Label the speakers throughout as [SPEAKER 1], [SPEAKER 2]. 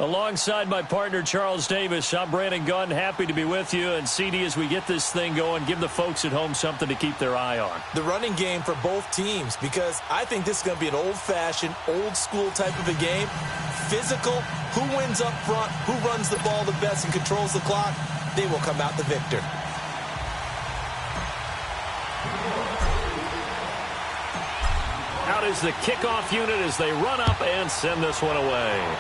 [SPEAKER 1] Alongside my partner, Charles Davis, I'm Brandon Gunn. Happy to be with you. And, CD, as we get this thing going, give the folks at home something to keep their eye on.
[SPEAKER 2] The running game for both teams, because I think this is going to be an old-fashioned, old-school type of a game. Physical, who wins up front, who runs the ball the best and controls the clock, they will come out the victor.
[SPEAKER 1] Out is the kickoff unit as they run up and send this one away.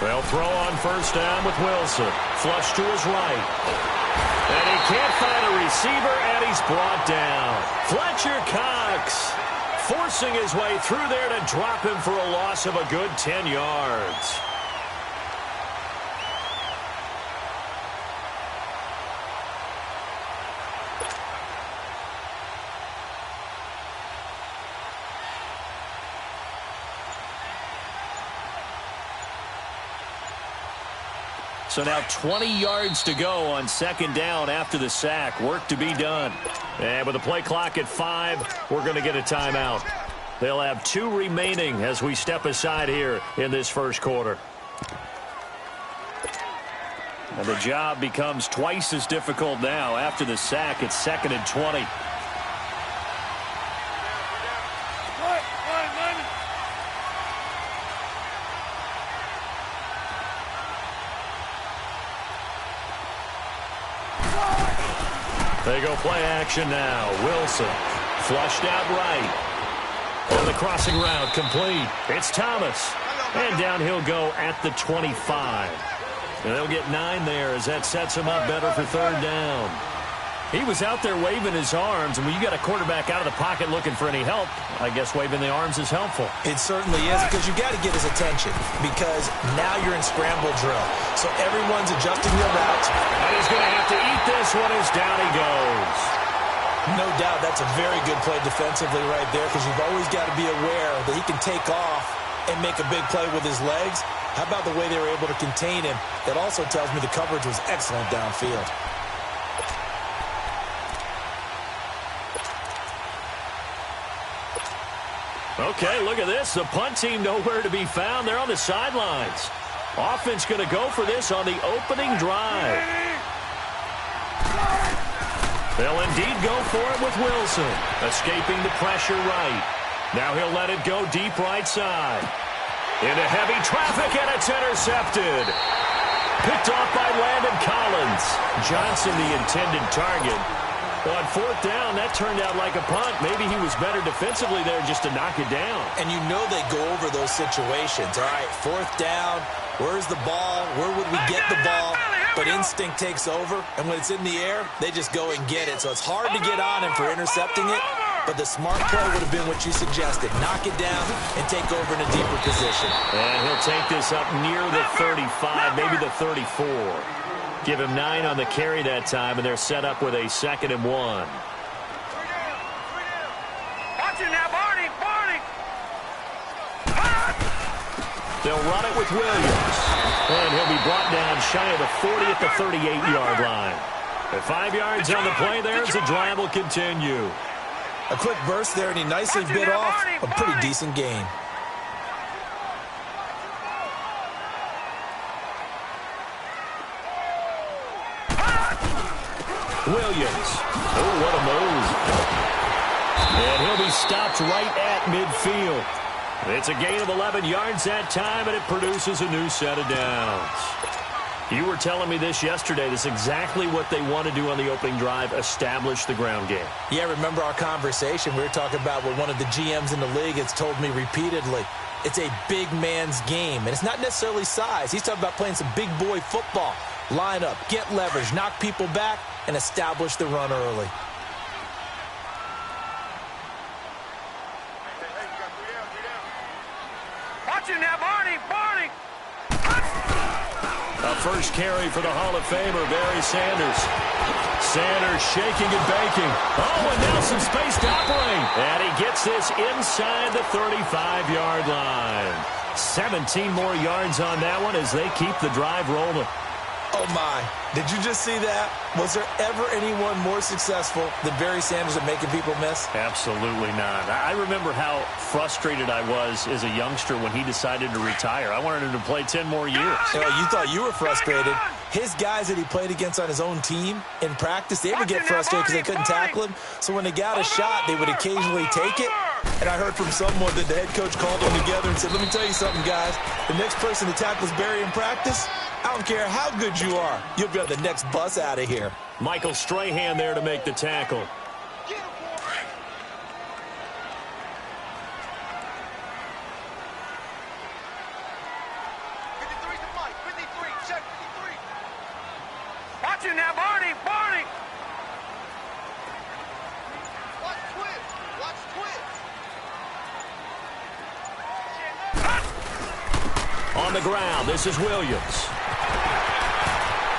[SPEAKER 1] They'll throw on first down with Wilson. Flush to his right. And he can't find a receiver, and he's brought down. Fletcher Cox forcing his way through there to drop him for a loss of a good 10 yards. So now 20 yards to go on second down after the sack. Work to be done. And with the play clock at 5, we're going to get a timeout. They'll have 2 remaining as we step aside here in this first quarter. And the job becomes twice as difficult now. After the sack, it's 2nd and 20. They go play action now. Wilson flushed out right. And the crossing route complete. It's Thomas. And down he'll go at the 25. And they'll get 9 there as that sets him up better for third down. He was out there waving his arms, and when you got a quarterback out of the pocket looking for any help, I guess waving the arms is helpful.
[SPEAKER 2] It certainly is, because you got to get his attention, because now you're in scramble drill. So everyone's adjusting their routes.
[SPEAKER 1] And he's going to have to eat this one as down he goes.
[SPEAKER 2] No doubt that's a very good play defensively right there, because you've always got to be aware that he can take off and make a big play with his legs. How about the way they were able to contain him? That also tells me the coverage was excellent downfield.
[SPEAKER 1] Okay, look at this. The punt team nowhere to be found. They're on the sidelines. Offense going to go for this on the opening drive. They'll indeed go for it with Wilson. Escaping the pressure right. Now he'll let it go deep right side. Into heavy traffic, and it's intercepted. Picked off by Landon Collins. Johnson, the intended target. On fourth down, that turned out like a punt. Maybe he was better defensively there just to knock it down.
[SPEAKER 2] And you know they go over those situations. All right, fourth down, where's the ball? Where would we get the ball? But instinct takes over, and when it's in the air, they just go and get it. So it's hard to get on him for intercepting it, but the smart play would have been what you suggested. Knock it down and take over in a deeper position.
[SPEAKER 1] And he'll take this up near the 35, maybe the 34. Give him 9 on the carry that time, and they're set up with a 2nd and 1.
[SPEAKER 3] Watch it now, Barney!
[SPEAKER 1] They'll run it with Williams. And he'll be brought down shy of the 40 at the 38-yard line. At 5 yards on the play there as the drive will continue.
[SPEAKER 2] A quick burst there, and he nicely bit off a pretty decent gain.
[SPEAKER 1] Williams. Oh, what a move. And he'll be stopped right at midfield. It's a gain of 11 yards that time, and it produces a new set of downs. You were telling me this yesterday. This is exactly what they want to do on the opening drive, establish the ground game.
[SPEAKER 2] Yeah, remember our conversation? We were talking about what one of the GMs in the league has told me repeatedly. It's a big man's game, and it's not necessarily size. He's talking about playing some big boy football. Line up, get leverage, knock people back, and establish the run early.
[SPEAKER 3] Watch it now, Barney!
[SPEAKER 1] A first carry for the Hall of Famer, Barry Sanders. Sanders shaking and baking. Oh, and now some space to operate. And he gets this inside the 35-yard line. 17 more yards on that one as they keep the drive rolling.
[SPEAKER 2] Oh, my. Did you just see that? Was there ever anyone more successful than Barry Sanders at making people miss?
[SPEAKER 1] Absolutely not. I remember how frustrated I was as a youngster when he decided to retire. I wanted him to play 10 more years.
[SPEAKER 2] You thought you were frustrated. His guys that he played against on his own team in practice, they would get frustrated because they couldn't tackle him. So when they got a shot, they would occasionally take it. And I heard from someone that the head coach called them together and said, let me tell you something, guys. The next person that tackles Barry in practice, I don't care how good you are, you'll be on the next bus out of here.
[SPEAKER 1] Michael Strahan there to make the tackle.
[SPEAKER 3] Watch it now, Barney! Barney!
[SPEAKER 4] Watch twist! Watch twist!
[SPEAKER 1] On the ground, this is Williams.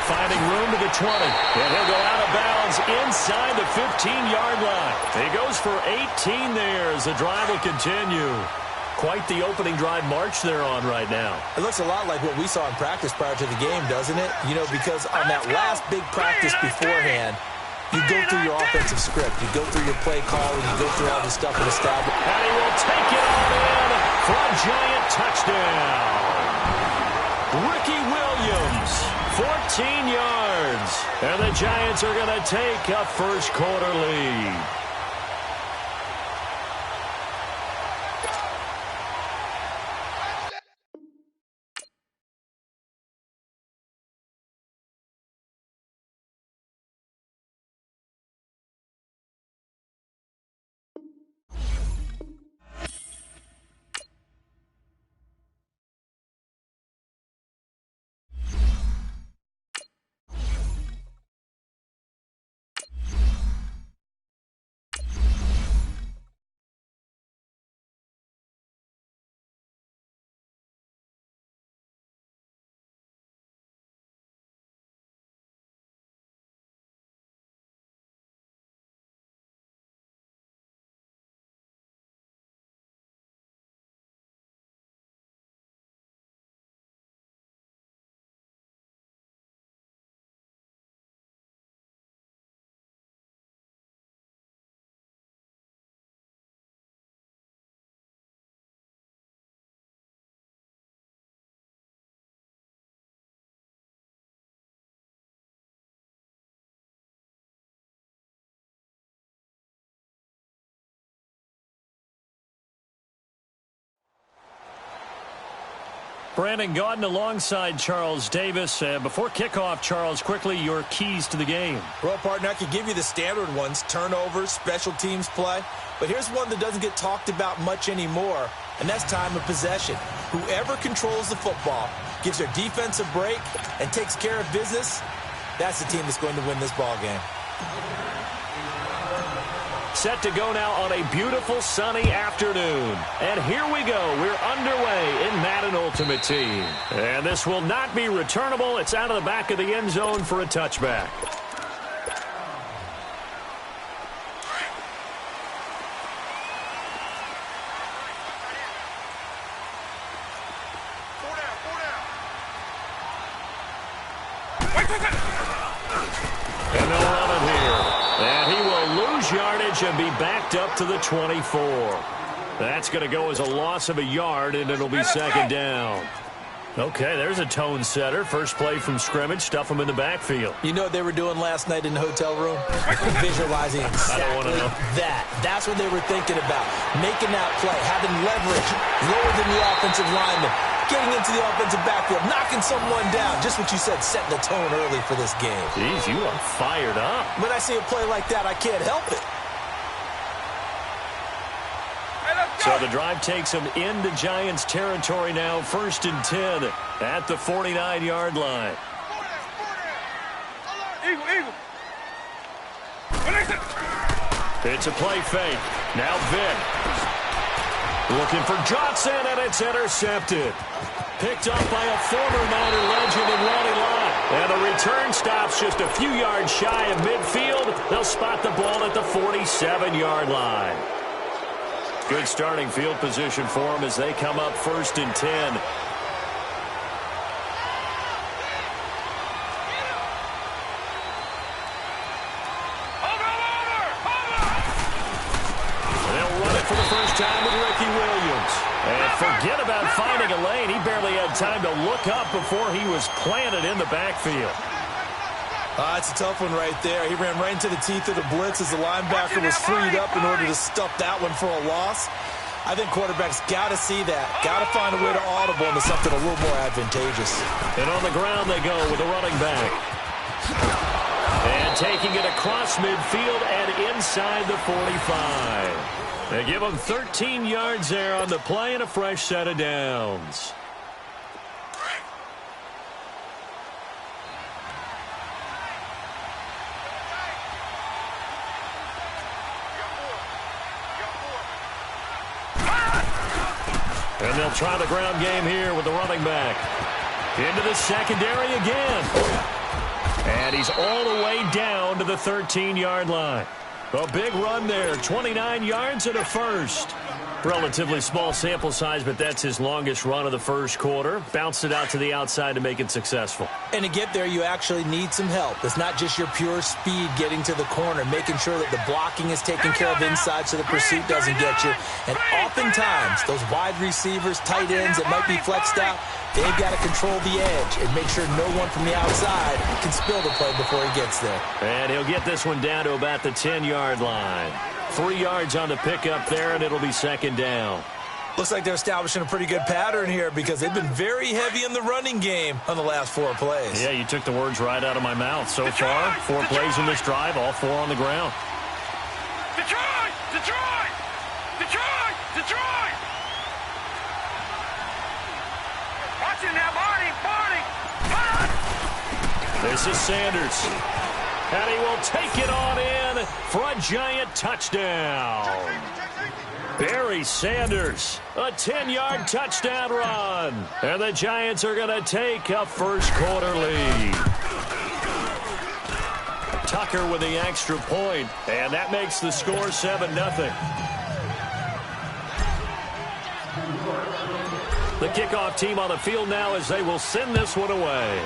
[SPEAKER 1] Finding room to the 20. And he'll go out of bounds inside the 15-yard line. He goes for 18 there as the drive will continue. Quite the opening drive march they're on right now.
[SPEAKER 2] It looks a lot like what we saw in practice prior to the game, doesn't it? You know, because on that last big practice beforehand, you go through your offensive script. You go through your play calling. You go through all the stuff and establish.
[SPEAKER 1] And he will take it on in for a giant touchdown. Ricky Williams, 14 yards. And the Giants are going to take a first quarter lead. Brandon Gaudin alongside Charles Davis. Before kickoff, Charles, quickly your keys to the game.
[SPEAKER 2] Well, partner, I could give you the standard ones, turnovers, special teams play. But here's one that doesn't get talked about much anymore, and that's time of possession. Whoever controls the football, gives their defense a break, and takes care of business, that's the team that's going to win this ball game.
[SPEAKER 1] Set to go now on a beautiful sunny afternoon. And here we go. We're underway in Madden Ultimate Team. And this will not be returnable. It's out of the back of the end zone for a touchback. And they'll run it here. And he will lose yardage and be backed up to the 24. That's going to go as a loss of a yard, and it'll be second down. Okay, there's a tone setter. First play from scrimmage. Stuff them in the backfield.
[SPEAKER 2] You know what they were doing last night in the hotel room? Visualizing exactly that. That's what they were thinking about. Making that play, having leverage, lower than the offensive lineman, getting into the offensive backfield, knocking someone down. Just what you said, setting the tone early for this game.
[SPEAKER 1] Jeez, you are fired up.
[SPEAKER 2] When I see a play like that, I can't help it.
[SPEAKER 1] So the drive takes them into Giants territory now. 1st and 10 at the 49-yard line. It's a play fake. Now Vick. Looking for Johnson, and it's intercepted. picked off by a former Niner legend in Ronnie Lott. And the return stops just a few yards shy of midfield. They'll spot the ball at the 47-yard line. Good starting field position for them as they come up 1st and 10. Time with Ricky Williams. And forget about finding a lane. He barely had time to look up before he was planted in the backfield.
[SPEAKER 2] It's a tough one right there. He ran right into the teeth of the blitz as the linebacker was freed up in order to stuff that one for a loss. I think quarterbacks got to see that. Got to find a way to audible into something a little more advantageous.
[SPEAKER 1] And on the ground they go with the running back. And taking it across midfield and inside the 45. They give him 13 yards there on the play and a fresh set of downs. And they'll try the ground game here with the running back. Into the secondary again. And he's all the way down to the 13-yard line. A big run there, 29 yards and a first. Relatively small sample size, but that's his longest run of the first quarter. Bounced it out to the outside to make it successful.
[SPEAKER 2] And to get there, you actually need some help. It's not just your pure speed getting to the corner, making sure that the blocking is taken care of inside so the pursuit doesn't get you. And oftentimes, those wide receivers, tight ends that might be flexed out, they've got to control the edge and make sure no one from the outside can spill the play before he gets there.
[SPEAKER 1] And he'll get this one down to about the 10-yard line. 3 yards on the pickup there, and it'll be second down.
[SPEAKER 2] Looks like they're establishing a pretty good pattern here because they've been very heavy in the running game on the last 4 plays.
[SPEAKER 1] Yeah, you took the words right out of my mouth. So far, 4 plays in this drive, all 4 on the ground.
[SPEAKER 3] Detroit! Detroit! Detroit! Detroit! Watch it now, Barney! Barney!
[SPEAKER 1] This is Sanders. And he will take it on in for a giant touchdown. Barry Sanders, a 10-yard touchdown run. And the Giants are going to take a first quarter lead. Tucker with the extra point, and that makes the score 7-0. The kickoff team on the field now as they will send this one away.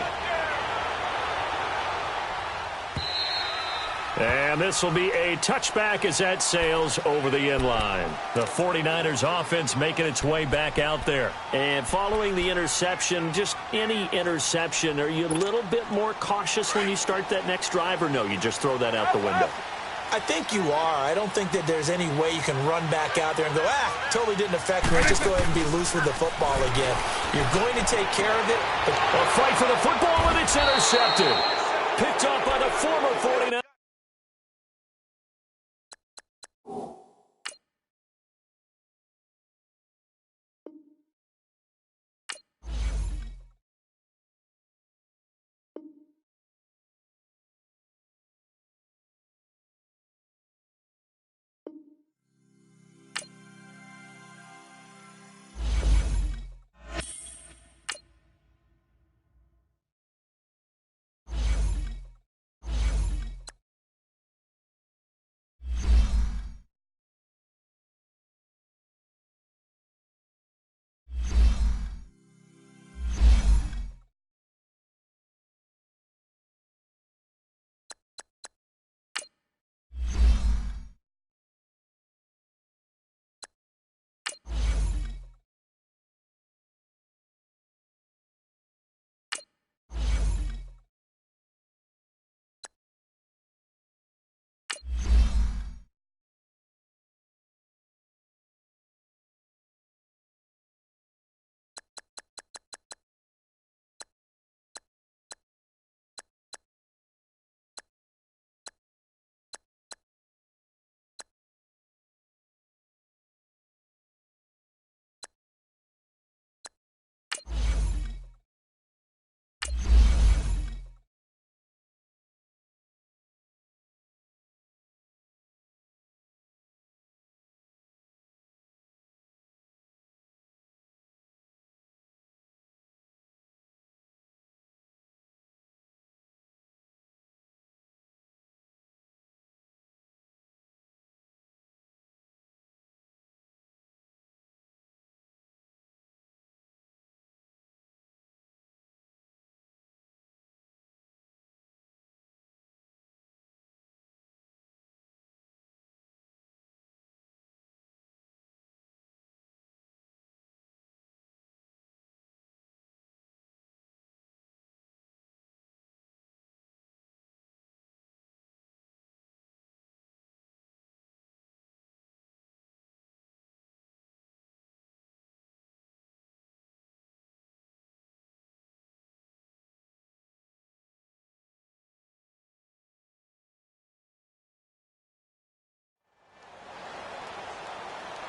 [SPEAKER 1] And this will be a touchback as that sails over the end line. The 49ers offense making its way back out there. And following the interception, just any interception, are you a little bit more cautious when you start that next drive, or no, you just throw that out the window?
[SPEAKER 2] I think you are. I don't think that there's any way you can run back out there and go, totally didn't affect me. Just go ahead and be loose with the football again. You're going to take care of it.
[SPEAKER 1] A fight for the football, and it's intercepted. Picked off by the former 49ers.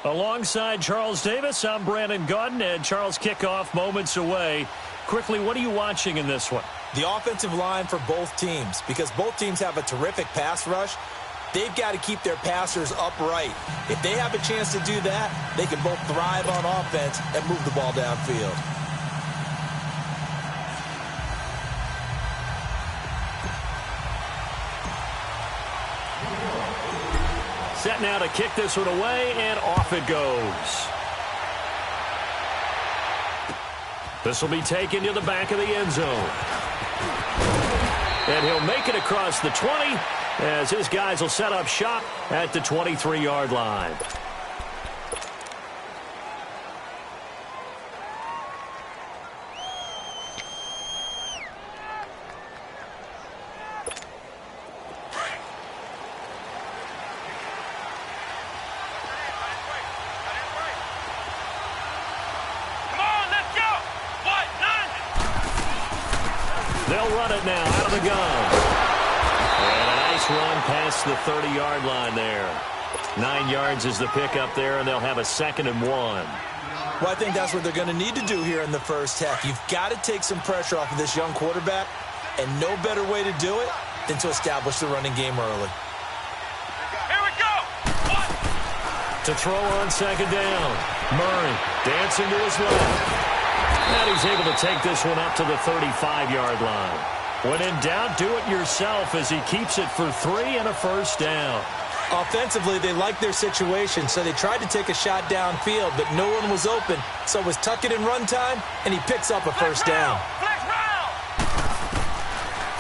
[SPEAKER 1] Alongside Charles Davis, I'm Brandon Gaudin, and Charles, kickoff moments away. Quickly, what are you watching in this one?
[SPEAKER 2] The offensive line for both teams, because both teams have a terrific pass rush. They've got to keep their passers upright. If they have a chance to do that, they can both thrive on offense and move the ball downfield.
[SPEAKER 1] Set now to kick this one away, and off it goes. This will be taken to the back of the end zone. And he'll make it across the 20 as his guys will set up shop at the 23-yard line. They'll run it now out of the gun. And a nice run past the 30-yard line there. 9 yards is the pickup there, and they'll have a 2nd and 1.
[SPEAKER 2] Well, I think that's what they're going to need to do here in the first half. You've got to take some pressure off of this young quarterback, and no better way to do it than to establish the running game early.
[SPEAKER 3] Here we go. One.
[SPEAKER 1] To throw on 2nd down. Murray dancing to his left. And he's able to take this one up to the 35-yard line. When in doubt, do it yourself as he keeps it for 3 and a first down.
[SPEAKER 2] Offensively, they liked their situation, so they tried to take a shot downfield, but no one was open. So it was tuck it in run time, and he picks up a first down.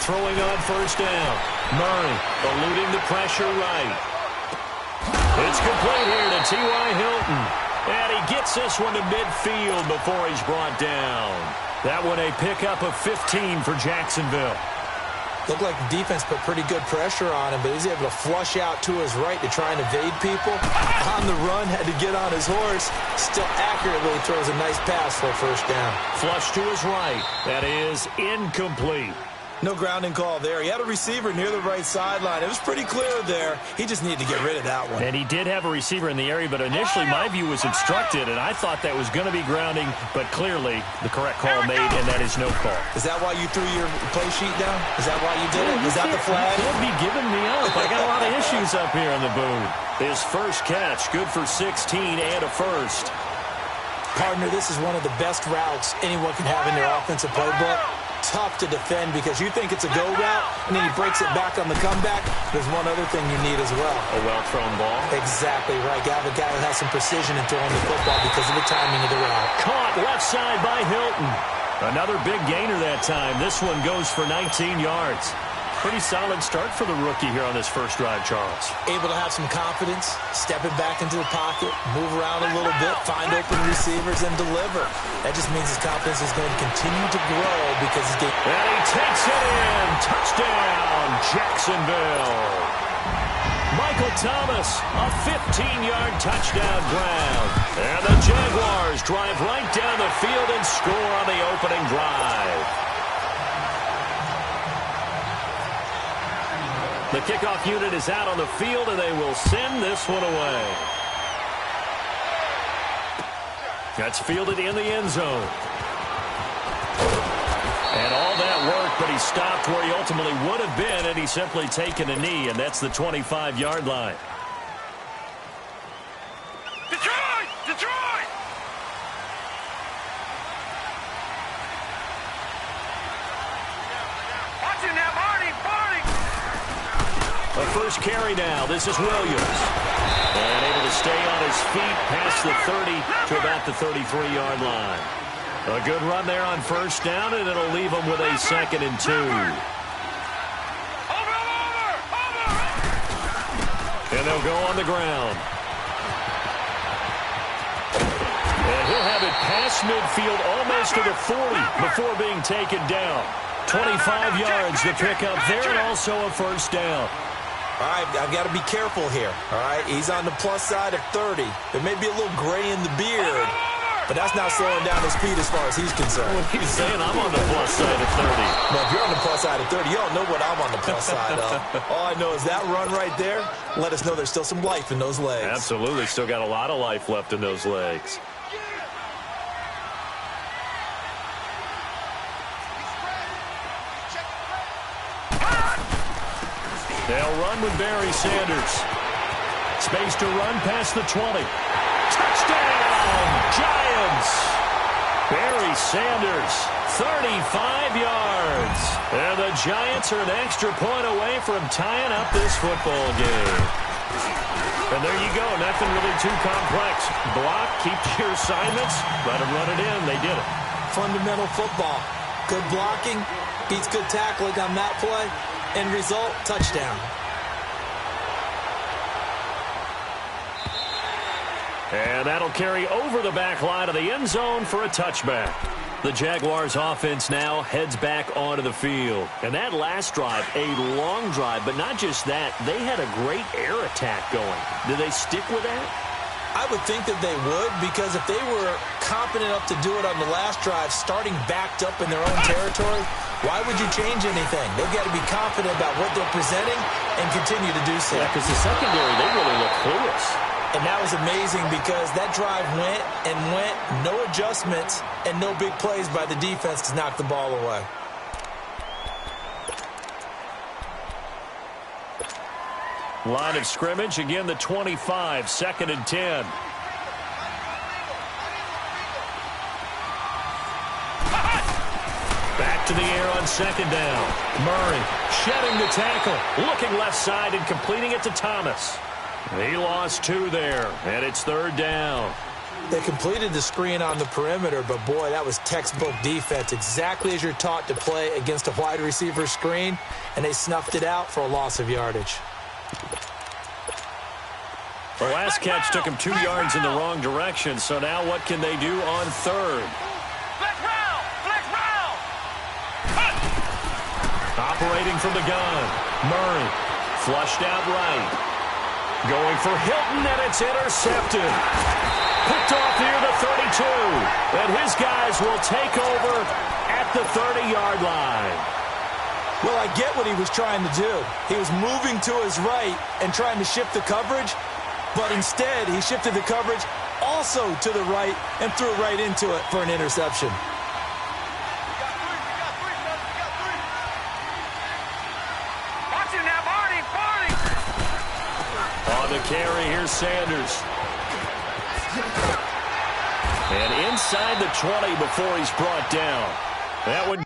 [SPEAKER 1] Throwing on first down. Murray eluding the pressure right. It's complete here to T.Y. Hilton. And he gets this one to midfield before he's brought down. That one a pickup of 15 for Jacksonville.
[SPEAKER 2] Looked like the defense put pretty good pressure on him, but he's able to flush out to his right to try and evade people. On the run, had to get on his horse. Still accurately throws a nice pass for a first down.
[SPEAKER 1] Flush to his right. That is incomplete.
[SPEAKER 2] No grounding call there. He had a receiver near the right sideline. It was pretty clear there. He just needed to get rid of that one.
[SPEAKER 1] And he did have a receiver in the area, but initially my view was obstructed, and I thought that was going to be grounding, but clearly the correct call made, and that is no call.
[SPEAKER 2] Is that why you threw your play sheet down? Is that why you did it? Is that the flag?
[SPEAKER 1] You can't be giving me up. I got a lot of issues up here in the booth. His first catch, good for 16 and a first.
[SPEAKER 2] Partner, this is one of the best routes anyone can have in their offensive playbook. Tough to defend because you think it's a go route, and then he breaks it back on the comeback. There's one other thing you need as well.
[SPEAKER 1] A well-thrown ball.
[SPEAKER 2] Exactly right. You have a guy that has some precision in throwing the football because of the timing of the route.
[SPEAKER 1] Caught left side by Hilton. Another big gainer that time. This one goes for 19 yards. Pretty solid start for the rookie here on this first drive, Charles.
[SPEAKER 2] Able to have some confidence, stepping back into the pocket, move around a little bit, find open receivers, and deliver. That just means his confidence is going to continue to grow because he's getting...
[SPEAKER 1] And he takes it in. Touchdown, Jacksonville. Michael Thomas, a 15-yard touchdown grab. And the Jaguars drive right down the field and score on the opening drive. The kickoff unit is out on the field, and they will send this one away. That's fielded in the end zone. And all that work, but he stopped where he ultimately would have been, and he's simply taken a knee, and that's the 25-yard line.
[SPEAKER 3] Detroit! Detroit! Watch him now, Barney! Barney!
[SPEAKER 1] A first carry now. This is Williams. And able to stay on his feet past the 30 to about the 33-yard line. A good run there on first down, and it'll leave him with a 2nd and 2.
[SPEAKER 3] Over!
[SPEAKER 1] And they'll go on the ground. And he'll have it past midfield almost to the 40 before being taken down. 25 yards to pick up there, and also a first down.
[SPEAKER 2] All right, I've got to be careful here. All right, he's on the plus side of 30. There may be a little gray in the beard, but that's not slowing down his speed as far as he's concerned.
[SPEAKER 1] Well, he's saying I'm on the plus side of 30.
[SPEAKER 2] Well, if you're on the plus side of 30, you don't know what I'm on the plus side of. All I know is that run right there let us know there's still some life in those legs.
[SPEAKER 1] Absolutely. Still got a lot of life left in those legs. They'll run with Barry Sanders. Space to run past the 20. Touchdown, Giants! Barry Sanders, 35 yards. And the Giants are an extra point away from tying up this football game. And there you go. Nothing really too complex. Block, keep to your assignments, let them run it in. They did it.
[SPEAKER 2] Fundamental football. Good blocking, beats good tackling on that play. End result, touchdown.
[SPEAKER 1] And that'll carry over the back line of the end zone for a touchback. The Jaguars offense now heads back onto the field. And that last drive, a long drive, but not just that, they had a great air attack going. Do they stick with that?
[SPEAKER 2] I would think that they would, because if they were confident enough to do it on the last drive, starting backed up in their own territory, why would you change anything? They've got to be confident about what they're presenting and continue to do so.
[SPEAKER 1] Yeah, because the secondary, they really look clueless.
[SPEAKER 2] And that was amazing because that drive went and went, no adjustments, and no big plays by the defense to knock the ball away.
[SPEAKER 1] Line of scrimmage, again the 25, 2nd and 10. Back to the air on 2nd down. Murray shedding the tackle, looking left side and completing it to Thomas. He lost 2 there, and it's 3rd down.
[SPEAKER 2] They completed the screen on the perimeter, but boy, that was textbook defense, exactly as you're taught to play against a wide receiver screen, and they snuffed it out for a loss of yardage.
[SPEAKER 1] The last catch took him 2 yards in the wrong direction, so now what can they do on 3rd?
[SPEAKER 3] Flex round! Flex round!
[SPEAKER 1] Operating from the gun. Murray flushed out right. Going for Hilton, and it's intercepted. Picked off near the 32. And his guys will take over at the 30-yard line.
[SPEAKER 2] Well, I get what he was trying to do. He was moving to his right and trying to shift the coverage, but instead he shifted the coverage also to the right and threw right into it for an interception.
[SPEAKER 3] Watch him now, Barney! Barney!
[SPEAKER 1] On the carry, here's Sanders. And inside the 20 before he's brought down. That would...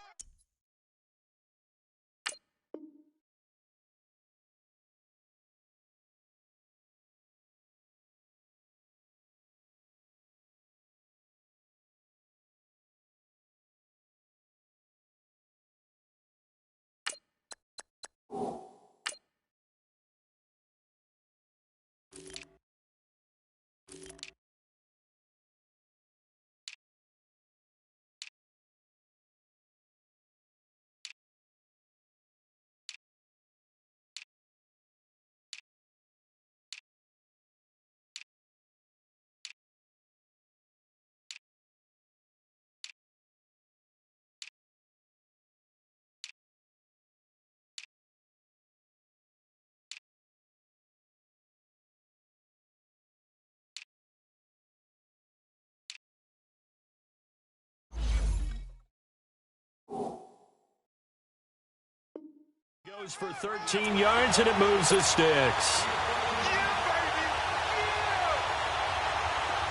[SPEAKER 1] Goes for 13 yards, and it moves the sticks.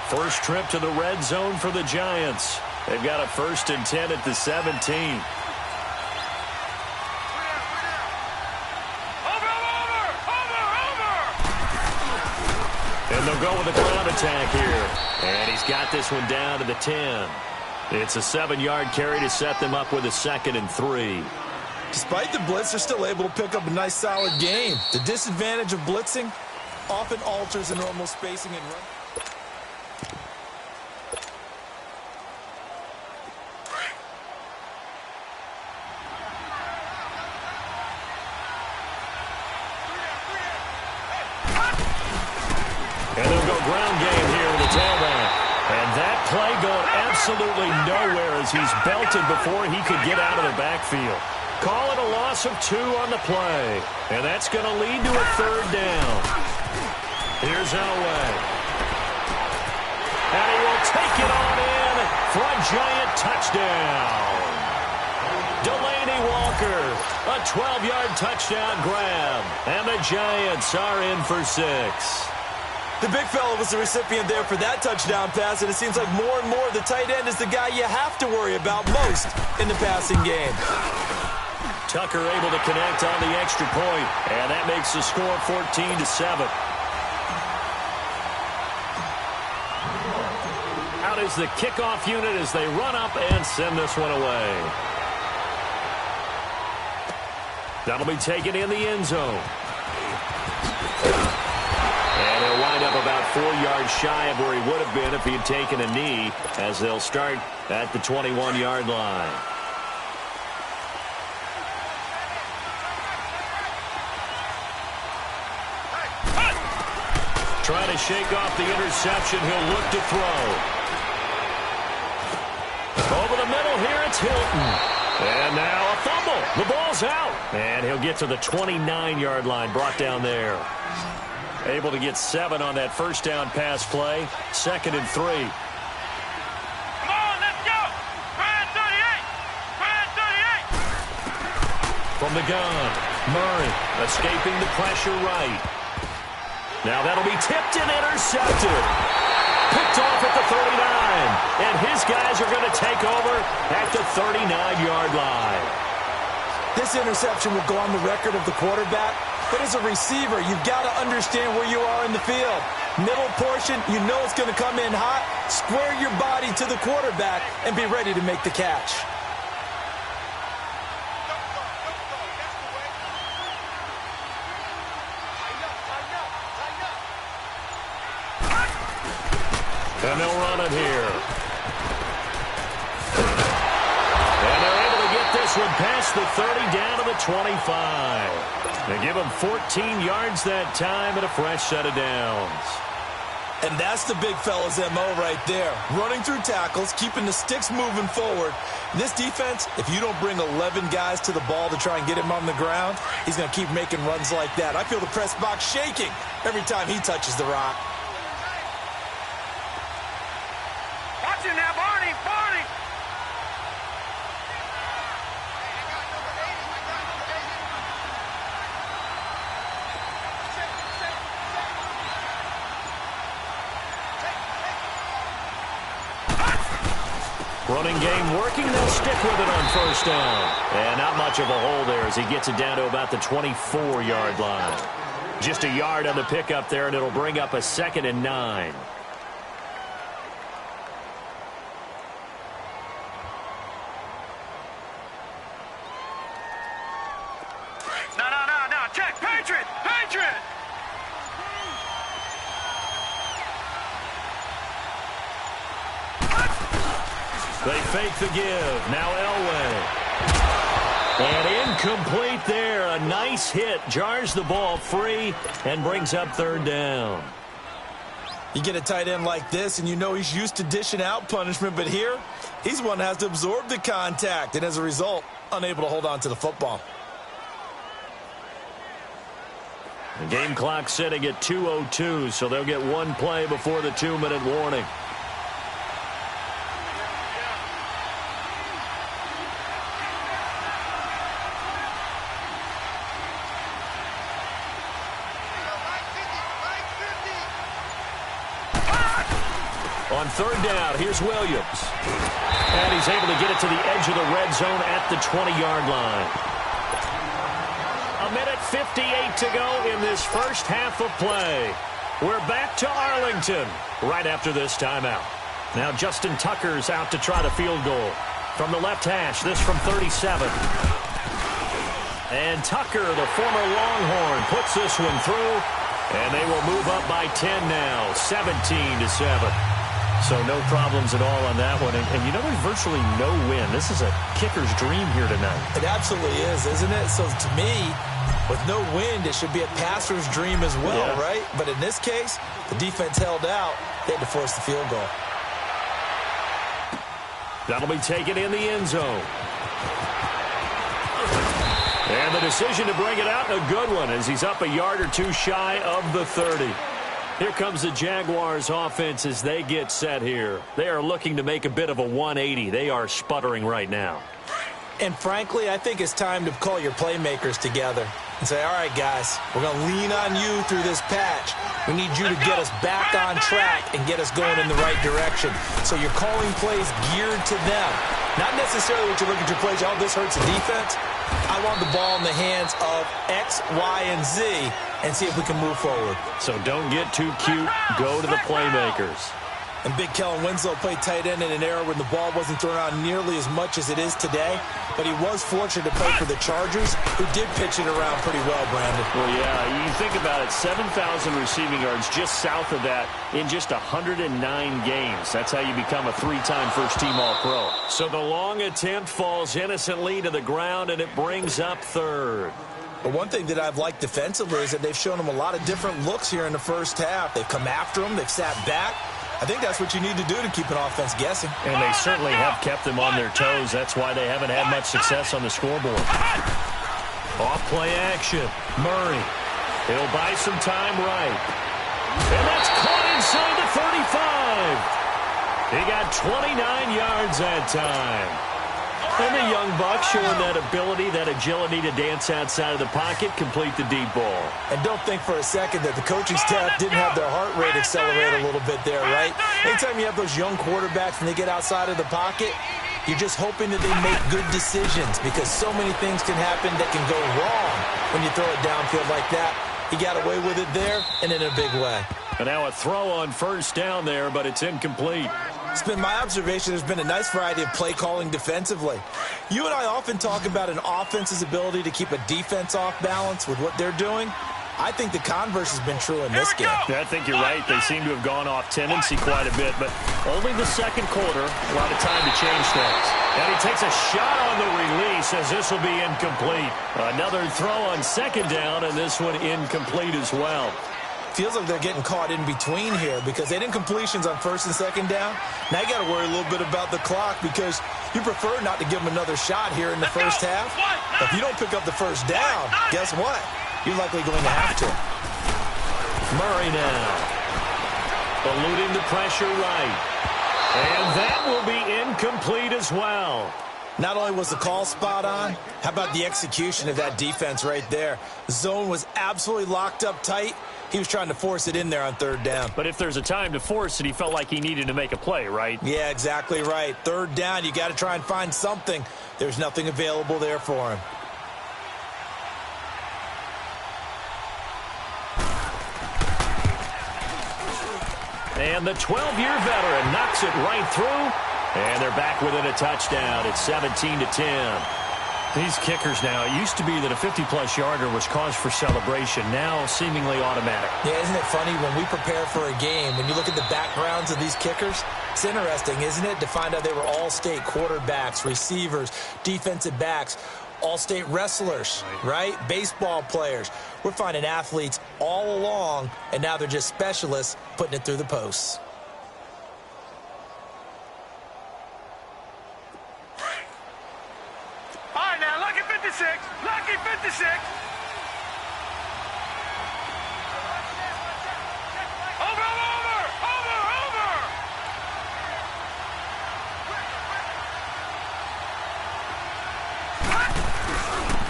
[SPEAKER 1] First trip to the red zone for the Giants. They've got a 1st and 10 at the 17. And they'll go with a ground attack here. And he's got this one down to the 10. It's a 7-yard carry to set them up with a 2nd and 3.
[SPEAKER 2] Despite the blitz, they're still able to pick up a nice, solid game. The disadvantage of blitzing often alters the normal spacing and run.
[SPEAKER 1] And they'll go ground game here with the tailback. And that play going absolutely nowhere as he's belted before he could get out of the backfield. Call it a loss of 2 on the play. And that's going to lead to a 3rd down. Here's Elway. And he will take it on in for a giant touchdown. Delaney Walker, a 12-yard touchdown grab. And the Giants are in for 6.
[SPEAKER 2] The big fella was the recipient there for that touchdown pass, and it seems like more and more the tight end is the guy you have to worry about most in the passing game.
[SPEAKER 1] Tucker able to connect on the extra point, and that makes the score 14-7. Out is the kickoff unit as they run up and send this one away. That'll be taken in the end zone. And he'll wind up about 4 yards shy of where he would have been if he had taken a knee, as they'll start at the 21-yard line. Trying to shake off the interception. He'll look to throw. Over the middle here, it's Hilton. And now a fumble. The ball's out. And he'll get to the 29-yard line, brought down there. Able to get 7 on that first down pass play. 2nd and 3.
[SPEAKER 3] Come on, let's go. Brad 38. Brad 38.
[SPEAKER 1] From the gun, Murray escaping the pressure right. Now that'll be tipped and intercepted. Picked off at the 39. And his guys are going to take over at the 39-yard line.
[SPEAKER 2] This interception will go on the record of the quarterback, but as a receiver, you've got to understand where you are in the field. Middle portion, you know it's going to come in hot. Square your body to the quarterback and be ready to make the catch.
[SPEAKER 1] And they'll run it here. And they're able to get this one past the 30 down to the 25. They give him 14 yards that time and a fresh set of downs.
[SPEAKER 2] And that's the big fella's MO right there. Running through tackles, keeping the sticks moving forward. This defense, if you don't bring 11 guys to the ball to try and get him on the ground, he's going to keep making runs like that. I feel the press box shaking every time he touches the rock.
[SPEAKER 3] Watch him now, Barney. Barney.
[SPEAKER 1] Running game working. They'll stick with it on first down. And not much of a hole there as he gets it down to about the 24-yard line. Just a yard on the pickup there, and it'll bring up a 2nd and 9.
[SPEAKER 3] No. Check. Patriot. Patriot.
[SPEAKER 1] They fake the give. Now Elway. And incomplete there. A nice hit. Jars the ball free and brings up 3rd down.
[SPEAKER 2] You get a tight end like this, and you know he's used to dishing out punishment, but here, he's one that has to absorb the contact, and as a result, unable to hold on to the football.
[SPEAKER 1] The game clock sitting at 2:02, so they'll get one play before the 2-minute warning. On 3rd down, here's Williams. And he's able to get it to the edge of the red zone at the 20-yard line. 1:58 to go in this first half of play. We're back to Arlington right after this timeout. Now Justin Tucker's out to try the field goal. From the left hash, this from 37. And Tucker, the former Longhorn, puts this one through. And they will move up by 10 now, 17-7. So no problems at all on that one. And you know, there's virtually no win. This is a kicker's dream here tonight.
[SPEAKER 2] It absolutely is, isn't it? So to me, with no wind, it should be a passer's dream as well,
[SPEAKER 1] yeah.
[SPEAKER 2] Right? But in this case, the defense held out. They had to force the field goal.
[SPEAKER 1] That'll be taken in the end zone. And the decision to bring it out, a good one, as he's up a yard or two shy of the 30. Here comes the Jaguars offense as they get set here. They are looking to make a bit of a 180. They are sputtering right now.
[SPEAKER 2] And frankly, I think it's time to call your playmakers together and say, all right, guys, we're going to lean on you through this patch. We need you to get us back on track and get us going in the right direction. So you're calling plays geared to them. Not necessarily what you look at your plays, oh, this hurts the defense. I want the ball in the hands of X, Y, and Z and see if we can move forward.
[SPEAKER 1] So don't get too cute. Go to the playmakers.
[SPEAKER 2] And Big Kellen Winslow played tight end in an era when the ball wasn't thrown out nearly as much as it is today. But he was fortunate to play for the Chargers, who did pitch it around pretty well, Brandon.
[SPEAKER 1] Well, yeah, you think about it, 7,000 receiving yards just south of that in just 109 games. That's how you become a three-time first-team All-Pro. So the long attempt falls innocently to the ground, and it brings up third.
[SPEAKER 2] But one thing that I've liked defensively is that they've shown him a lot of different looks here in the first half. They've come after him. They've sat back. I think that's what you need to do to keep an offense guessing.
[SPEAKER 1] And they certainly have kept them on their toes. That's why they haven't had much success on the scoreboard. Off play action. Murray. He'll buy some time right. And that's caught inside the 35. He got 29 yards that time. And the young buck showing that ability, that agility to dance outside of the pocket, complete the deep ball.
[SPEAKER 2] And don't think for a second that the coaching staff didn't have their heart rate accelerate a little bit there, right? Anytime you have those young quarterbacks and they get outside of the pocket, you're just hoping that they make good decisions because so many things can happen that can go wrong when you throw it downfield like that. He got away with it there and in a big way.
[SPEAKER 1] And now a throw on first down there, but it's incomplete.
[SPEAKER 2] It's been my observation there's been a nice variety of play calling defensively. You and I often talk about an offense's ability to keep a defense off balance with what they're doing. I think the converse has been true in this game.
[SPEAKER 1] Yeah, I think you're right. They seem to have gone off tendency quite a bit, but only the second quarter, a lot of time to change things. And he takes a shot on the release as this will be incomplete. Another throw on second down, and this one incomplete as well.
[SPEAKER 2] Feels like they're getting caught in between here because they didn't completions on first and second down. Now you got to worry a little bit about the clock because you prefer not to give them another shot here in the first half. If you don't pick up the first down, guess what? You're likely going to have to.
[SPEAKER 1] Murray now. Eluding the pressure right. And that will be incomplete as well.
[SPEAKER 2] Not only was the call spot on, how about the execution of that defense right there? The zone was absolutely locked up tight. He was trying to force it in there on third down.
[SPEAKER 1] But if there's a time to force it, he felt like he needed to make a play, right?
[SPEAKER 2] Yeah, exactly right. Third down, you got to try and find something. There's nothing available there for him.
[SPEAKER 1] And the 12-year veteran knocks it right through. And they're back within a touchdown. It's 17-10. These kickers now, it used to be that a 50-plus yarder was cause for celebration, now seemingly automatic.
[SPEAKER 2] Yeah, isn't it funny when we prepare for a game, when you look at the backgrounds of these kickers, it's interesting, isn't it, to find out they were all-state quarterbacks, receivers, defensive backs, all-state wrestlers, right? Baseball players. We're finding athletes all along, and now they're just specialists putting it through the posts.
[SPEAKER 3] Lucky 56. Over.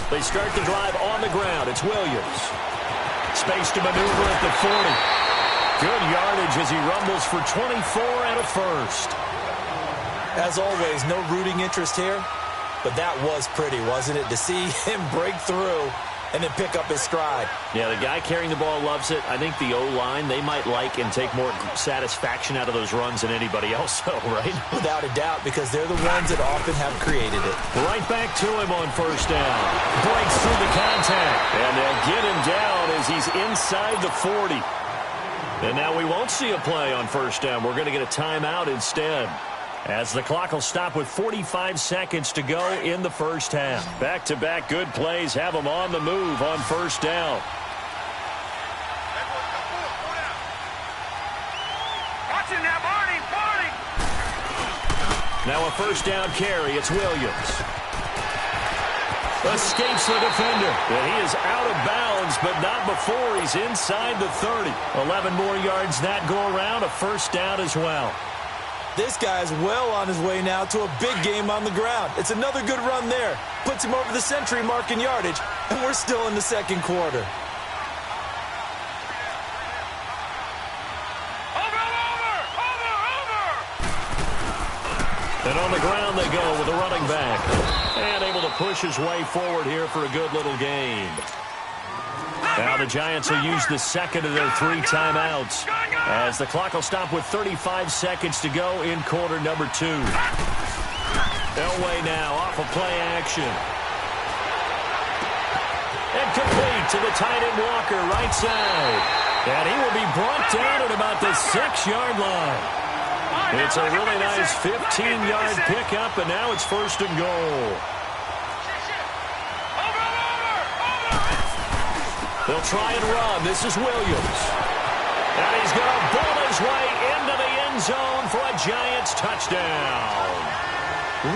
[SPEAKER 1] They start the drive on the ground. It's Williams. Space to maneuver at the 40. Good yardage as he rumbles for 24 and a first.
[SPEAKER 2] As always, no rooting interest here. But that was pretty, wasn't it? To see him break through and then pick up his stride.
[SPEAKER 1] Yeah, the guy carrying the ball loves it. I think the O-line, they might like and take more satisfaction out of those runs than anybody else, though, right?
[SPEAKER 2] Without a doubt, because they're the ones that often have created it.
[SPEAKER 1] Right back to him on first down. Breaks through the contact. And they'll get him down as he's inside the 40. And now we won't see a play on first down. We're going to get a timeout instead, as the clock will stop with 45 seconds to go in the first half. Back-to-back good plays have them on the move on first down.
[SPEAKER 3] Watch it now, Barney.
[SPEAKER 1] Now a first down carry. It's Williams. Escapes the defender. And he is out of bounds, but not before he's inside the 30. 11 more yards that go around. A first down as well.
[SPEAKER 2] This guy's well on his way now to a big game on the ground. It's another good run there. Puts him over the century mark in yardage, and we're still in the second quarter.
[SPEAKER 1] And on the ground they go with a running back. And able to push his way forward here for a good little gain. Now the Giants will use the second of their 3 timeouts as the clock will stop with 35 seconds to go in quarter number 2. Elway now off of play action. And complete to the tight end Walker, right side. And he will be brought down at about the 6-yard line. It's a really nice 15-yard pickup, and now it's first and goal. They'll try and run. This is Williams. And he's going to ball his way into the end zone for a Giants touchdown.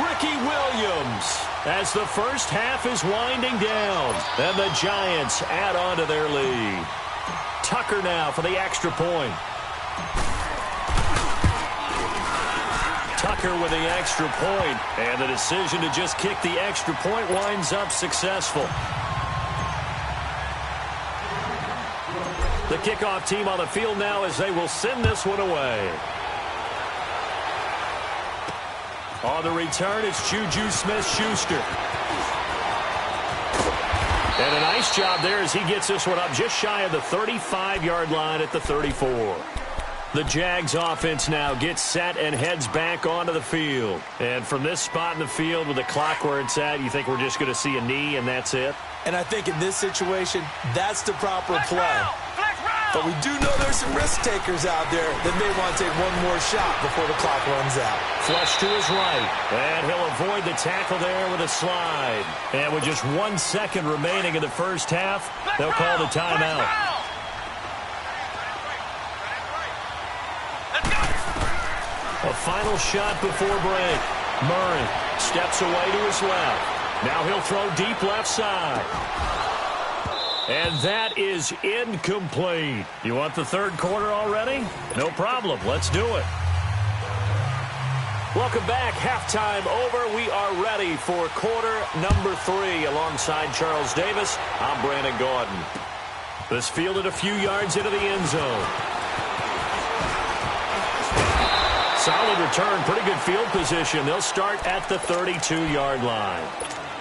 [SPEAKER 1] Ricky Williams as the first half is winding down. And the Giants add on to their lead. Tucker now for the extra point. Tucker with the extra point, and the decision to just kick the extra point winds up successful. The kickoff team on the field now as they will send this one away. On the return, it's Juju Smith-Schuster. And a nice job there as he gets this one up just shy of the 35-yard line at the 34. The Jags offense now gets set and heads back onto the field. And from this spot in the field with the clock where it's at, you think we're just going to see a knee and that's it?
[SPEAKER 2] And I think in this situation, that's the proper play. But we do know there's some risk takers out there that may want to take one more shot before the clock runs out.
[SPEAKER 1] Flush to his right. And he'll avoid the tackle there with a slide. And with just 1 second remaining in the first half, they'll call the timeout. A final shot before break. Murray steps away to his left. Now he'll throw deep left side. And that is incomplete. You want the third quarter already? No problem. Let's do it. Welcome back. Halftime over. We are ready for quarter number 3 alongside Charles Davis. I'm Brandon Gaudin. This fielded a few yards into the end zone. Solid return, pretty good field position. They'll start at the 32-yard line.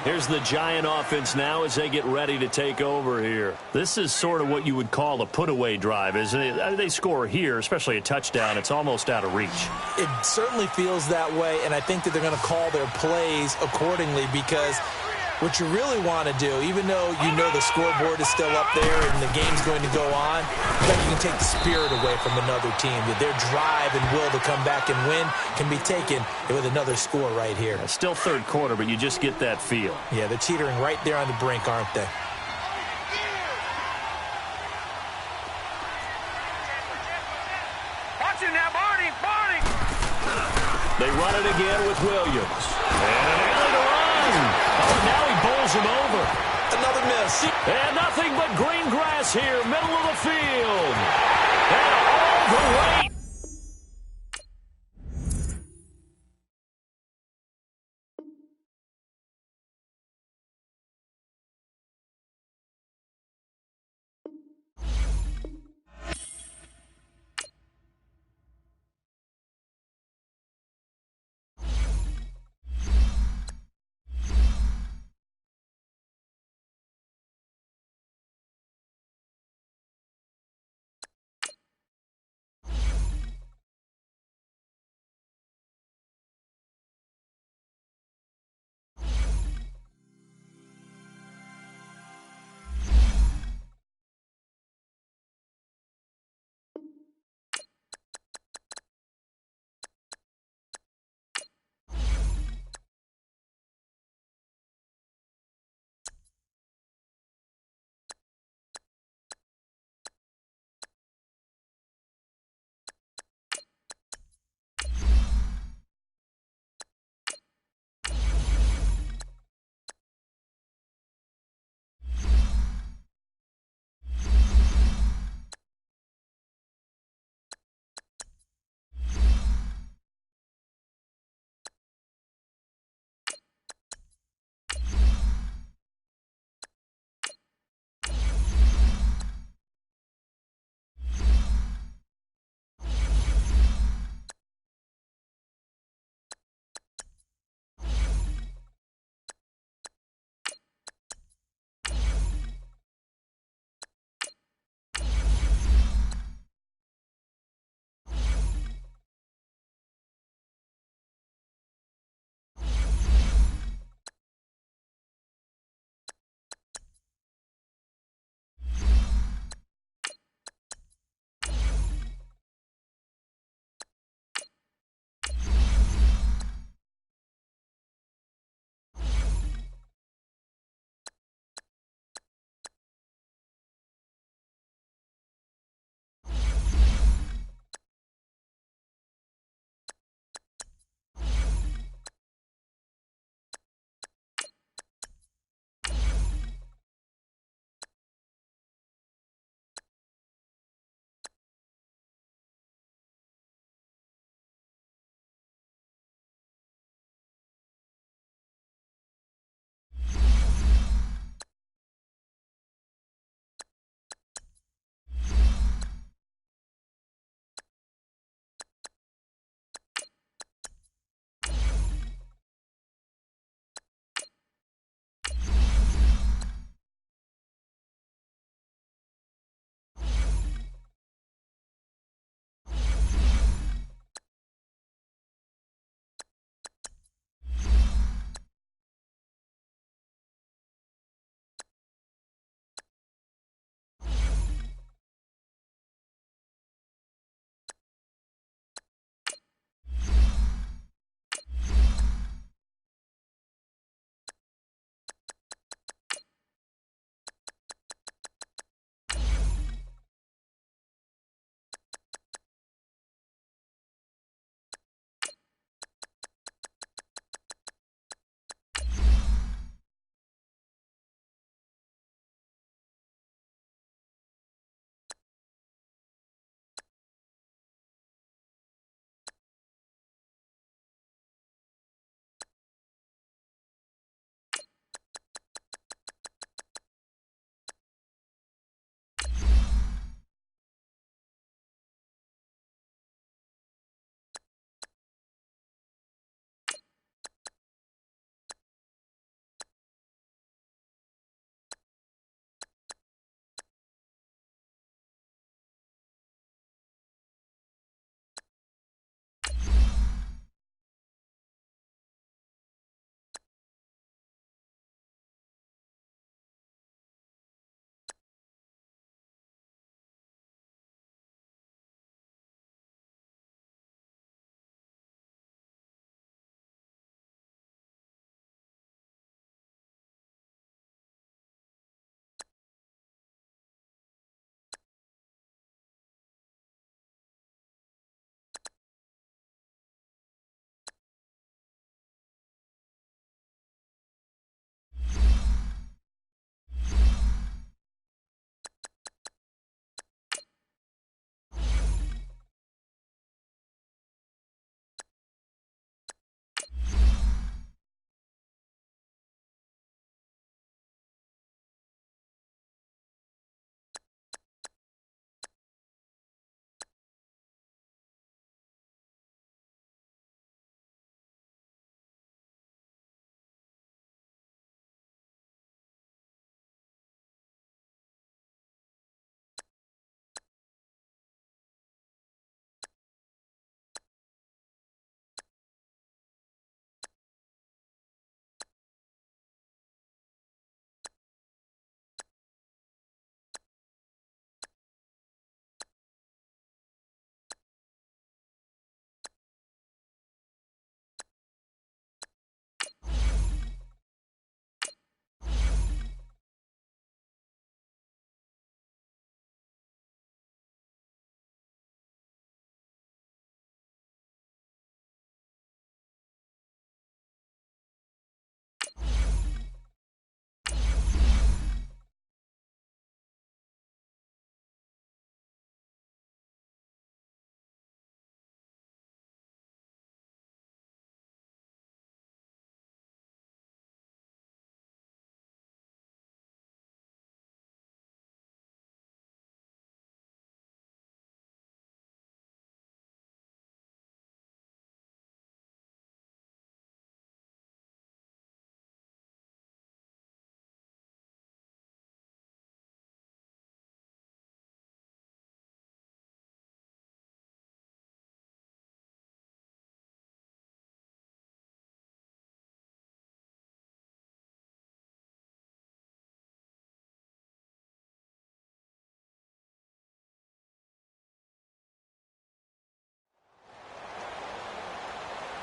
[SPEAKER 1] Here's the Giant offense now as they get ready to take over here. This is sort of what you would call a put-away drive, isn't it? They score here, especially a touchdown. It's almost out of reach.
[SPEAKER 2] It certainly feels that way, and I think that they're going to call their plays accordingly because what you really want to do, even though you know the scoreboard is still up there and the game's going to go on, then you can take the spirit away from another team. Their drive and will to come back and win can be taken with another score right here.
[SPEAKER 1] It's still third quarter, but you just get that feel.
[SPEAKER 2] Yeah, they're teetering right there on the brink, aren't they?
[SPEAKER 3] Watch it now, Barney, Barney!
[SPEAKER 1] They run it again with Williams. And an alley to run. Oh, now he bowls him over.
[SPEAKER 2] Another miss.
[SPEAKER 1] And nothing but green grass here, middle of the field. And all the way.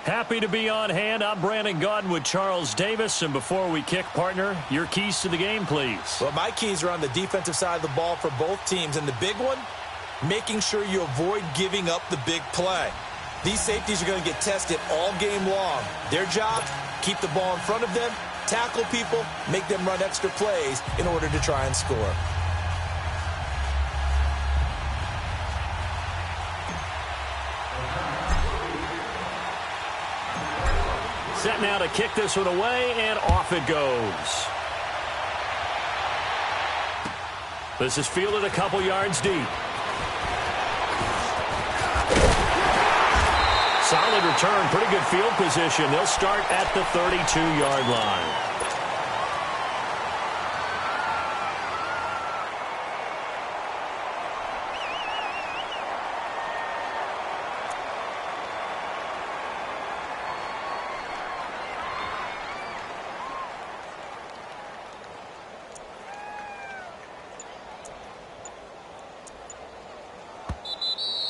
[SPEAKER 1] Happy to be on hand. I'm Brandon Gaudin with Charles Davis. And before we kick, partner, your keys to the game, please.
[SPEAKER 2] Well, my keys are on the defensive side of the ball for both teams. And the big one, making sure you avoid giving up the big play. These safeties are going to get tested all game long. Their job, keep the ball in front of them, tackle people, make them run extra plays in order to try and score.
[SPEAKER 1] Set now to kick this one away, and off it goes. This is fielded a couple yards deep. Solid return, pretty good field position. They'll start at the 32-yard line.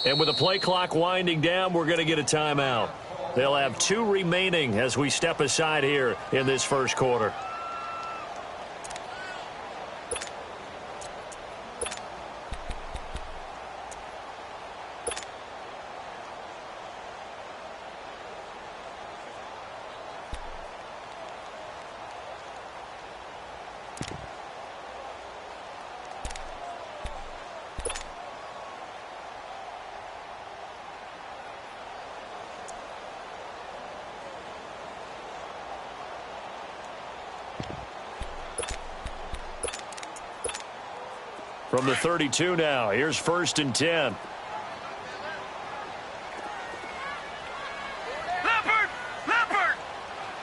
[SPEAKER 1] And with the play clock winding down, we're going to get a timeout. They'll have 2 remaining as we step aside here in this first quarter. From the 32 now, here's 1st and 10.
[SPEAKER 3] Leopard!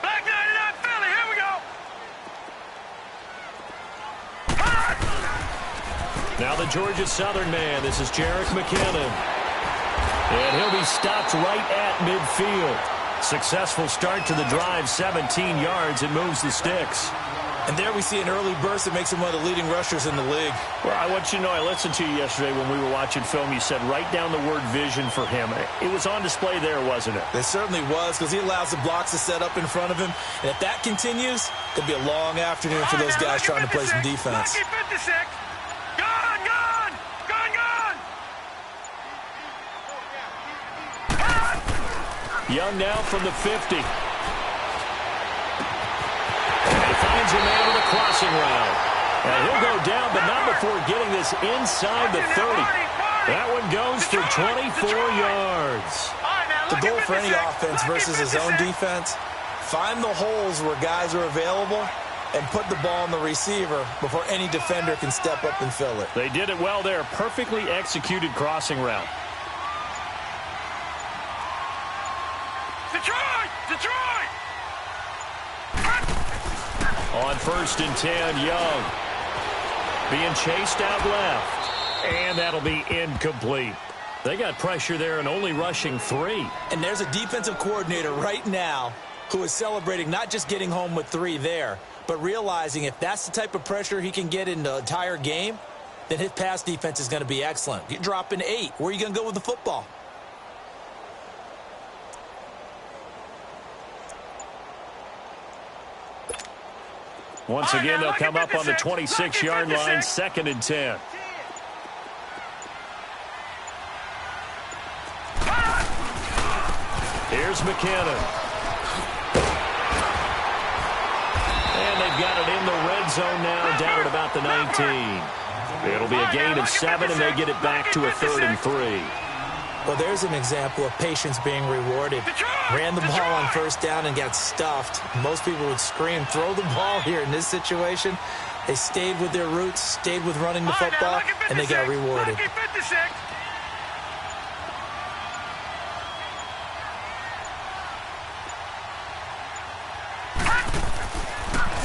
[SPEAKER 3] Back 99 Philly, here we go!
[SPEAKER 1] Now the Georgia Southern man, this is Jerick McKinnon. And he'll be stopped right at midfield. Successful start to the drive, 17 yards, and moves the sticks.
[SPEAKER 2] And there we see an early burst that makes him one of the leading rushers in the league.
[SPEAKER 1] Well, I want you to know, I listened to you yesterday when we were watching film. You said write down the word vision for him. It was on display there, wasn't it?
[SPEAKER 2] It certainly was, because he allows the blocks to set up in front of him. And if that continues, it'll be a long afternoon for those guys trying to play some defense.
[SPEAKER 3] Lucky 56. Gone!
[SPEAKER 1] Young now from the 50. Finds him out of the crossing route. And he'll go down, but not before getting this inside the 30. That one goes for 24 yards.
[SPEAKER 2] The goal for any offense versus his own defense, find the holes where guys are available and put the ball on the receiver before any defender can step up and fill it.
[SPEAKER 1] They did it well there. Perfectly executed crossing route.
[SPEAKER 3] Detroit!
[SPEAKER 1] On 1st and 10, Young being chased out left, and that'll be incomplete. They got pressure there and only rushing 3.
[SPEAKER 2] And there's a defensive coordinator right now who is celebrating not just getting home with 3 there, but realizing if that's the type of pressure he can get in the entire game, then his pass defense is going to be excellent. You're dropping 8. Where are you going to go with the football?
[SPEAKER 1] Once again, they'll come up on the 26-yard line, 2nd and 10. Here's McKinnon. And they've got it in the red zone now, down at about the 19. It'll be a gain of 7, and they get it back to a 3rd and 3.
[SPEAKER 2] Well, there's an example of patience being rewarded. Ran the ball on 1st down and got stuffed. Most people would scream, throw the ball here in this situation. They stayed with their roots, stayed with running the football, and they got rewarded.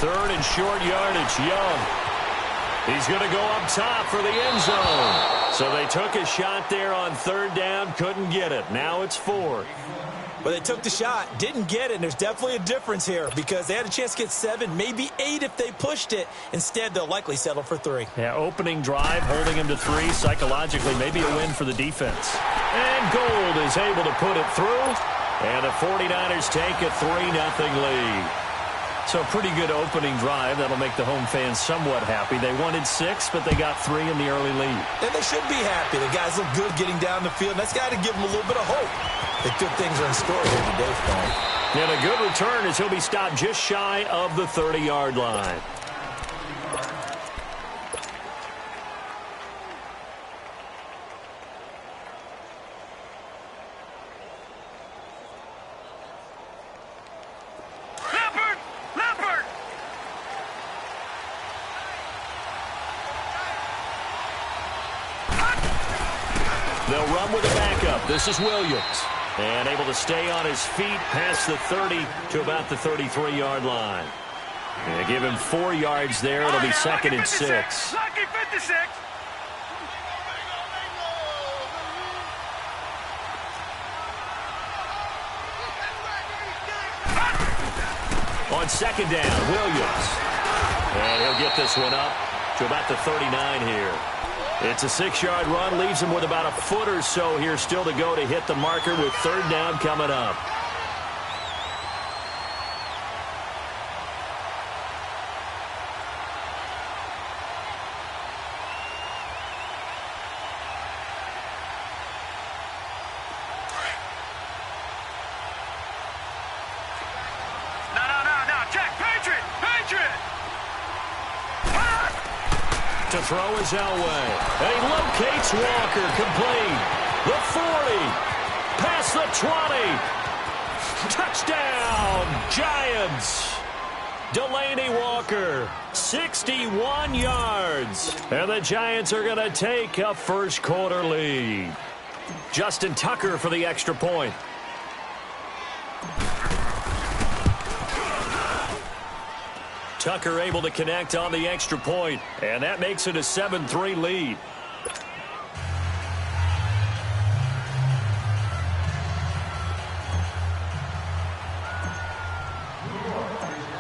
[SPEAKER 1] 3rd and short yardage, Young. He's going to go up top for the end zone. So they took a shot there on 3rd down, couldn't get it. Now it's 4th.
[SPEAKER 2] Well, they took the shot, didn't get it, and there's definitely a difference here because they had a chance to get 7, maybe 8 if they pushed it. Instead, they'll likely settle for 3.
[SPEAKER 1] Yeah, opening drive, holding him to 3, psychologically maybe a win for the defense. And Gold is able to put it through. And the 49ers take a 3-0 lead. So a pretty good opening drive. That'll make the home fans somewhat happy. They wanted 6, but they got 3 in the early lead.
[SPEAKER 2] And they should be happy. The guys look good getting down the field. That's got to give them a little bit of hope that good things are in store here today, Frank.
[SPEAKER 1] And a good return as he'll be stopped just shy of the 30-yard line. They'll run with a backup. This is Williams. And able to stay on his feet past the 30 to about the 33-yard line. And give him 4 yards there. It'll be second and 6.
[SPEAKER 3] Lucky 56.
[SPEAKER 1] On second down, Williams. And he'll get this one up to about the 39 here. It's a 6-yard run, leaves him with about a foot or so here still to go to hit the marker with third down coming up.
[SPEAKER 3] No, check, Patriot.
[SPEAKER 1] To throw is Elway. And he locates Walker, complete. The 40. Past the 20. Touchdown, Giants. Delaney Walker, 61 yards. And the Giants are going to take a first quarter lead. Justin Tucker for the extra point. Tucker able to connect on the extra point, and that makes it a 7-3 lead.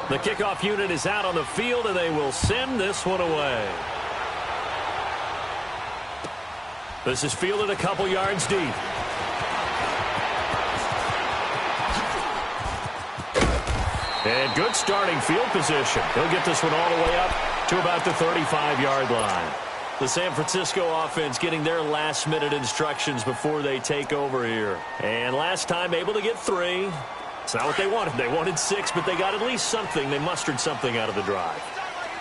[SPEAKER 1] The kickoff unit is out on the field, and they will send this one away. This is fielded a couple yards deep. And good starting field position. He'll get this one all the way up to about the 35-yard line. The San Francisco offense getting their last-minute instructions before they take over here. And last time able to get 3. It's not what they wanted. They wanted 6, but they got at least something. They mustered something out of the drive.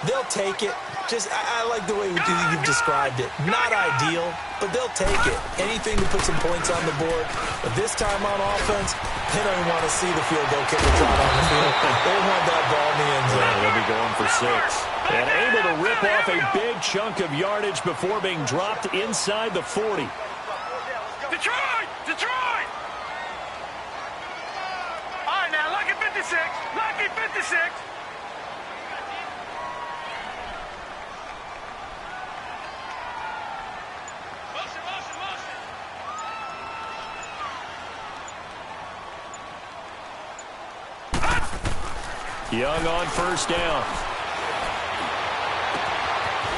[SPEAKER 2] They'll take it. I like the way you've described it. Not ideal, but they'll take it. Anything to put some points on the board. But this time on offense, they don't even want to see the field goal kicker trot on the field. They want that ball in the end zone.
[SPEAKER 1] Yeah, they'll be going for 6. And able to rip off a big chunk of yardage before being dropped inside the 40.
[SPEAKER 3] Detroit! All right, now, lucky 56. Lucky 56.
[SPEAKER 1] Young on first down.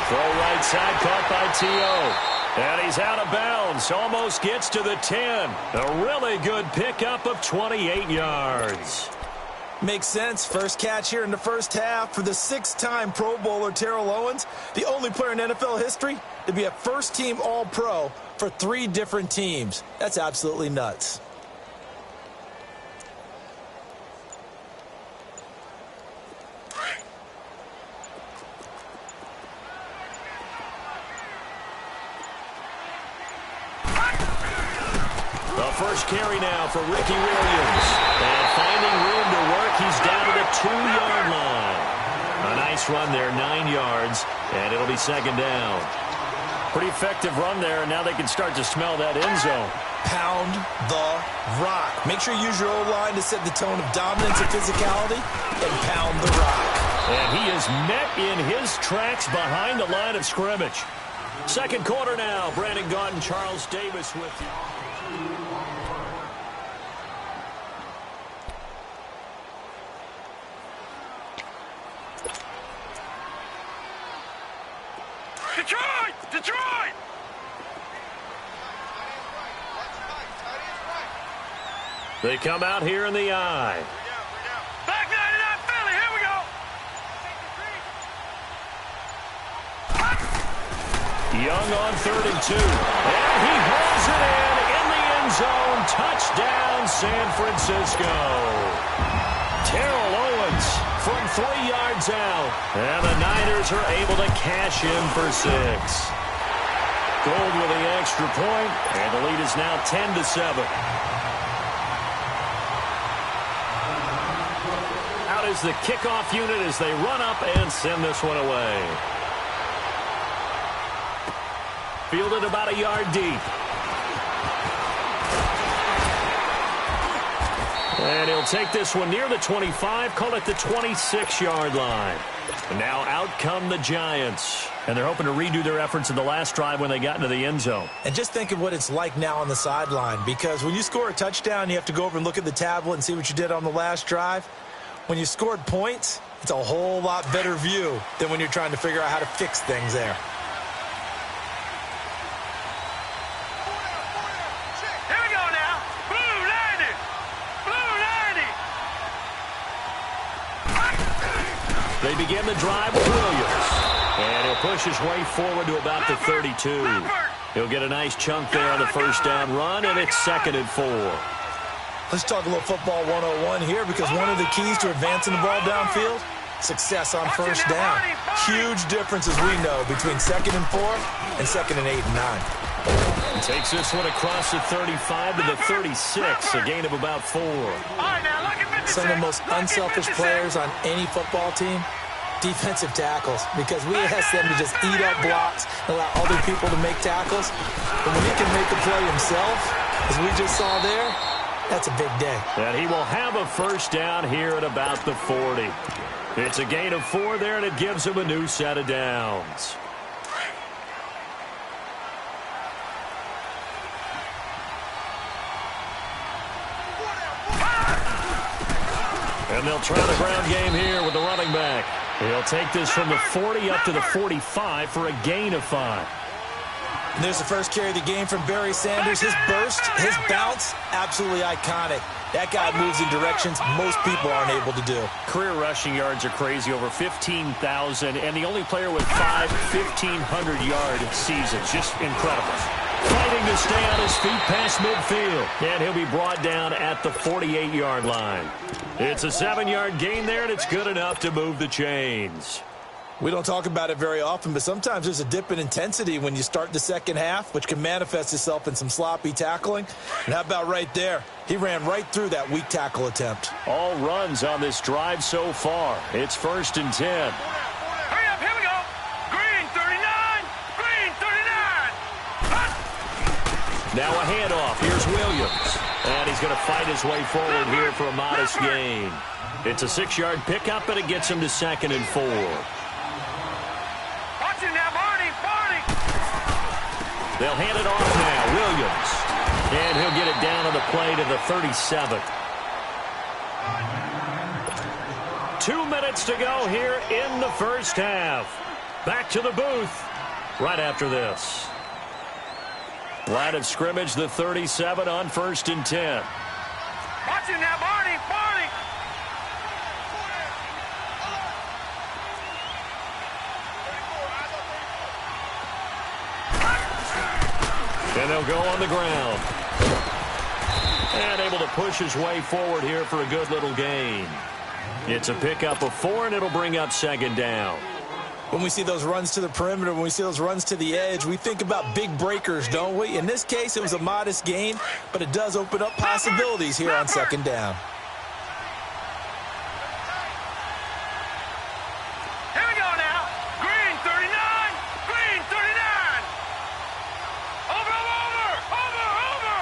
[SPEAKER 1] Throw right side, caught by T.O. And he's out of bounds. Almost gets to the 10. A really good pickup of 28 yards.
[SPEAKER 2] Makes sense. First catch here in the first half for the 6-time Pro Bowler Terrell Owens, the only player in NFL history to be a first-team All-Pro for 3 different teams. That's absolutely nuts.
[SPEAKER 1] First carry now for Ricky Williams. And finding room to work, he's down to the 2-yard line. A nice run there, 9 yards, and it'll be second down. Pretty effective run there, and now they can start to smell that end zone.
[SPEAKER 2] Pound the rock. Make sure you use your O-line to set the tone of dominance and physicality, and pound the rock.
[SPEAKER 1] And he is met in his tracks behind the line of scrimmage. Second quarter now. Brandon Gaunt and Charles Davis with you. They come out here in the I.
[SPEAKER 3] Back 99 Philly, here we go.
[SPEAKER 1] Young on 3rd and 2. And he hauls it in the end zone. Touchdown, San Francisco. Terrell Owens from 3 yards out. And the Niners are able to cash in for 6. Gold with the extra point, and the lead is now 10-7. Out is the kickoff unit as they run up and send this one away. Fielded about a yard deep. And he'll take this one near the 25, call it the 26-yard line. And now out come the Giants. And they're hoping to redo their efforts in the last drive when they got into the end zone.
[SPEAKER 2] And just think of what it's like now on the sideline, because when you score a touchdown, you have to go over and look at the tablet and see what you did on the last drive. When you scored points, it's a whole lot better view than when you're trying to figure out how to fix things there.
[SPEAKER 3] Here we go now. Blue 90. Blue 90.
[SPEAKER 1] They begin the drive with Williams. And he'll push his way forward to about the 32. He'll get a nice chunk there on the first down run, and it's 2nd and 4.
[SPEAKER 2] Let's talk a little football 101 here, because one of the keys to advancing the ball downfield, success on first down. Huge difference, as we know, between 2nd and 4 and 2nd and 8 and 9.
[SPEAKER 1] He takes this one across the 35 to the 36, a gain of about 4.
[SPEAKER 3] All right, now look at 56.
[SPEAKER 2] Some of the most unselfish players on any football team, defensive tackles, because we ask them to just eat up blocks and allow other people to make tackles. But when he can make a play himself, as we just saw there, that's a big day.
[SPEAKER 1] And he will have a first down here at about the 40. It's a gain of 4 there, and it gives him a new set of downs. And they'll try the ground game here with the running back. He'll take this from the 40 up to the 45 for a gain of 5.
[SPEAKER 2] And there's the first carry of the game from Barry Sanders. His burst, his bounce, absolutely iconic. That guy moves in directions most people aren't able to do.
[SPEAKER 1] Career rushing yards are crazy, over 15,000, and the only player with 5 1,500-yard seasons. Just incredible. Fighting to stay on his feet past midfield. And he'll be brought down at the 48-yard line. It's a 7-yard gain there, and it's good enough to move the chains.
[SPEAKER 2] We don't talk about it very often, but sometimes there's a dip in intensity when you start the second half, which can manifest itself in some sloppy tackling. And how about right there? He ran right through that weak tackle attempt.
[SPEAKER 1] All runs on this drive so far. It's 1st and 10.
[SPEAKER 3] Hurry up, here we go. Green 39. Green 39.
[SPEAKER 1] Now a handoff. Here's Williams. And he's going to fight his way forward here for a modest gain. It's a 6-yard pickup, and it gets him to 2nd and 4.
[SPEAKER 3] Watch it now, Barney. Barney.
[SPEAKER 1] They'll hand it off now. Williams. And he'll get it down on the play to the 37. 2 minutes to go here in the first half. Back to the booth right after this. Line of scrimmage, the 37 on 1st and 10.
[SPEAKER 3] Watch it now, Barney. Barney.
[SPEAKER 1] And they'll go on the ground. And able to push his way forward here for a good little gain. It's a pickup of 4, and it'll bring up 2nd down.
[SPEAKER 2] When we see those runs to the perimeter, when we see those runs to the edge, we think about big breakers, don't we? In this case, it was a modest gain, but it does open up possibilities here on 2nd down.
[SPEAKER 3] Here we go now. Green 39. Green 39. Over, over, over, over.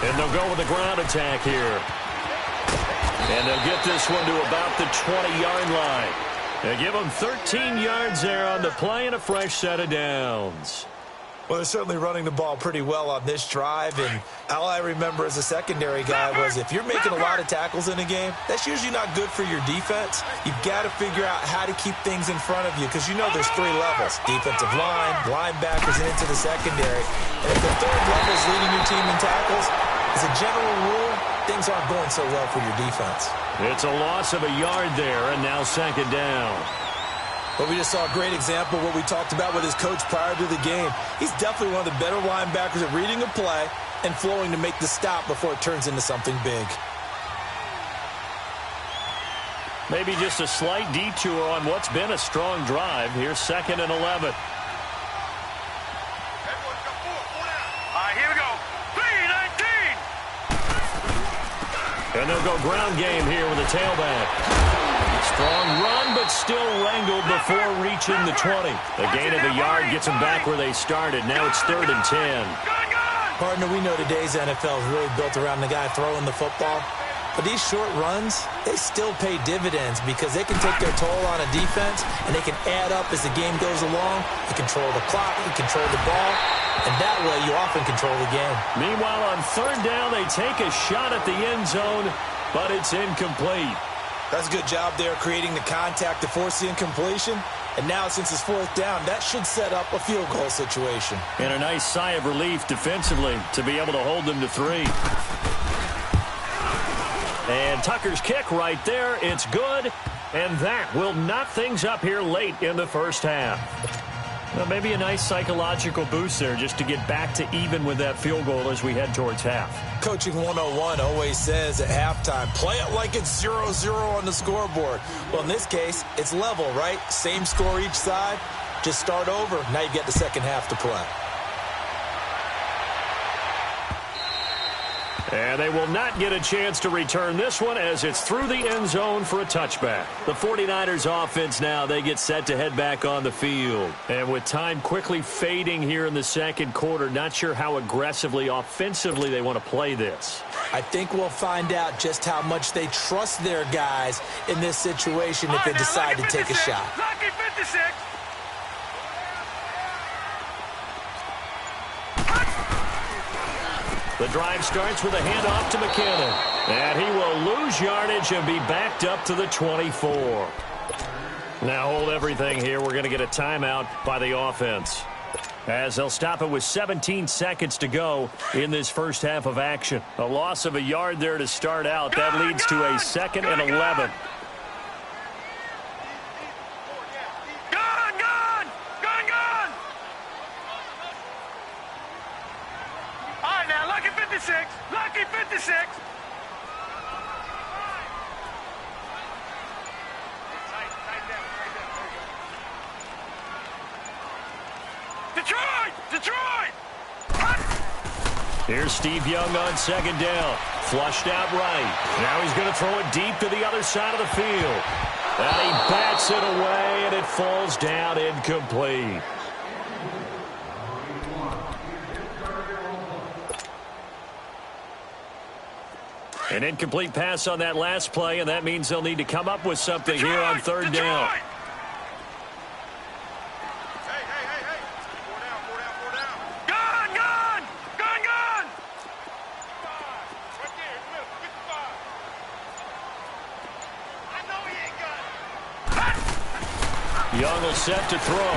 [SPEAKER 1] And they'll go with the ground attack here. And they'll get this one to about the 20-yard line. They give them 13 yards there on the play and a fresh set of downs.
[SPEAKER 2] Well, they're certainly running the ball pretty well on this drive, and all I remember as a secondary guy was if you're making a lot of tackles in a game, that's usually not good for your defense. You've got to figure out how to keep things in front of you because you know there's three levels: defensive line, linebackers, and into the secondary. And if the third level is leading your team in tackles, as a general rule, things aren't going so well for your defense.
[SPEAKER 1] It's a loss of a yard there, and now second down.
[SPEAKER 2] But we just saw a great example of what we talked about with his coach prior to the game. He's definitely one of the better linebackers at reading a play and flowing to make the stop before it turns into something big.
[SPEAKER 1] Maybe just a slight detour on what's been a strong drive. Here's 2nd and 11.
[SPEAKER 3] All right, here we go. 3-19.
[SPEAKER 1] And they'll go ground game here with a tailback. Strong run, but still wrangled before reaching the 20. A gain of a yard gets them back where they started. Now it's 3rd and 10.
[SPEAKER 2] Partner, we know today's NFL is really built around the guy throwing the football. But these short runs, they still pay dividends because they can take their toll on a defense, and they can add up as the game goes along. You control the clock, you control the ball, and that way you often control the game.
[SPEAKER 1] Meanwhile, on 3rd down, they take a shot at the end zone, but it's incomplete.
[SPEAKER 2] That's a good job there creating the contact to force the incompletion. And now, since it's 4th down, that should set up a field goal situation.
[SPEAKER 1] And a nice sigh of relief defensively to be able to hold them to 3. And Tucker's kick right there. It's good. And that will knock things up here late in the first half. Well, maybe a nice psychological boost there just to get back to even with that field goal as we head towards half.
[SPEAKER 2] Coaching 101 always says at halftime, play it like it's 0-0 on the scoreboard. Well, in this case, it's level, right? Same score each side. Just start over. Now you get the second half to play.
[SPEAKER 1] And they will not get a chance to return this one as it's through the end zone for a touchback. The 49ers offense now, they get set to head back on the field. And with time quickly fading here in the second quarter, not sure how aggressively, offensively they want to play this.
[SPEAKER 2] I think we'll find out just how much they trust their guys in this situation if they decide to take a shot.
[SPEAKER 3] Lucky 56.
[SPEAKER 1] The drive starts with a handoff to McKinnon. And he will lose yardage and be backed up to the 24. Now hold everything here. We're going to get a timeout by the offense, as they'll stop it with 17 seconds to go in this first half of action. A loss of a yard there to start out. That leads to a 2nd and 11.
[SPEAKER 3] Lucky 56. Detroit!
[SPEAKER 1] Here's Steve Young on 2nd down. Flushed out right. Now he's going to throw it deep to the other side of the field. And he bats it away, and it falls down incomplete. An incomplete pass on that last play, and that means they'll need to come up with something here on 3rd down.
[SPEAKER 3] Hey. 4 down. Gun! Right there, 55. I know he ain't got it.
[SPEAKER 1] Young will set to throw.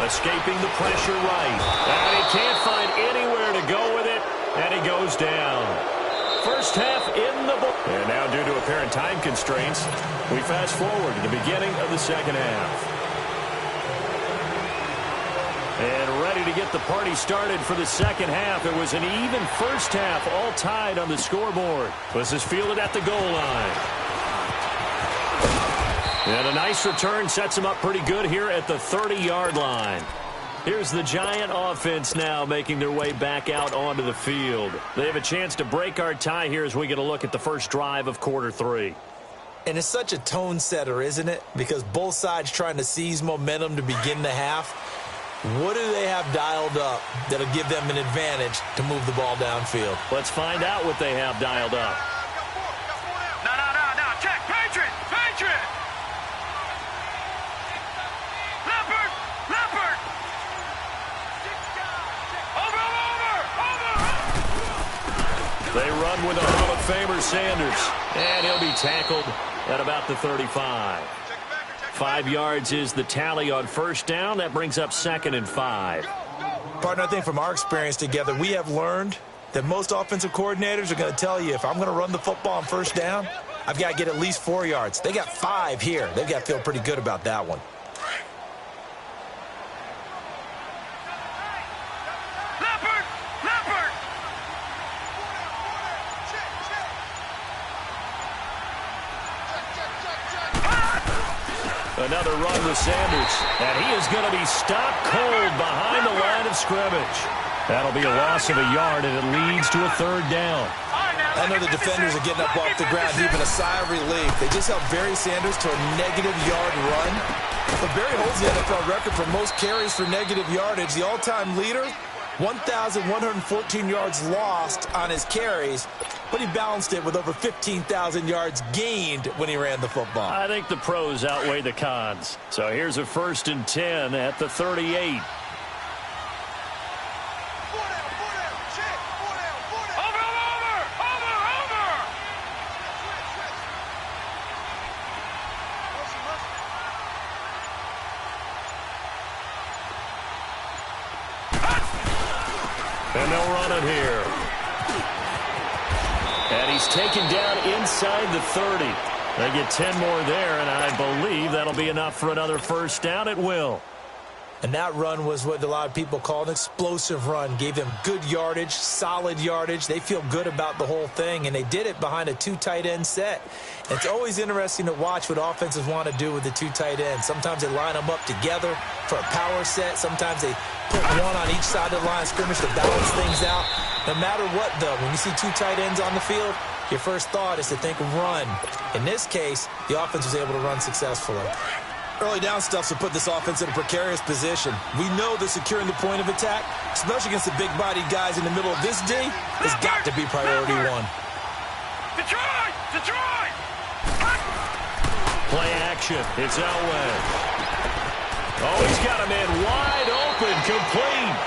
[SPEAKER 1] Escaping the pressure right. And he can't find anywhere to go with it, and he goes down. First half in the book. And now, due to apparent time constraints, we fast forward to the beginning of the second half. And ready to get the party started for the second half. It was an even first half, all tied on the scoreboard. This is fielded at the goal line. And a nice return sets him up pretty good here at the 30-yard line. Here's the Giant offense now making their way back out onto the field. They have a chance to break our tie here as we get a look at the first drive of quarter 3.
[SPEAKER 2] And it's such a tone setter, isn't it? Because both sides trying to seize momentum to begin the half. What do they have dialed up that'll give them an advantage to move the ball downfield?
[SPEAKER 1] Let's find out what they have dialed up.
[SPEAKER 3] No. Check. Patriot. Leopard.
[SPEAKER 1] run with the Hall of Famer Sanders. And he'll be tackled at about the 35. 5 yards is the tally on first down. That brings up 2nd and 5.
[SPEAKER 2] Partner, I think from our experience together, we have learned that most offensive coordinators are going to tell you, if I'm going to run the football on first down, I've got to get at least 4 yards. They got 5 here. They've got to feel pretty good about that one.
[SPEAKER 1] Another run with Sanders, and he is going to be stopped cold behind the line of scrimmage. That'll be a loss of a yard, and it leads to a 3rd down.
[SPEAKER 2] I know the defenders are getting up off the ground, heaving a sigh of relief. They just held Barry Sanders to a negative yard run. But Barry holds the NFL record for most carries for negative yardage. The all-time leader, 1,114 yards lost on his carries, but he balanced it with over 15,000 yards gained when he ran the football.
[SPEAKER 1] I think the pros outweigh the cons. So here's a 1st and 10 at the 38. And they'll run it here. And he's taken down inside the 30. They get 10 more there, and I believe that'll be enough for another 1st down at will.
[SPEAKER 2] And that run was what a lot of people call an explosive run. Gave them good yardage, solid yardage. They feel good about the whole thing, and they did it behind a 2 tight end set. It's always interesting to watch what offenses want to do with the 2 tight ends. Sometimes they line them up together for a power set. Sometimes they put one on each side of the line of scrimmage to balance things out. No matter what, though, when you see 2 tight ends on the field, your first thought is to think run. In this case, the offense was able to run successfully. Early down stuffs will put this offense in a precarious position. We know that securing the point of attack, especially against the big-bodied guys in the middle of this D, has got to be priority 1.
[SPEAKER 3] Detroit! Detroit!
[SPEAKER 1] Play action. It's Elway. Oh, he's got a man wide open, complete.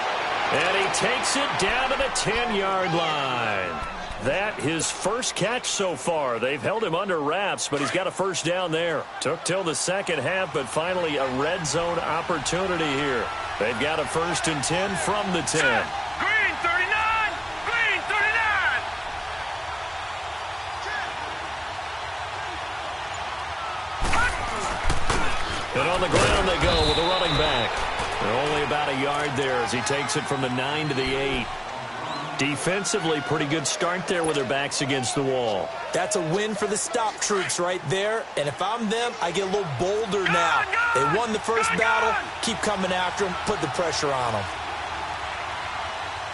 [SPEAKER 1] And he takes it down to the 10-yard line. That his first catch so far. They've held him under wraps, but he's got a 1st down there. Took till the 2nd half, but finally a red zone opportunity here. They've got a 1st and 10 from the 10.
[SPEAKER 3] Green 39! Green 39!
[SPEAKER 1] And on the ground they go with a running back. They're only about a yard there as he takes it from the 9 to the 8. Defensively, pretty good start there with their backs against the wall.
[SPEAKER 2] That's a win for the stop troops right there. And if I'm them, I get a little bolder now. They won the first battle. Keep coming after them. Put the pressure on them.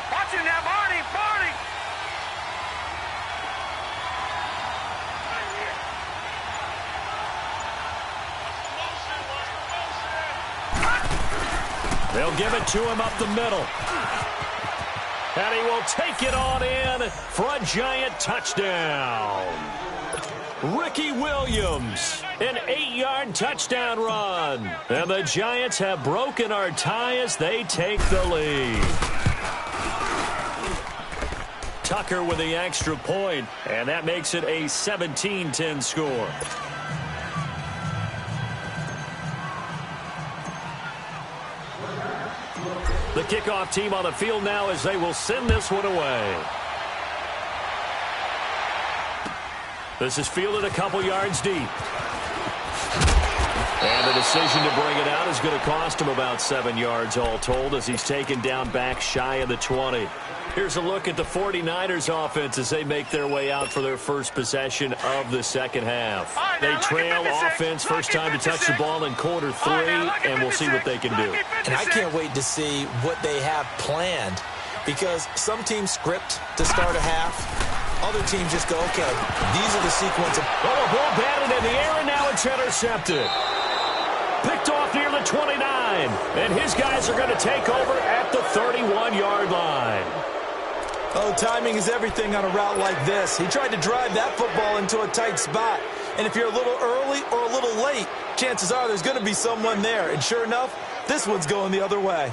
[SPEAKER 3] Watch him now, Barney! Barney!
[SPEAKER 1] They'll give it to him up the middle. And he will take it on in for a giant touchdown. Ricky Williams, an 8-yard touchdown run. And the Giants have broken our tie as they take the lead. Tucker with the extra point, and that makes it a 17-10 score. The kickoff team on the field now as they will send this one away. This is fielded a couple yards deep. And the decision to bring it out is going to cost him about 7 yards all told as he's taken down back shy of the 20. Here's a look at the 49ers offense as they make their way out for their first possession of the second half. They trail offense, first time to touch the ball in quarter 3, and we'll see what they can do.
[SPEAKER 2] And I can't wait to see what they have planned, because some teams script to start a half. Other teams just go, okay, these are the sequence of...
[SPEAKER 1] Oh, a ball batted in the air, and now it's intercepted. Picked off near the 29, and his guys are going to take over at the 31-yard line.
[SPEAKER 2] Oh, timing is everything on a route like this. He tried to drive that football into a tight spot. And if you're a little early or a little late, chances are there's going to be someone there. And sure enough, this one's going the other way.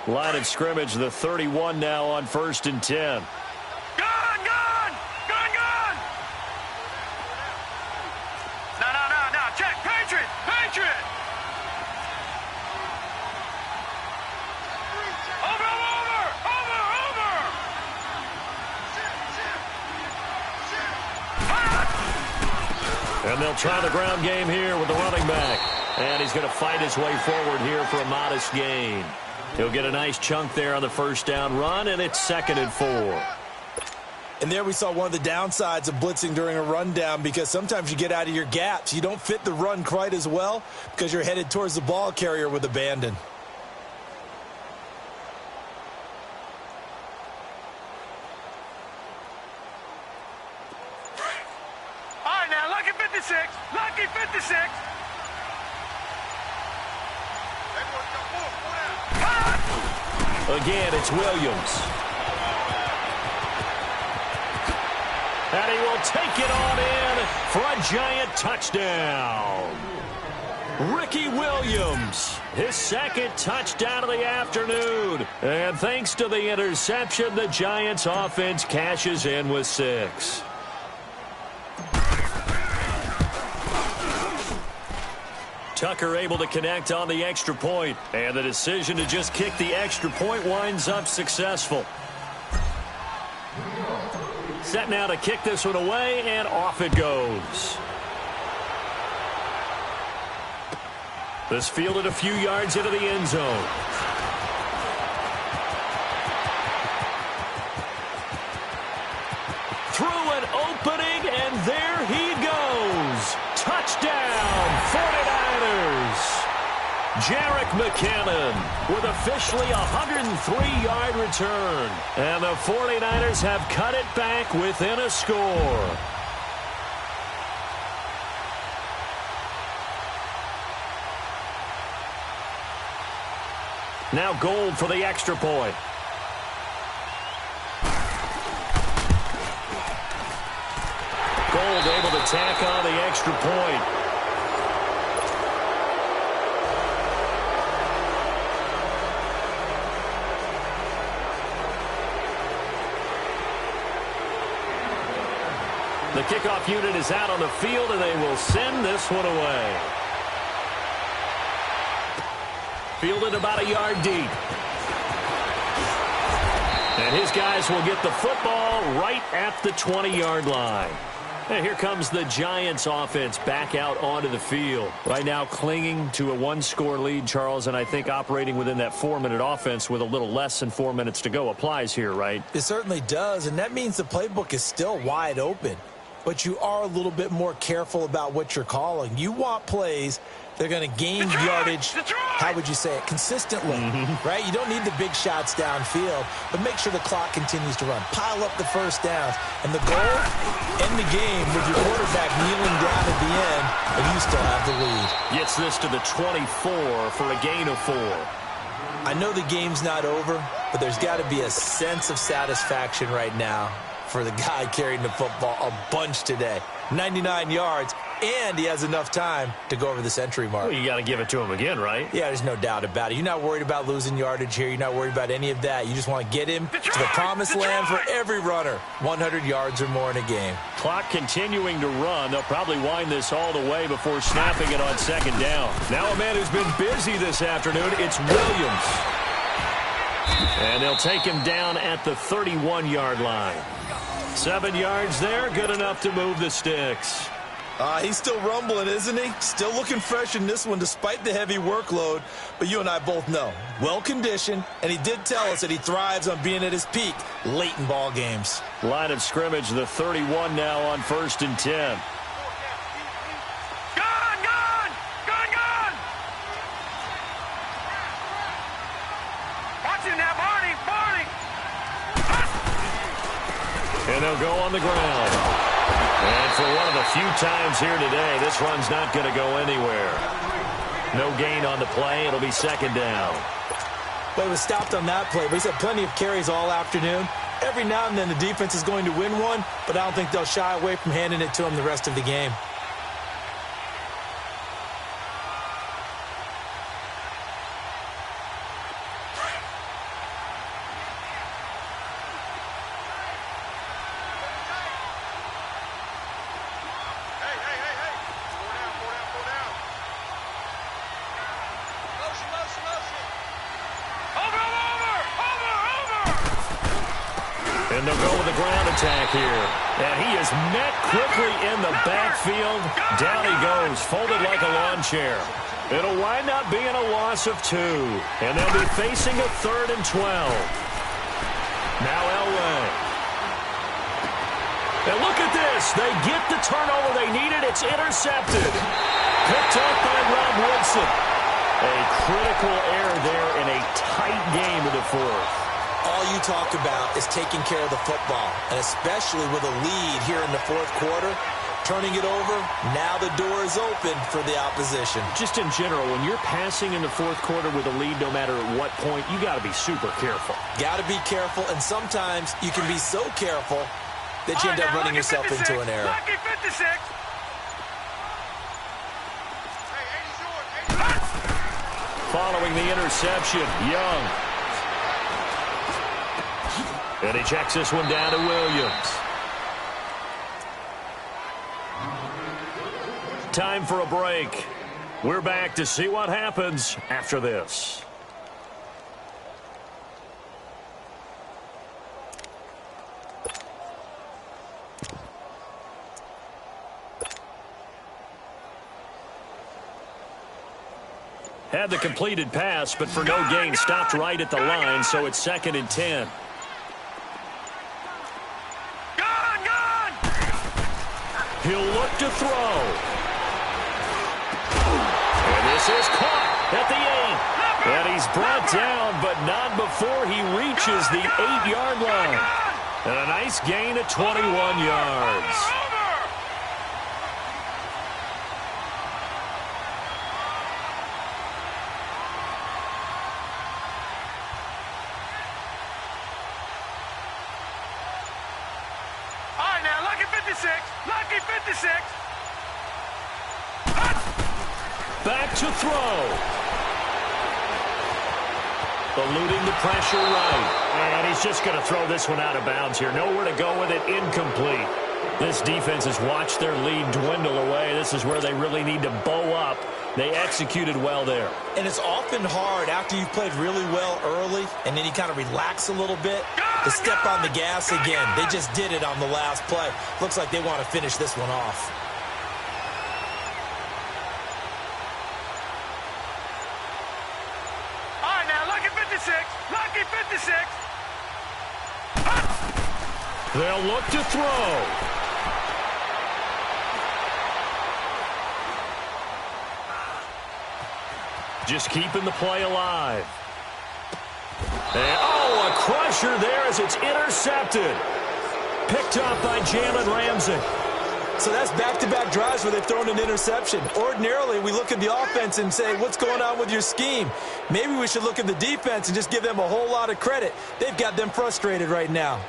[SPEAKER 1] Line of scrimmage, the 31 now on 1st and 10.
[SPEAKER 3] Gun! No. Check. Patriot! Over!
[SPEAKER 1] And they'll try the ground game here with the running back. And he's going to fight his way forward here for a modest gain. He'll get a nice chunk there on the first down run, and it's 2nd and 4.
[SPEAKER 2] And there we saw one of the downsides of blitzing during a rundown, because sometimes you get out of your gaps. You don't fit the run quite as well because you're headed towards the ball carrier with abandon.
[SPEAKER 3] All right, now, lucky 56.
[SPEAKER 1] Again, it's Williams. And he will take it on in for a giant touchdown. Ricky Williams, his 2nd touchdown of the afternoon. And thanks to the interception, the Giants offense cashes in with 6. Tucker able to connect on the extra point, and the decision to just kick the extra point winds up successful. Set now to kick this one away, and off it goes. This fielded a few yards into the end zone. Through an opening, and there he goes. Touchdown, 49ers. Jerick McKinnon with officially a 103-yard return. And the 49ers have cut it back within a score. Now Gold for the extra point. Gold able to tack on the extra point. The kickoff unit is out on the field, and they will send this one away. Fielded about a yard deep. And his guys will get the football right at the 20-yard line. And here comes the Giants offense back out onto the field. Right now clinging to a 1-score lead, Charles, and I think operating within that 4-minute offense with a little less than 4 minutes to go applies here, right?
[SPEAKER 2] It certainly does, and that means the playbook is still wide open. But you are a little bit more careful about what you're calling. You want plays that are going to gain yardage, how would you say it, consistently, right? You don't need the big shots downfield, but make sure the clock continues to run. Pile up the first downs. And the goal, end the game with your quarterback kneeling down at the end, and you still have the lead.
[SPEAKER 1] Gets this to the 24 for a gain of 4.
[SPEAKER 2] I know the game's not over, but there's got to be a sense of satisfaction right now for the guy carrying the football a bunch today. 99 yards, and he has enough time to go over the century mark.
[SPEAKER 1] Well, you got to give it to him again, right?
[SPEAKER 2] Yeah, there's no doubt about it. You're not worried about losing yardage here. You're not worried about any of that. You just want to get him to the promised land for every runner. 100 yards or more in a game.
[SPEAKER 1] Clock continuing to run. They'll probably wind this all the way before snapping it on 2nd down. Now a man who's been busy this afternoon, it's Williams. And they'll take him down at the 31-yard line. 7 yards there, good enough to move the sticks.
[SPEAKER 2] He's still rumbling, isn't he? Still looking fresh in this one despite the heavy workload. But you and I both know, well-conditioned, and he did tell us that he thrives on being at his peak late in ball games.
[SPEAKER 1] Line of scrimmage, the 31 now on 1st and 10.
[SPEAKER 3] Watch him now, Barney.
[SPEAKER 1] And they'll go on the ground. And for one of the few times here today, this run's not going to go anywhere. No gain on the play. It'll be 2nd down.
[SPEAKER 2] Well, he was stopped on that play, but he's had plenty of carries all afternoon. Every now and then the defense is going to win one, but I don't think they'll shy away from handing it to him the rest of the game.
[SPEAKER 1] And they'll go with the ground attack here. And he is met quickly in the backfield. Down he goes, folded like a lawn chair. It'll wind up being a loss of 2. And they'll be facing a 3rd and 12. Now Elway. And look at this. They get the turnover they needed. It's intercepted. Picked up by Rob Woodson. A critical error there in a tight game in the 4th.
[SPEAKER 2] All you talk about is taking care of the football, and especially with a lead here in the 4th quarter, turning it over, now the door is open for the opposition.
[SPEAKER 1] Just in general, when you're passing in the 4th quarter with a lead, no matter at what point, you got to be super careful.
[SPEAKER 2] Got to be careful, and sometimes you can be so careful that you end up running yourself into an error.
[SPEAKER 3] Lucky 56.
[SPEAKER 1] Following the interception, Young. And he checks this one down to Williams. Time for a break. We're back to see what happens after this. Had the completed pass, but for no gain, stopped right at the line, so it's 2nd and 10. He'll look to throw. And this is caught at the 8. And he's brought down, but not before he reaches the 8-yard line. And a nice gain of 21 yards.
[SPEAKER 3] Lucky 56.
[SPEAKER 1] Back to throw. Eluding the pressure right. And he's just going to throw this one out of bounds here. Nowhere to go with it. Incomplete. This defense has watched their lead dwindle away. This is where they really need to bow up. They executed well there.
[SPEAKER 2] And it's often hard after you've played really well early and then you kind of relax a little bit to step on the gas again. They just did it on the last play. Looks like they want to finish this one off.
[SPEAKER 3] All right, now, lucky 56. Lucky 56.
[SPEAKER 1] They'll look to throw. Just keeping the play alive. And, oh, a crusher there as it's intercepted. Picked up by Jalen Ramsey.
[SPEAKER 2] So that's back-to-back drives where they've thrown an interception. Ordinarily, we look at the offense and say, what's going on with your scheme? Maybe we should look at the defense and just give them a whole lot of credit. They've got them frustrated right now.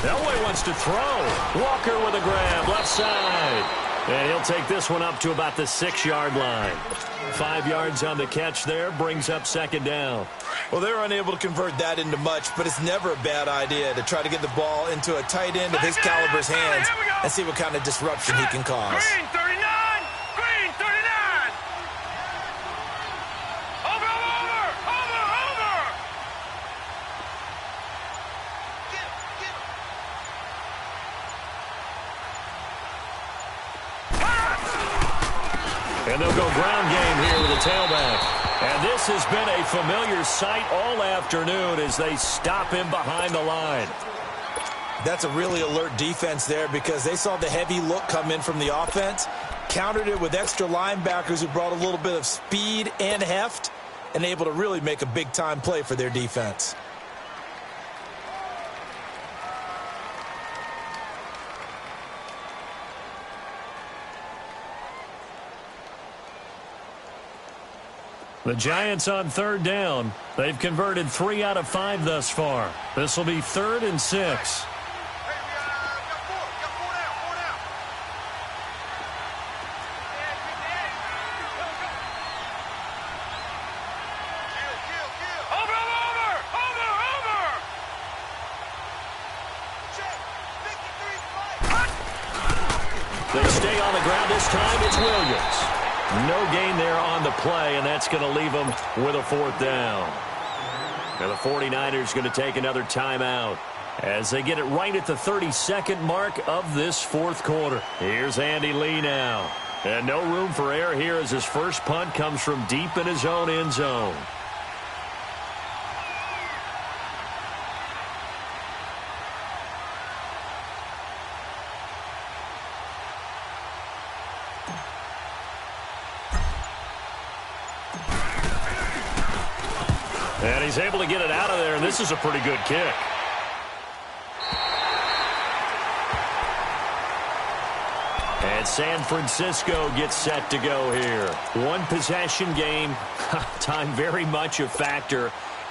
[SPEAKER 1] Elway wants to throw. Walker with a grab, left side. And he'll take this one up to about the 6-yard line. 5 yards on the catch there, brings up second down.
[SPEAKER 2] Well, they're unable to convert that into much, but it's never a bad idea to try to get the ball into a tight end of his caliber's hands and see what kind of disruption he can cause.
[SPEAKER 3] Green 39. Green 39. Over.
[SPEAKER 1] And they'll go ground game here with a tailback. And this has been a familiar sight all afternoon as they stop him behind the line.
[SPEAKER 2] That's a really alert defense there because they saw the heavy look come in from the offense, countered it with extra linebackers who brought a little bit of speed and heft, and able to really make a big-time play for their defense.
[SPEAKER 1] The Giants on third down. They've converted 3 out of 5 thus far. This will be 3rd and 6. They stay on the ground this time. It's Williams. No gain there on the play, and that's going to leave them with a 4th down. And the 49ers going to take another timeout as they get it right at the 32nd mark of this 4th quarter. Here's Andy Lee now. And no room for error here as his first punt comes from deep in his own end zone. And he's able to get it out of there, and this is a pretty good kick. And San Francisco gets set to go here. One possession game. Time very much a factor.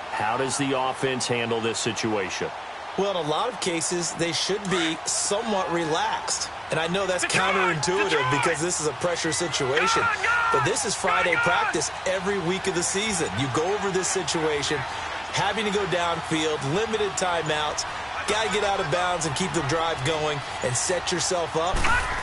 [SPEAKER 1] How does the offense handle this situation?
[SPEAKER 2] Well, in a lot of cases, they should be somewhat relaxed. And I know that's counterintuitive because this is a pressure situation. But this is Friday practice every week of the season. You go over this situation, having to go downfield, limited timeouts, got to get out of bounds and keep the drive going and set yourself up.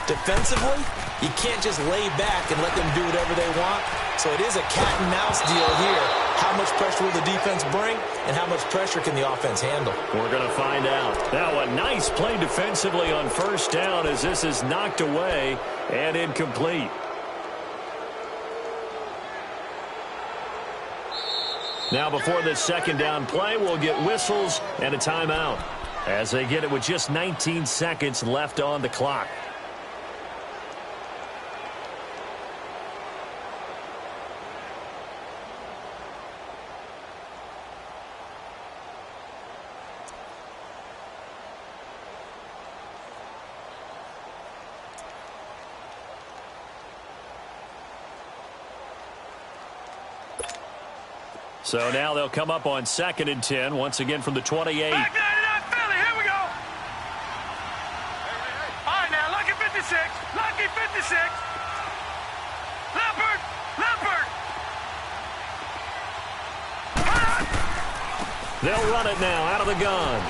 [SPEAKER 2] Defensively, you can't just lay back and let them do whatever they want. So it is a cat and mouse deal here. How much pressure will the defense bring, and how much pressure can the offense handle?
[SPEAKER 1] We're going to find out. Now a nice play defensively on 1st down as this is knocked away and incomplete. Now before this 2nd down play, we'll get whistles and a timeout as they get it with just 19 seconds left on the clock. So now they'll come up on 2nd and 10, once again from the 28.
[SPEAKER 3] Back 99 Philly, here we go. All right, now, lucky 56. Lucky 56. Leopard.
[SPEAKER 1] They'll run it now out of the gun.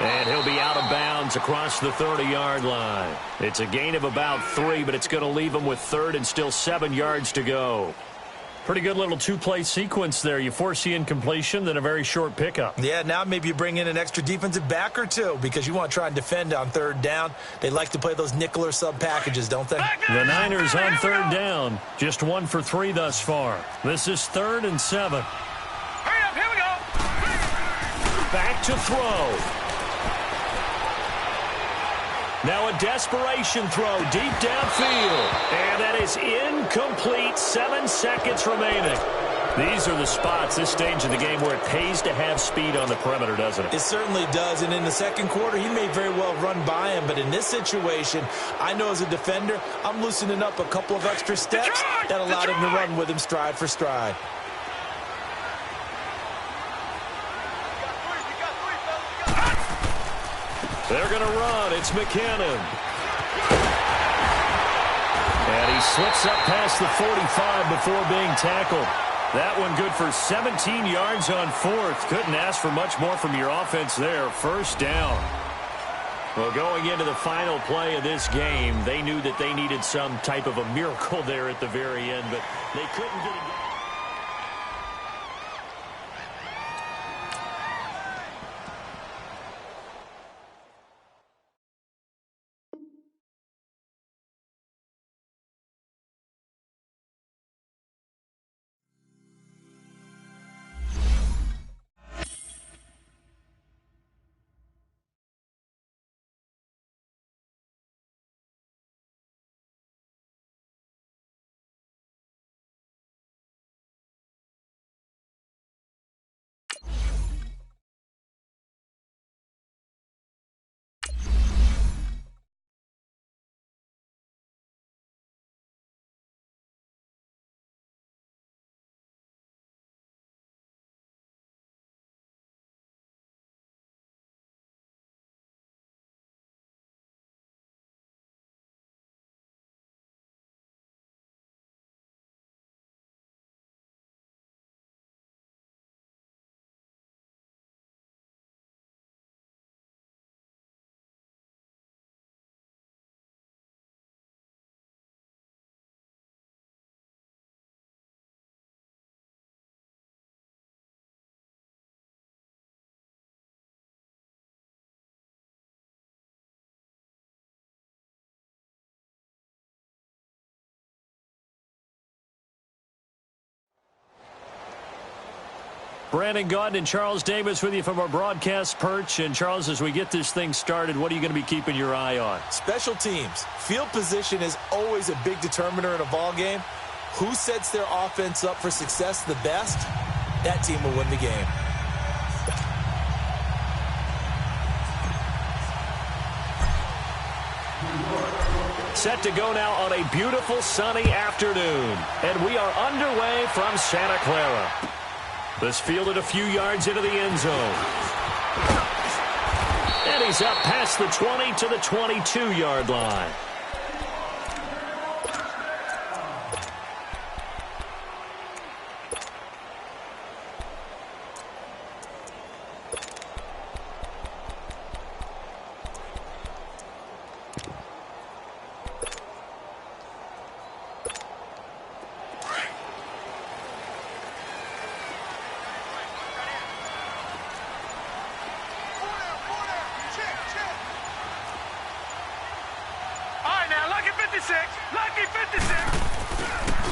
[SPEAKER 1] And he'll be out of bounds across the 30-yard line. It's a gain of about 3, but it's going to leave him with 3rd and still 7 yards to go. Pretty good little 2-play sequence there. You force the incompletion, then a very short pickup.
[SPEAKER 2] Yeah, now maybe you bring in an extra defensive back or two because you want to try and defend on 3rd down. They like to play those nickel or sub packages, don't they?
[SPEAKER 1] The Niners on 3rd down. Just 1 for 3 thus far. This is 3rd and 7.
[SPEAKER 3] Hurry up, here we go.
[SPEAKER 1] Back to throw. Now a desperation throw deep downfield. And that is incomplete. 7 seconds remaining. These are the spots, this stage of the game, where it pays to have speed on the perimeter, doesn't it?
[SPEAKER 2] It certainly does. And in the 2nd quarter, he may very well run by him. But in this situation, I know as a defender, I'm loosening up a couple of extra steps that allowed him to run with him stride for stride.
[SPEAKER 1] They're going to run. It's McKinnon. And he slips up past the 45 before being tackled. That one good for 17 yards on 4th. Couldn't ask for much more from your offense there. 1st down. Well, going into the final play of this game, they knew that they needed some type of a miracle there at the very end, but they couldn't get it. Brandon Gaudin and Charles Davis with you from our broadcast perch. And, Charles, as we get this thing started, what are you going to be keeping your eye on?
[SPEAKER 2] Special teams. Field position is always a big determiner in a ball game. Who sets their offense up for success the best, that team will win the game.
[SPEAKER 1] Set to go now on a beautiful sunny afternoon. And we are underway from Santa Clara. This fielded a few yards into the end zone. And he's up past the 20 to the 22-yard line.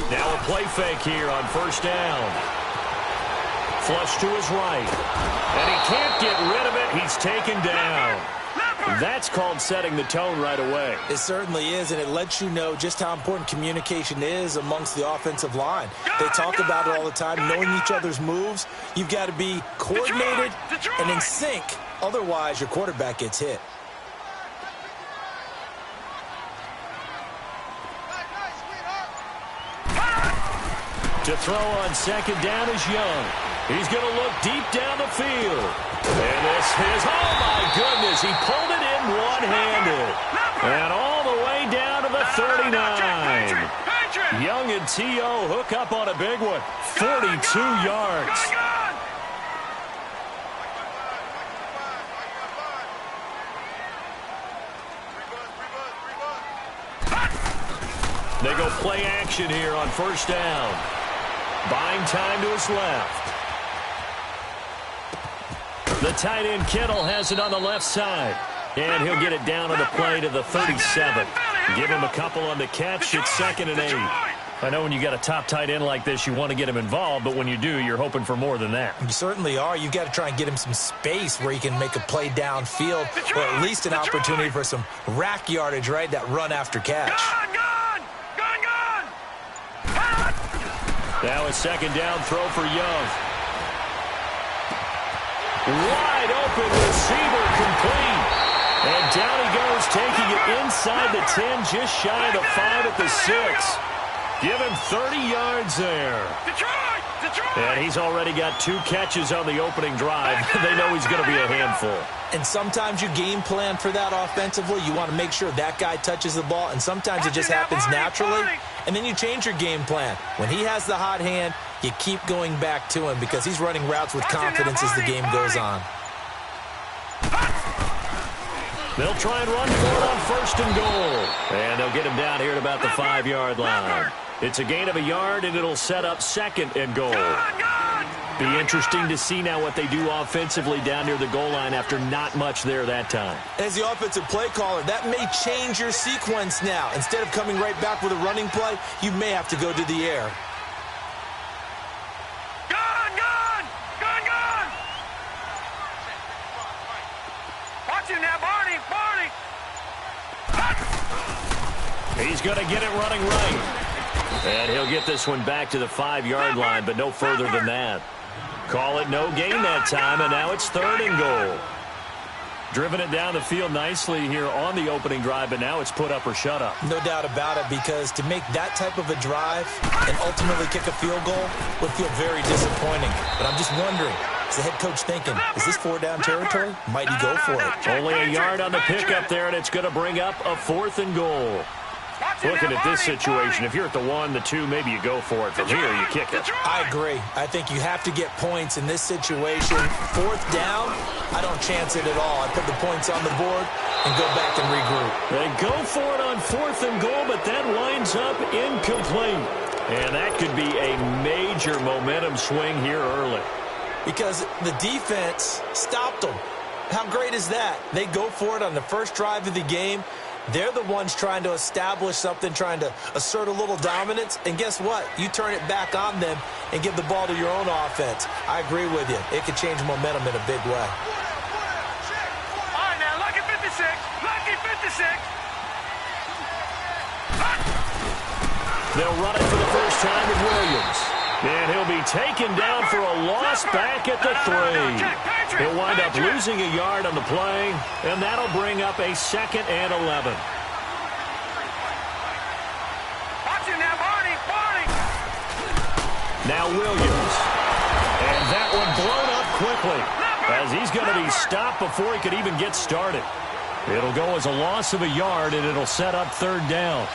[SPEAKER 1] Now a play fake here on first down. Flush to his right. And he can't get rid of it. He's taken down. That's called setting the tone right away.
[SPEAKER 2] It certainly is, and it lets you know just how important communication is amongst the offensive line. They talk about it all the time, knowing each other's moves. You've got to be coordinated and in sync. Otherwise, your quarterback gets hit.
[SPEAKER 1] To throw on second down is Young. He's going to look deep down the field. And this is, oh my goodness, he pulled it in one-handed. And all the way down to the 39. Young and T.O. hook up on a big one. 42 yards. They go play action here on first down. Buying time to his left. The tight end Kittle has it on the left side. And he'll get it down on the play to the 37. Give him a couple on the catch. It's 2nd and 8. I know when you got a top tight end like this, you want to get him involved, but when you do, you're hoping for more than that.
[SPEAKER 2] You certainly are. You've got to try and get him some space where he can make a play downfield, or at least an opportunity for some rack yardage, right? That run after catch.
[SPEAKER 1] Now a second down throw for Young. Wide open receiver complete. And down he goes, taking it inside the 10, just shy of the 5 at the 6. Give him 30 yards there. And he's already got 2 catches on the opening drive. They know he's going to be a handful.
[SPEAKER 2] And sometimes you game plan for that offensively. You want to make sure that guy touches the ball, and sometimes it just happens naturally. And then you change your game plan. When he has the hot hand, you keep going back to him because he's running routes with confidence as the game goes on.
[SPEAKER 1] They'll try and run for it on 1st and goal. And they'll get him down here at about the 5-yard line. It's a gain of a yard, and it'll set up 2nd and goal. Be interesting to see now what they do offensively down near the goal line after not much there that time.
[SPEAKER 2] As the offensive play caller, that may change your sequence now. Instead of coming right back with a running play, you may have to go to the air.
[SPEAKER 3] Watch him now, Barney.
[SPEAKER 1] He's going to get it running right. And he'll get this one back to the 5-yard line, but no further than that. Call it no gain that time, and now it's 3rd and goal. Driven it down the field nicely here on the opening drive, but now it's put up or shut up.
[SPEAKER 2] No doubt about it, because to make that type of a drive and ultimately kick a field goal would feel very disappointing. But I'm just wondering, is the head coach thinking, is this 4-down territory? Might he go for it?
[SPEAKER 1] Only a yard on the pickup there, and it's going to bring up a 4th and goal. Looking at this situation, if you're at the 1, the 2, maybe you go for it. From here, you kick it.
[SPEAKER 2] I agree. I think you have to get points in this situation. 4th down, I don't chance it at all. I put the points on the board and go back and regroup.
[SPEAKER 1] They go for it on 4th and goal, but that winds up incomplete. And that could be a major momentum swing here early.
[SPEAKER 2] Because the defense stopped them. How great is that? They go for it on the first drive of the game. They're the ones trying to establish something, trying to assert a little dominance. And guess what? You turn it back on them, and give the ball to your own offense. I agree with you. It could change momentum in a big way.
[SPEAKER 3] All right, now, lucky 56. Lucky 56.
[SPEAKER 1] They'll run it for the first time with Williams. And he'll be taken down for a loss back at the 3. He'll wind up losing a yard on the play, and that'll bring up a 2nd and 11.
[SPEAKER 3] Watch him now, Barney.
[SPEAKER 1] Now Williams. And that one blown up quickly as he's going to be stopped before he could even get started. It'll go as a loss of a yard, and it'll set up 3rd down.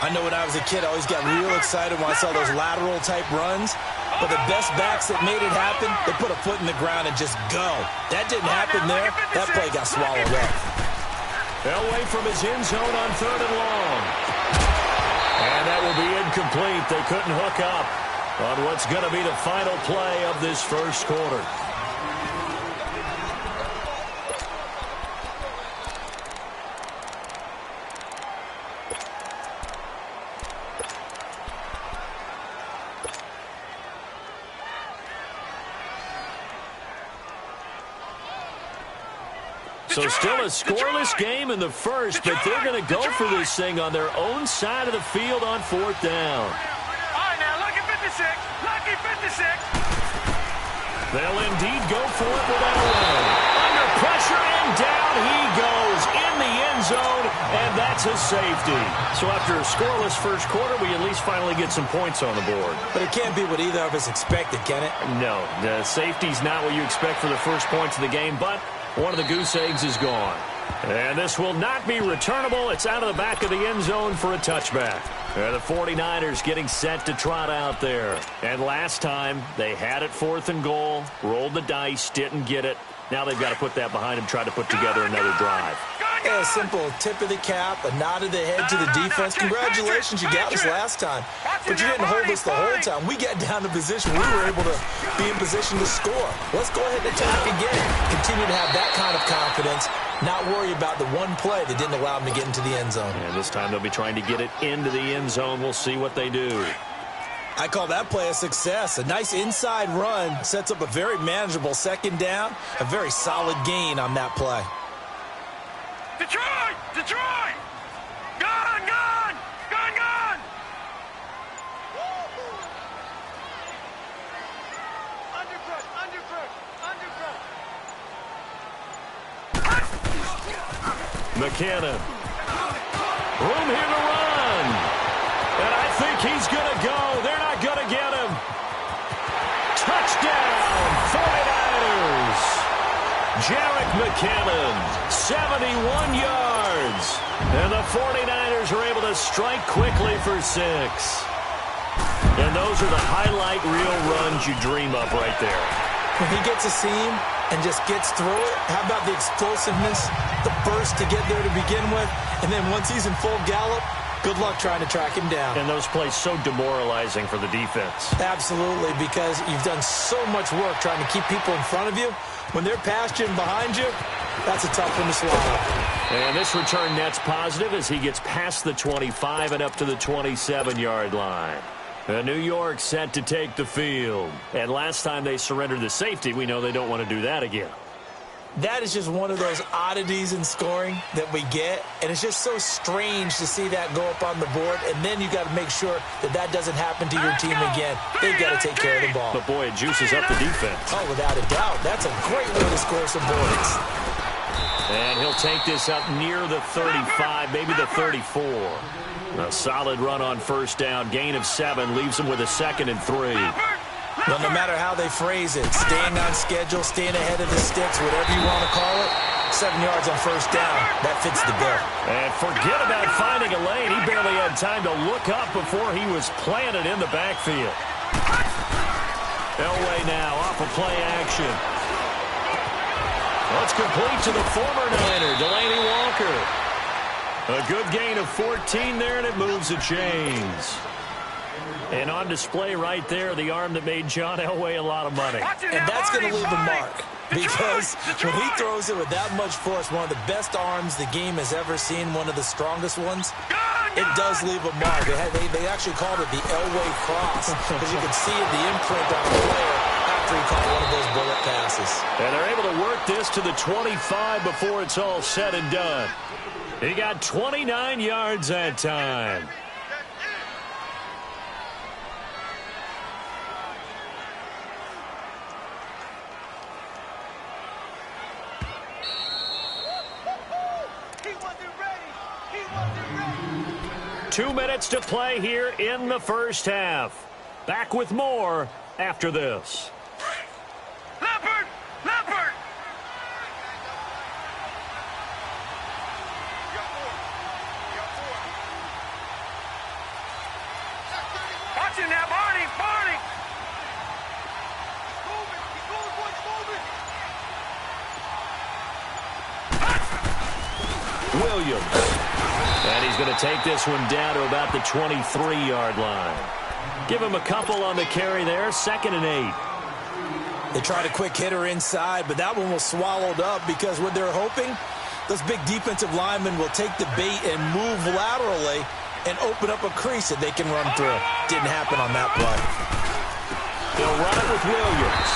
[SPEAKER 2] I know when I was a kid, I always got real excited when I saw those lateral-type runs. But the best backs that made it happen, they put a foot in the ground and just go. That didn't happen there. That play got swallowed up.
[SPEAKER 1] Elway from his end zone on 3rd and long. And that will be incomplete. They couldn't hook up on what's going to be the final play of this first quarter. So still a scoreless game in the first, but they're going to go for this thing on their own side of the field on 4th down.
[SPEAKER 3] All right, now, lucky 56. Lucky 56.
[SPEAKER 1] They'll indeed go for it with Elway. Under pressure, and down he goes in the end zone, and that's a safety. So after a scoreless first quarter, we at least finally get some points on the board.
[SPEAKER 2] But it can't be what either of us expected, can it?
[SPEAKER 1] No, the safety's not what you expect for the first points of the game, but one of the goose eggs is gone. And this will not be returnable. It's out of the back of the end zone for a touchback. The 49ers getting set to trot out there. And last time, they had it 4th and goal, rolled the dice, didn't get it. Now they've got to put that behind them, try to put together another drive.
[SPEAKER 2] Yeah, a simple tip of the cap, a nod of the head to the defense. Congratulations, you got us last time. But you didn't hold us the whole time. We got down to position. We were able to be in position to score. Let's go ahead and attack again. Continue to have that kind of confidence. Not worry about the one play that didn't allow them to get into the end zone.
[SPEAKER 1] And this time they'll be trying to get it into the end zone. We'll see what they do.
[SPEAKER 2] I call that play a success. A nice inside run sets up a very manageable 2nd down. A very solid gain on that play.
[SPEAKER 3] Detroit! Detroit! Gone! Gone! Gone! Gone!
[SPEAKER 4] Under press, under press, under press.
[SPEAKER 1] McKinnon. Room here to run. And I think he's going to go. They're not going to get him. Touchdown, 49ers. Jerick McKinnon, 71 yards. And the 49ers are able to strike quickly for 6. And those are the highlight reel runs you dream of right there.
[SPEAKER 2] When he gets a seam and just gets through it, how about the explosiveness, the burst to get there to begin with, and then once he's in full gallop, good luck trying to track him down.
[SPEAKER 1] And those plays so demoralizing for the defense.
[SPEAKER 2] Absolutely, because you've done so much work trying to keep people in front of you. When they're past you and behind you, that's a tough one to swallow.
[SPEAKER 1] And this return net's positive as he gets past the 25 and up to the 27-yard line. New York set to take the field. And last time they surrendered the safety, we know they don't want to do that again.
[SPEAKER 2] That is just one of those oddities in scoring that we get. And it's just so strange to see that go up on the board. And then you got to make sure that that doesn't happen to your team again. They've got to take care of the ball.
[SPEAKER 1] But, boy, it juices up the defense.
[SPEAKER 2] Oh, without a doubt. That's a great way to score some points.
[SPEAKER 1] And he'll take this up near the 35, maybe the 34. A solid run on 1st down. Gain of 7 leaves him with a 2nd and 3.
[SPEAKER 2] Well, no matter how they phrase it, staying on schedule, staying ahead of the sticks, whatever you want to call it, 7 yards on 1st down. That fits the bill.
[SPEAKER 1] And forget about finding a lane. He barely had time to look up before he was planted in the backfield. Elway now off of play action. Let's complete to the former Niner, Delaney Walker. A good gain of 14 there, and it moves the chains. And on display right there, the arm that made John Elway a lot of money.
[SPEAKER 2] And that's going to leave a mark. Because when he throws it with that much force, one of the best arms the game has ever seen, one of the strongest ones, it does leave a mark. They actually called it the Elway cross because you can see the imprint on the player after he caught one of those bullet passes.
[SPEAKER 1] And they're able to work this to the 25 before it's all said and done. He got 29 yards that time.
[SPEAKER 4] He wasn't ready. He wasn't ready.
[SPEAKER 1] 2 minutes to play here in the first half. Back with more after this.
[SPEAKER 3] Leopard! Leopard! Watch him now, Barney! Barney!
[SPEAKER 4] Moving. He's moving, boys, moving.
[SPEAKER 1] Williams. And he's going to take this one down to about the 23-yard line. Give him a couple on the carry there, 2nd and 8.
[SPEAKER 2] They tried a quick hitter inside, but that one was swallowed up because what they're hoping, those big defensive linemen will take the bait and move laterally and open up a crease that they can run through. Didn't happen on that play.
[SPEAKER 1] They'll run it with Williams.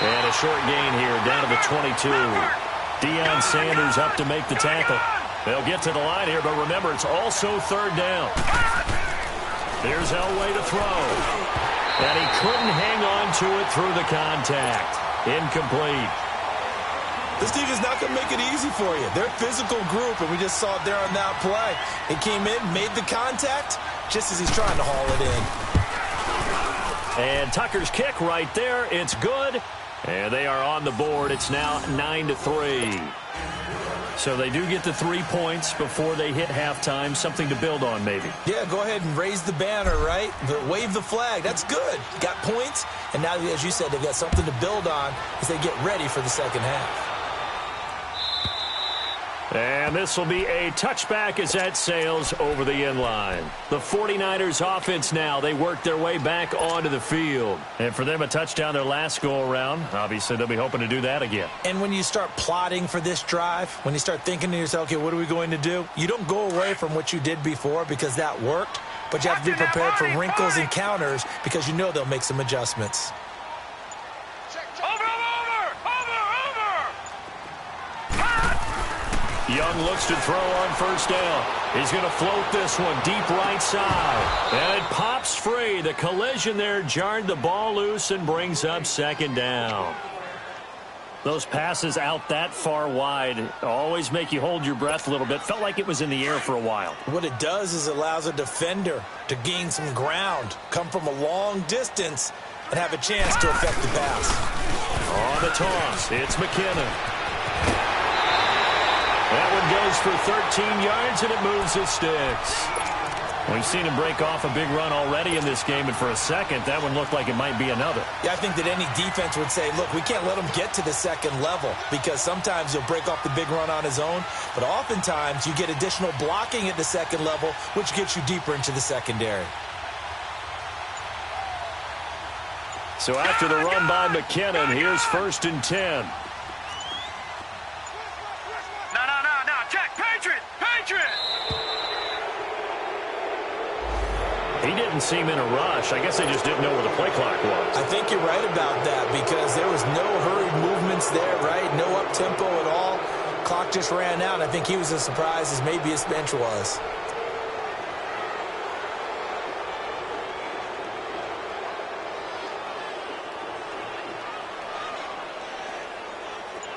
[SPEAKER 1] And a short gain here down to the 22. Deion Sanders up to make the tackle. They'll get to the line here, but remember, it's also 3rd down. Here's Elway to throw. And he couldn't hang on to it through the contact. Incomplete.
[SPEAKER 2] This team is not going to make it easy for you. They're a physical group, and we just saw it there on that play. He came in, made the contact, just as he's trying to haul it in.
[SPEAKER 1] And Tucker's kick right there. It's good. And they are on the board. It's now 9-3. So they do get the 3 points before they hit halftime. Something to build on, maybe.
[SPEAKER 2] Yeah, go ahead and raise the banner, right? But wave the flag. That's good. Got points, and now, as you said, they've got something to build on as they get ready for the second half.
[SPEAKER 1] And this will be a touchback as that sails over the end line. The 49ers offense now, they work their way back onto the field. And for them, a touchdown their last go-around. Obviously, they'll be hoping to do that again.
[SPEAKER 2] And when you start plotting for this drive, when you start thinking to yourself, okay, what are we going to do? You don't go away from what you did before because that worked, but you have to be prepared for wrinkles and counters because you know they'll make some adjustments.
[SPEAKER 1] Young looks to throw on 1st down. He's going to float this one deep right side. And it pops free. The collision there jarred the ball loose and brings up 2nd down. Those passes out that far wide always make you hold your breath a little bit. Felt like it was in the air for a while.
[SPEAKER 2] What it does is it allows a defender to gain some ground, come from a long distance, and have a chance to affect the pass.
[SPEAKER 1] On the toss, it's McKinnon. That one goes for 13 yards, and it moves the sticks. We've seen him break off a big run already in this game, and for a second, that one looked like it might be another.
[SPEAKER 2] Yeah, I think that any defense would say, look, we can't let him get to the 2nd level because sometimes he'll break off the big run on his own, but oftentimes you get additional blocking at the 2nd level, which gets you deeper into the secondary.
[SPEAKER 1] So after the run by McKinnon, here's 1st and 10. He didn't seem in a rush. I guess they just didn't know where the play clock was.
[SPEAKER 2] I think you're right about that because there was no hurried movements there, right? No up-tempo at all. Clock just ran out. I think he was as surprised as maybe his bench was.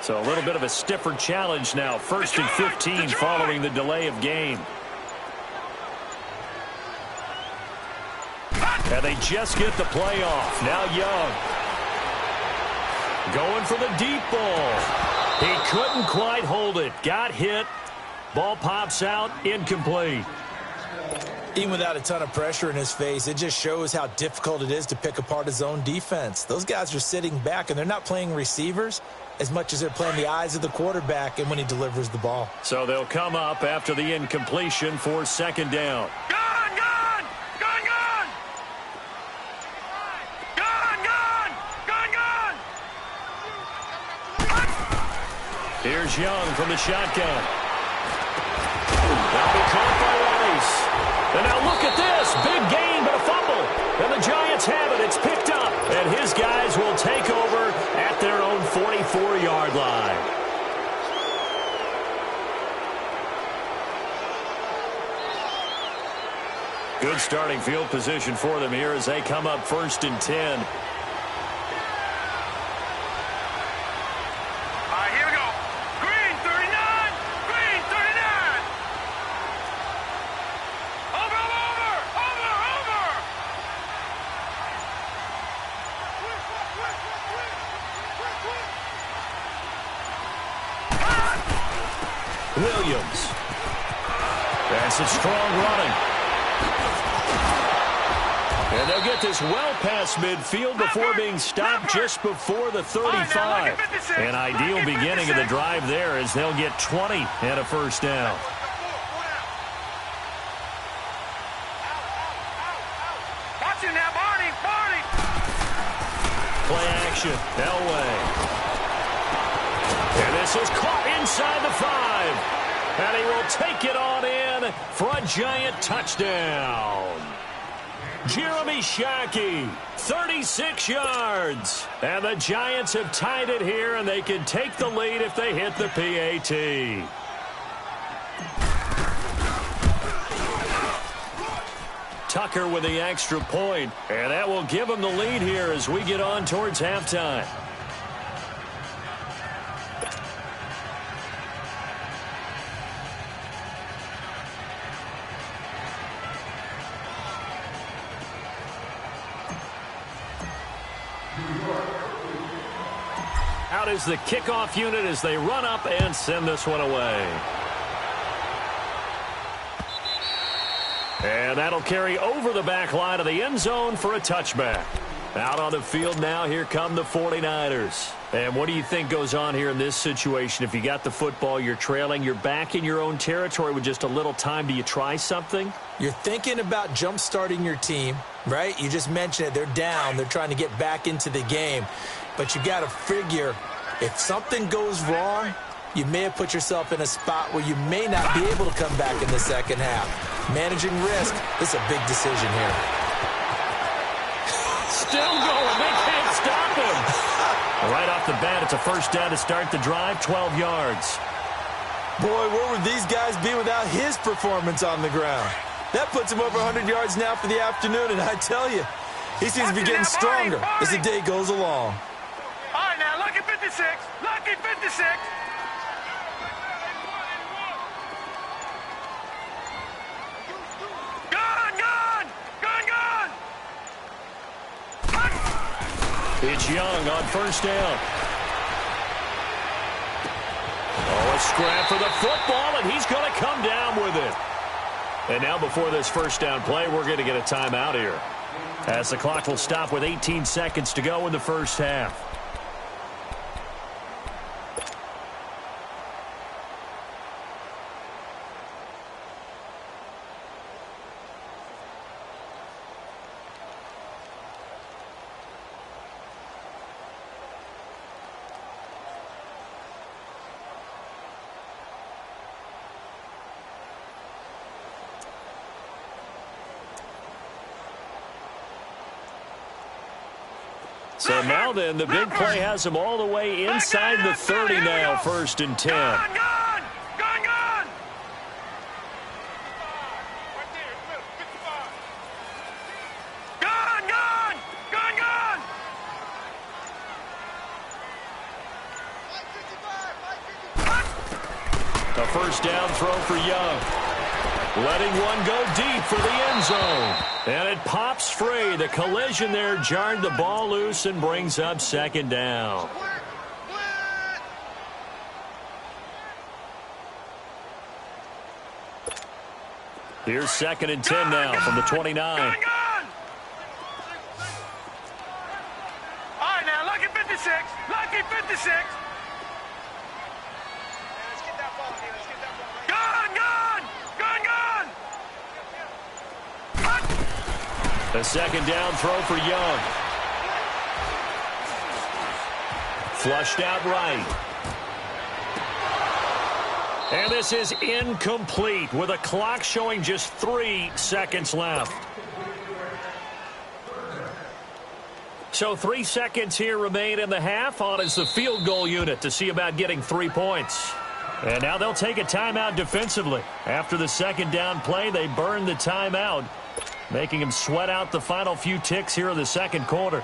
[SPEAKER 1] So a little bit of a stiffer challenge now. 1st and 15 following the delay of game. And they just get the play off. Now Young. Going for the deep ball. He couldn't quite hold it. Got hit. Ball pops out. Incomplete.
[SPEAKER 2] Even without a ton of pressure in his face, it just shows how difficult it is to pick apart his own defense. Those guys are sitting back, and they're not playing receivers as much as they're playing the eyes of the quarterback and when he delivers the ball.
[SPEAKER 1] So they'll come up after the incompletion for 2nd down. Here's Young from the shotgun. That'll be caught by Rice. And now look at this. Big gain, but a fumble. And the Giants have it. It's picked up. And his guys will take over at their own 44-yard line. Good starting field position for them here as they come up 1st and 10.
[SPEAKER 3] Here we go. Green 39. Green 39. Over.
[SPEAKER 1] Williams. That's a strong running. And they'll get this well past midfield before being stopped just before the 35. An ideal beginning of the drive there as they'll get 20 and a first down.
[SPEAKER 3] Watch it now, Barney.
[SPEAKER 1] Play action. Elway. And this is caught inside the 5. And he will take it on in for a Giant touchdown. Jeremy Shockey, 36 yards. And the Giants have tied it here, and they can take the lead if they hit the PAT. Tucker with the extra point, and that will give them the lead here as we get on towards halftime. Out is the kickoff unit as they run up and send this one away. And that'll carry over the back line of the end zone for a touchback. Out on the field now, here come the 49ers. And what do you think goes on here in this situation? If you got the football, you're trailing, you're back in your own territory with just a little time. Do you try something?
[SPEAKER 2] You're thinking about jump-starting your team, right? You just mentioned it. They're down. They're trying to get back into the game. But you got to figure if something goes wrong, you may have put yourself in a spot where you may not be able to come back in the second half. Managing risk, this is a big decision here.
[SPEAKER 1] Still going. They can't stop him. Right off the bat, it's a first down to start the drive, 12 yards.
[SPEAKER 2] Boy, where would these guys be without his performance on the ground? That puts him over 100 yards now for the afternoon, and I tell you, he seems to be getting stronger as the day goes along.
[SPEAKER 3] All right, now, lucky 56. Lucky 56.
[SPEAKER 1] It's Young on first down. Oh, a scrap for the football, and he's going to come down with it. And now before this first down play, we're going to get a timeout here, as the clock will stop with 18 seconds to go in the first half. So now then, the big play has them all the way inside the 30 now, 1st and 10.
[SPEAKER 3] Gone!
[SPEAKER 1] A first down throw for Young. Letting one go deep for the end zone. And it pops free. The collision there jarred the ball loose and brings up second down. Here's 2nd and 10 now from the 29.
[SPEAKER 3] All right, now, lucky 56. Lucky 56.
[SPEAKER 4] Let's get that ball here. Let's get that ball right.
[SPEAKER 1] A second down throw for Young. Flushed out right. And this is incomplete with a clock showing just 3 seconds left. So 3 seconds here remain in the half. On is the field goal unit to see about getting 3 points. And now they'll take a timeout defensively. After the second down play, they burn the timeout, making them sweat out the final few ticks here in the second quarter.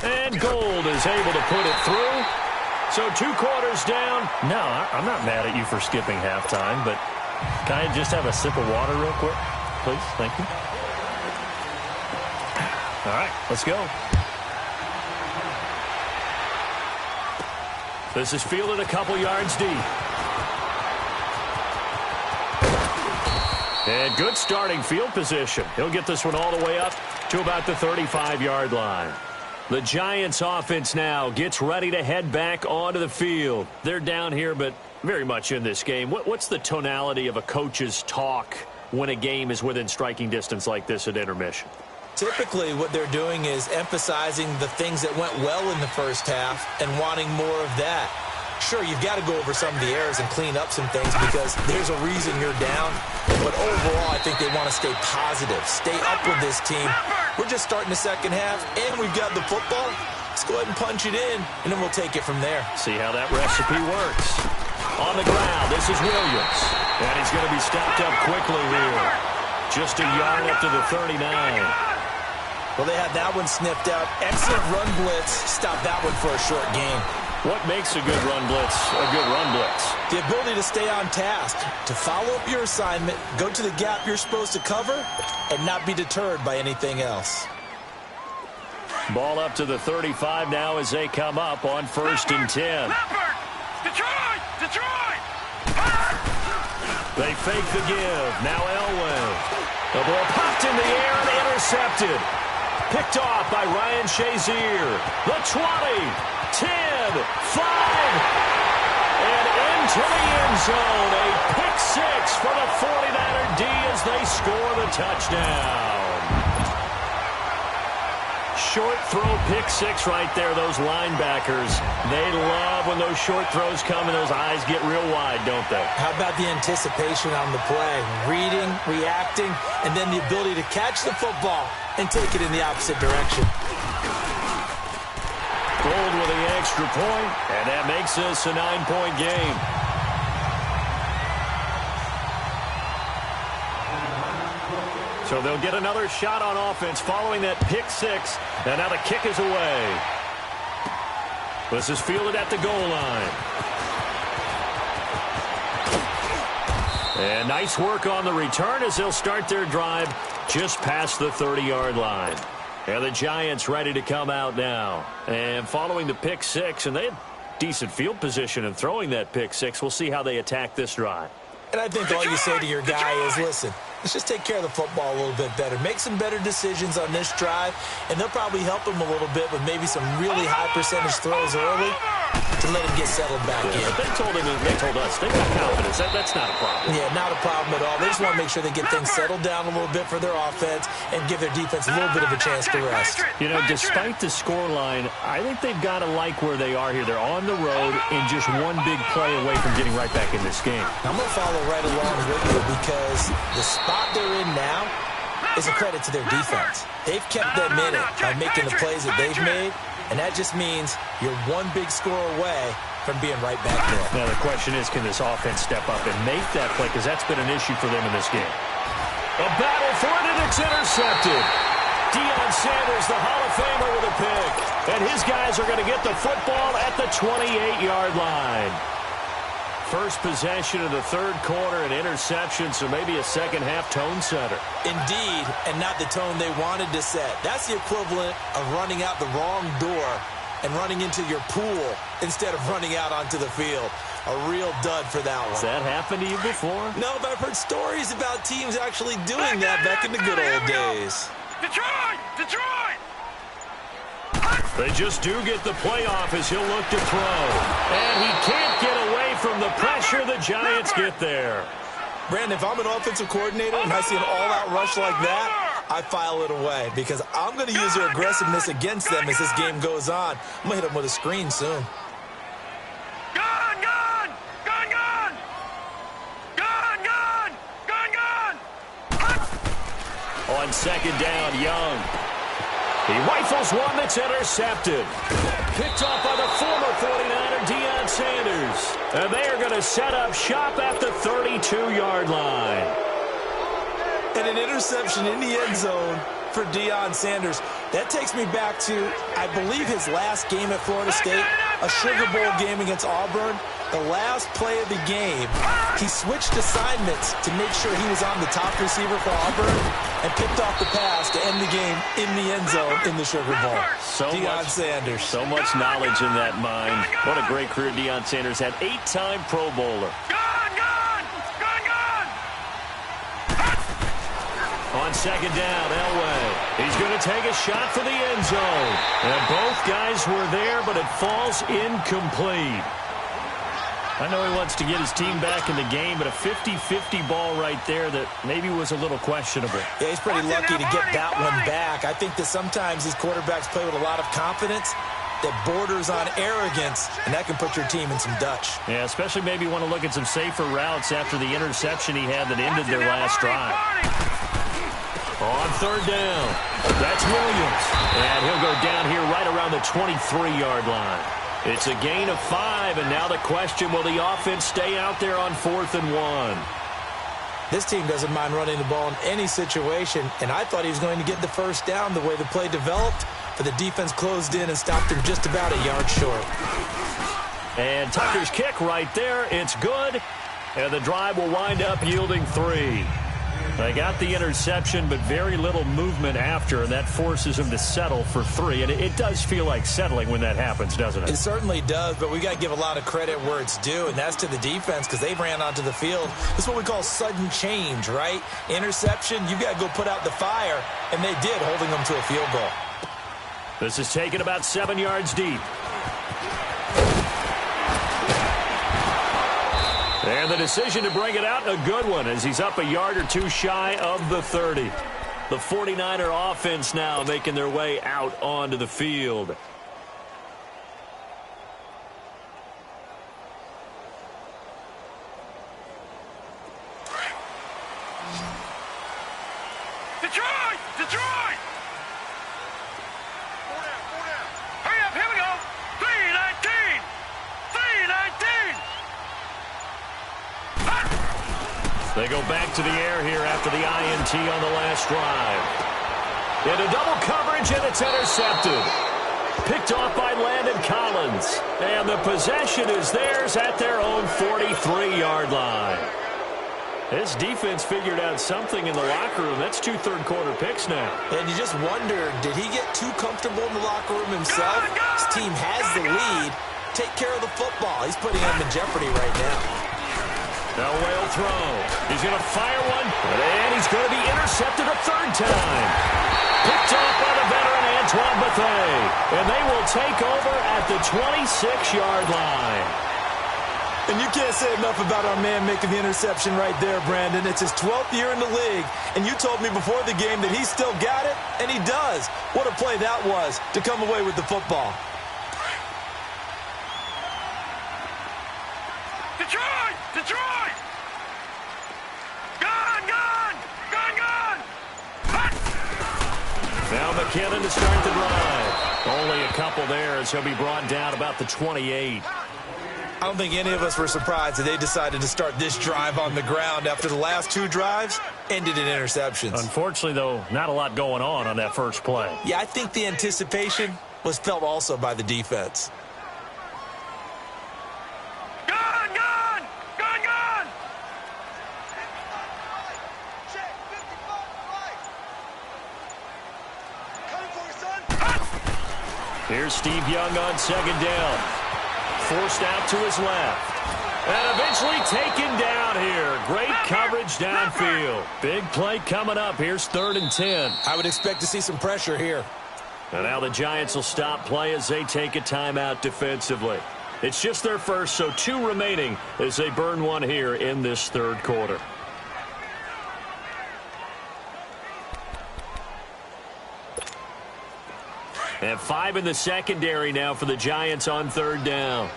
[SPEAKER 1] And Gold is able to put it through. So 2 quarters down. No, I'm not mad at you for skipping halftime, but can I just have a sip of water real quick, please? Thank you. All right, let's go. This is fielded a couple yards deep. And good starting field position. He'll get this one all the way up to about the 35-yard line. The Giants offense now gets ready to head back onto the field. They're down here, but very much in this game. What's the tonality of a coach's talk when a game is within striking distance like this at intermission?
[SPEAKER 2] Typically, what they're doing is emphasizing the things that went well in the first half and wanting more of that. Sure, you've got to go over some of the errors and clean up some things because there's a reason you're down. But overall, I think they want to stay positive, stay up with this team. We're just starting the second half, and we've got the football. Let's go ahead and punch it in, and then we'll take it from there.
[SPEAKER 1] See how that recipe works. On the ground, this is Williams. And he's going to be stopped up quickly here. Just a yard up to the 39.
[SPEAKER 2] Well, they had that one sniffed out. Excellent run blitz. Stop that one for a short gain.
[SPEAKER 1] What makes a good run blitz a good run blitz?
[SPEAKER 2] The ability to stay on task, to follow up your assignment, go to the gap you're supposed to cover, and not be deterred by anything else.
[SPEAKER 1] Ball up to the 35 now as they come up on 1st and 10.
[SPEAKER 3] Detroit! Detroit!
[SPEAKER 1] They fake the give. Now Elway. The ball popped in the air and intercepted. Picked off by Ryan Shazier. The 20. 10, 5, and into the end zone. A pick 6 for the 49er D as they score the touchdown. Short throw pick 6 right there, those linebackers. They love when those short throws come and those eyes get real wide, don't they?
[SPEAKER 2] How about the anticipation on the play? Reading, reacting, and then the ability to catch the football and take it in the opposite direction.
[SPEAKER 1] Gold with the extra point, and that makes this a 9-point game. So they'll get another shot on offense following that pick 6, and now the kick is away. This is fielded at the goal line. And nice work on the return as they'll start their drive just past the 30-yard line. And the Giants ready to come out now. And following the pick 6, and they had decent field position in throwing that pick 6. We'll see how they attack this drive.
[SPEAKER 2] And I think all you say to your guy is, listen, let's just take care of the football a little bit better. Make some better decisions on this drive, and they'll probably help him a little bit with maybe some really high percentage throws early to let him get settled back in.
[SPEAKER 1] They told us, they got confidence. That's not a problem.
[SPEAKER 2] Yeah, not a problem at all. They just want to make sure they get things settled down a little bit for their offense and give their defense a little bit of a chance to rest.
[SPEAKER 1] You know, despite the scoreline, I think they've got to like where they are here. They're on the road and just one big play away from getting right back in this game.
[SPEAKER 2] I'm going to follow right along with you because the spot they're in now is a credit to their defense. They've kept them in it by making the plays that they've made, and that just means you're one big score away from being right back there.
[SPEAKER 1] Now the question is, can this offense step up and make that play? Because that's been an issue for them in this game. A battle for it, and it's intercepted. Deion Sanders, the Hall of Famer, with a pick. And his guys are going to get the football at the 28-yard line. First possession of the third quarter, an interception, so maybe a second-half tone setter.
[SPEAKER 2] Indeed, and not the tone they wanted to set. That's the equivalent of running out the wrong door and running into your pool instead of running out onto the field. A real dud for that one.
[SPEAKER 1] Has that happened to you before?
[SPEAKER 2] No, but I've heard stories about teams actually doing that back in the good old days.
[SPEAKER 3] Detroit! Detroit!
[SPEAKER 1] They just do get the playoff as he'll look to throw. And he can't get away from the pressure. The Giants get there.
[SPEAKER 2] Brandon, if I'm an offensive coordinator and I see an all-out rush like that, I file it away because I'm going to use their aggressiveness against them as this game goes on. I'm going to hit them with a screen soon.
[SPEAKER 3] Gun, gun! Gun, gun! Gun, gun! Gun, gun!
[SPEAKER 1] On second down, Young. He rifles one that's intercepted. Picked off by the former 49er, Deion Sanders. And they are going to set up shop at the 32-yard line.
[SPEAKER 2] And an interception in the end zone for Deion Sanders. That takes me back to, I believe, his last game at Florida State, a Sugar Bowl game against Auburn. The last play of the game, he switched assignments to make sure he was on the top receiver for Auburn and picked off the pass to end the game in the end zone in the Sugar Bowl. Deion Sanders.
[SPEAKER 1] So much knowledge in that mind. What a great career Deion Sanders had. 8-time Pro Bowler.
[SPEAKER 3] Gun, gun! Gun, gun!
[SPEAKER 1] On second down, Elway. He's going to take a shot for the end zone. And both guys were there, but it falls incomplete. I know he wants to get his team back in the game, but a 50-50 ball right there that maybe was a little questionable.
[SPEAKER 2] Yeah, he's pretty lucky to get that one back. I think that sometimes these quarterbacks play with a lot of confidence that borders on arrogance, and that can put your team in some Dutch.
[SPEAKER 1] Yeah, especially maybe want to look at some safer routes after the interception he had that ended their last drive. On third down, that's Williams. And he'll go down here right around the 23-yard line. It's a gain of 5, and now the question, will the offense stay out there on 4th and 1?
[SPEAKER 2] This team doesn't mind running the ball in any situation, and I thought he was going to get the first down the way the play developed, but the defense closed in and stopped him just about a yard short.
[SPEAKER 1] And Tucker's kick right there. It's good, and the drive will wind up yielding 3. They got the interception, but very little movement after, and that forces him to settle for 3. And it does feel like settling when that happens, doesn't it?
[SPEAKER 2] It certainly does, but we got to give a lot of credit where it's due, and that's to the defense because they ran onto the field. This is what we call sudden change, right? Interception, you got to go put out the fire, and they did, holding them to a field goal.
[SPEAKER 1] This is taken about 7 yards deep. And the decision to bring it out, a good one, as he's up a yard or 2 shy of the 30. The 49er offense now making their way out onto the field.
[SPEAKER 3] Detroit! Detroit! 4 down, 4 down. Hurry up, here we go. 3-19! 3-19!
[SPEAKER 1] They go back to the air here after the INT on the last drive. Into double coverage, and it's intercepted. Picked off by Landon Collins. And the possession is theirs at their own 43-yard line. This defense figured out something in the locker room. That's 2 third-quarter picks now.
[SPEAKER 2] And you just wonder, did he get too comfortable in the locker room himself? His team has the lead. Take care of the football. He's putting them in jeopardy right now.
[SPEAKER 1] Elway will throw. He's going to fire one, and he's going to be intercepted a 3rd time. Picked off by the veteran Antoine Bethea, and they will take over at the 26-yard line.
[SPEAKER 2] And you can't say enough about our man making the interception right there, Brandon. It's his 12th year in the league, and you told me before the game that he still got it, and he does. What a play that was to come away with the football.
[SPEAKER 3] Detroit! Detroit! Gun, gun! Gun, gun!
[SPEAKER 1] Now McKinnon to start the drive. Only a couple there as he'll be brought down about the 28.
[SPEAKER 2] I don't think any of us were surprised that they decided to start this drive on the ground after the last 2 drives ended in interceptions.
[SPEAKER 1] Unfortunately, though, not a lot going on that first play.
[SPEAKER 2] Yeah, I think the anticipation was felt also by the defense.
[SPEAKER 3] Gun, gun! Gun, gun!
[SPEAKER 4] Check, 55 right. Coming for you, son.
[SPEAKER 1] Here's Steve Young on second down. Forced out to his left. And eventually taken down here. Great coverage downfield. Big play coming up. Here's 3rd and 10.
[SPEAKER 2] I would expect to see some pressure here.
[SPEAKER 1] And now the Giants will stop play as they take a timeout defensively. It's just their first, so 2 remaining as they burn one here in this third quarter. And 5 in the secondary now for the Giants on third down.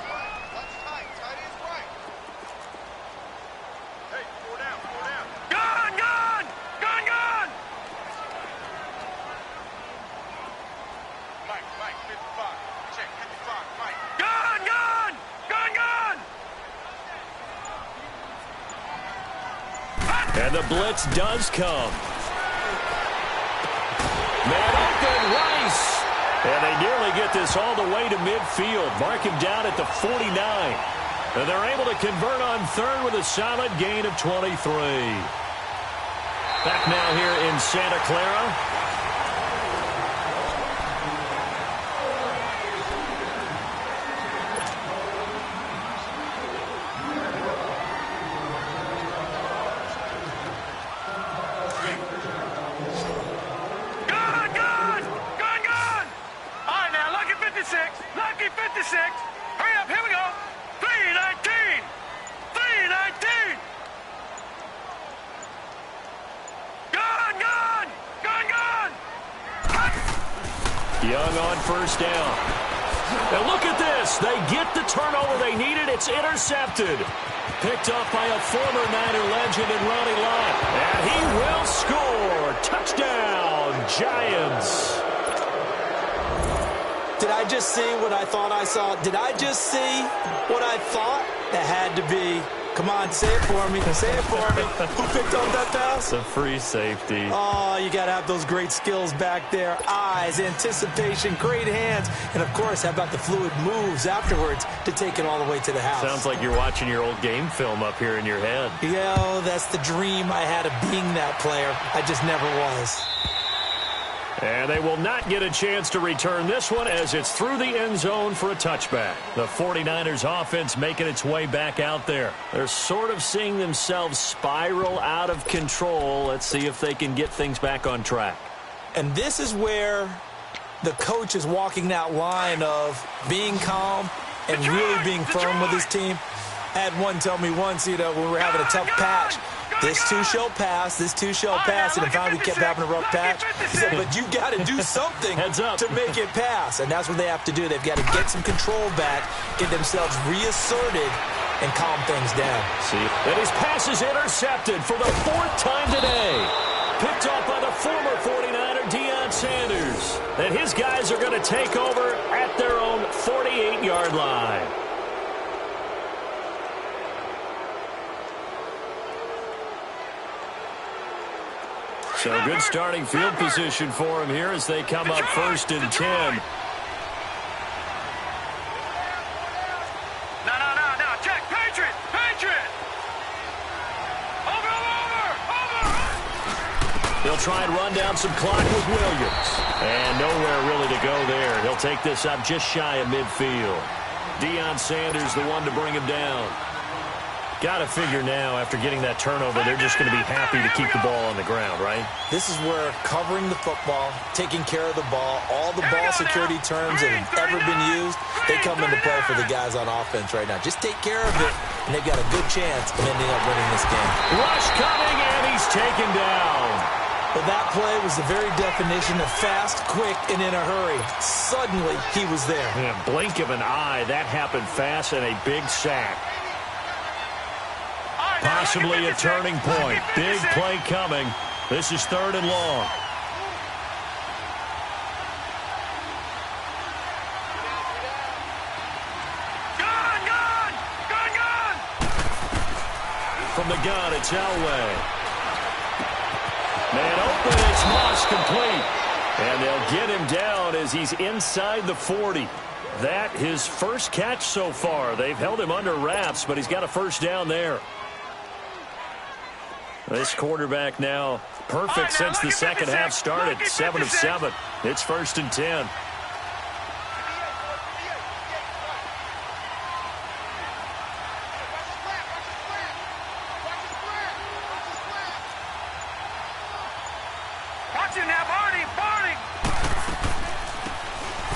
[SPEAKER 1] And the blitz does come. Man open, Rice. And they nearly get this all the way to midfield. Mark him down at the 49. And they're able to convert on third with a solid gain of 23. Back now here in Santa Clara.
[SPEAKER 3] Hurry up, here we go. 319. 319. Gone.
[SPEAKER 1] Young on first down. And look at this. They get the turnover they needed. It's intercepted. Picked up by a former Niner legend in Ronnie Lott. And he will score. Touchdown, Giants.
[SPEAKER 2] Did I just see what I thought I saw? Did I just see what I thought? That had to be. Come on, say it for me. Say it for me. Who picked up that pass?
[SPEAKER 1] It's a free safety.
[SPEAKER 2] Oh, you got to have those great skills back there. Eyes, anticipation, great hands. And, of course, how about the fluid moves afterwards to take it all the way to the house?
[SPEAKER 1] Sounds like you're watching your old game film up here in your head.
[SPEAKER 2] Yeah, that's the dream I had of being that player. I just never was.
[SPEAKER 1] And they will not get a chance to return this one as it's through the end zone for a touchback. The 49ers offense making its way back out there. They're sort of seeing themselves spiral out of control. Let's see if they can get things back on track.
[SPEAKER 2] And this is where the coach is walking that line of being calm and really being firm with his team. I had one tell me once, when we were having a tough patch, this too shall pass, this too shall pass, and finally we kept having a rough patch. He said, but you got to do something to make it pass, and that's what they have to do. They've got to get some control back, get themselves reasserted, and calm things down.
[SPEAKER 1] See, and his pass is intercepted for the 4th time today. Picked off by the former 49er, Deion Sanders. And his guys are going to take over at their own 48-yard line. So good starting field position for him here as they come up 1st and 10.
[SPEAKER 3] No. Check. Patriot. Over.
[SPEAKER 1] He'll try and run down some clock with Williams. And nowhere really to go there. He'll take this up just shy of midfield. Deion Sanders the one to bring him down. Got to figure now, after getting that turnover, they're just going to be happy to keep the ball on the ground, right?
[SPEAKER 2] This is where covering the football, taking care of the ball, all the ball security terms that have ever been used, they come into play for the guys on offense right now. Just take care of it, and they've got a good chance of ending up winning this game.
[SPEAKER 1] Rush coming, and he's taken down.
[SPEAKER 2] Well, that play was the very definition of fast, quick, and in a hurry. Suddenly, he was there.
[SPEAKER 1] In a blink of an eye, that happened fast and a big sack. Possibly a turning point. Big play coming. This is 3rd and long.
[SPEAKER 3] Gone.
[SPEAKER 1] From the gun, it's Elway. Man open, it's Moss complete. And they'll get him down as he's inside the 40. That his first catch so far. They've held him under wraps, but he's got a first down there. This quarterback now perfect since the second half started. 7 of 7. It's 1st and 10.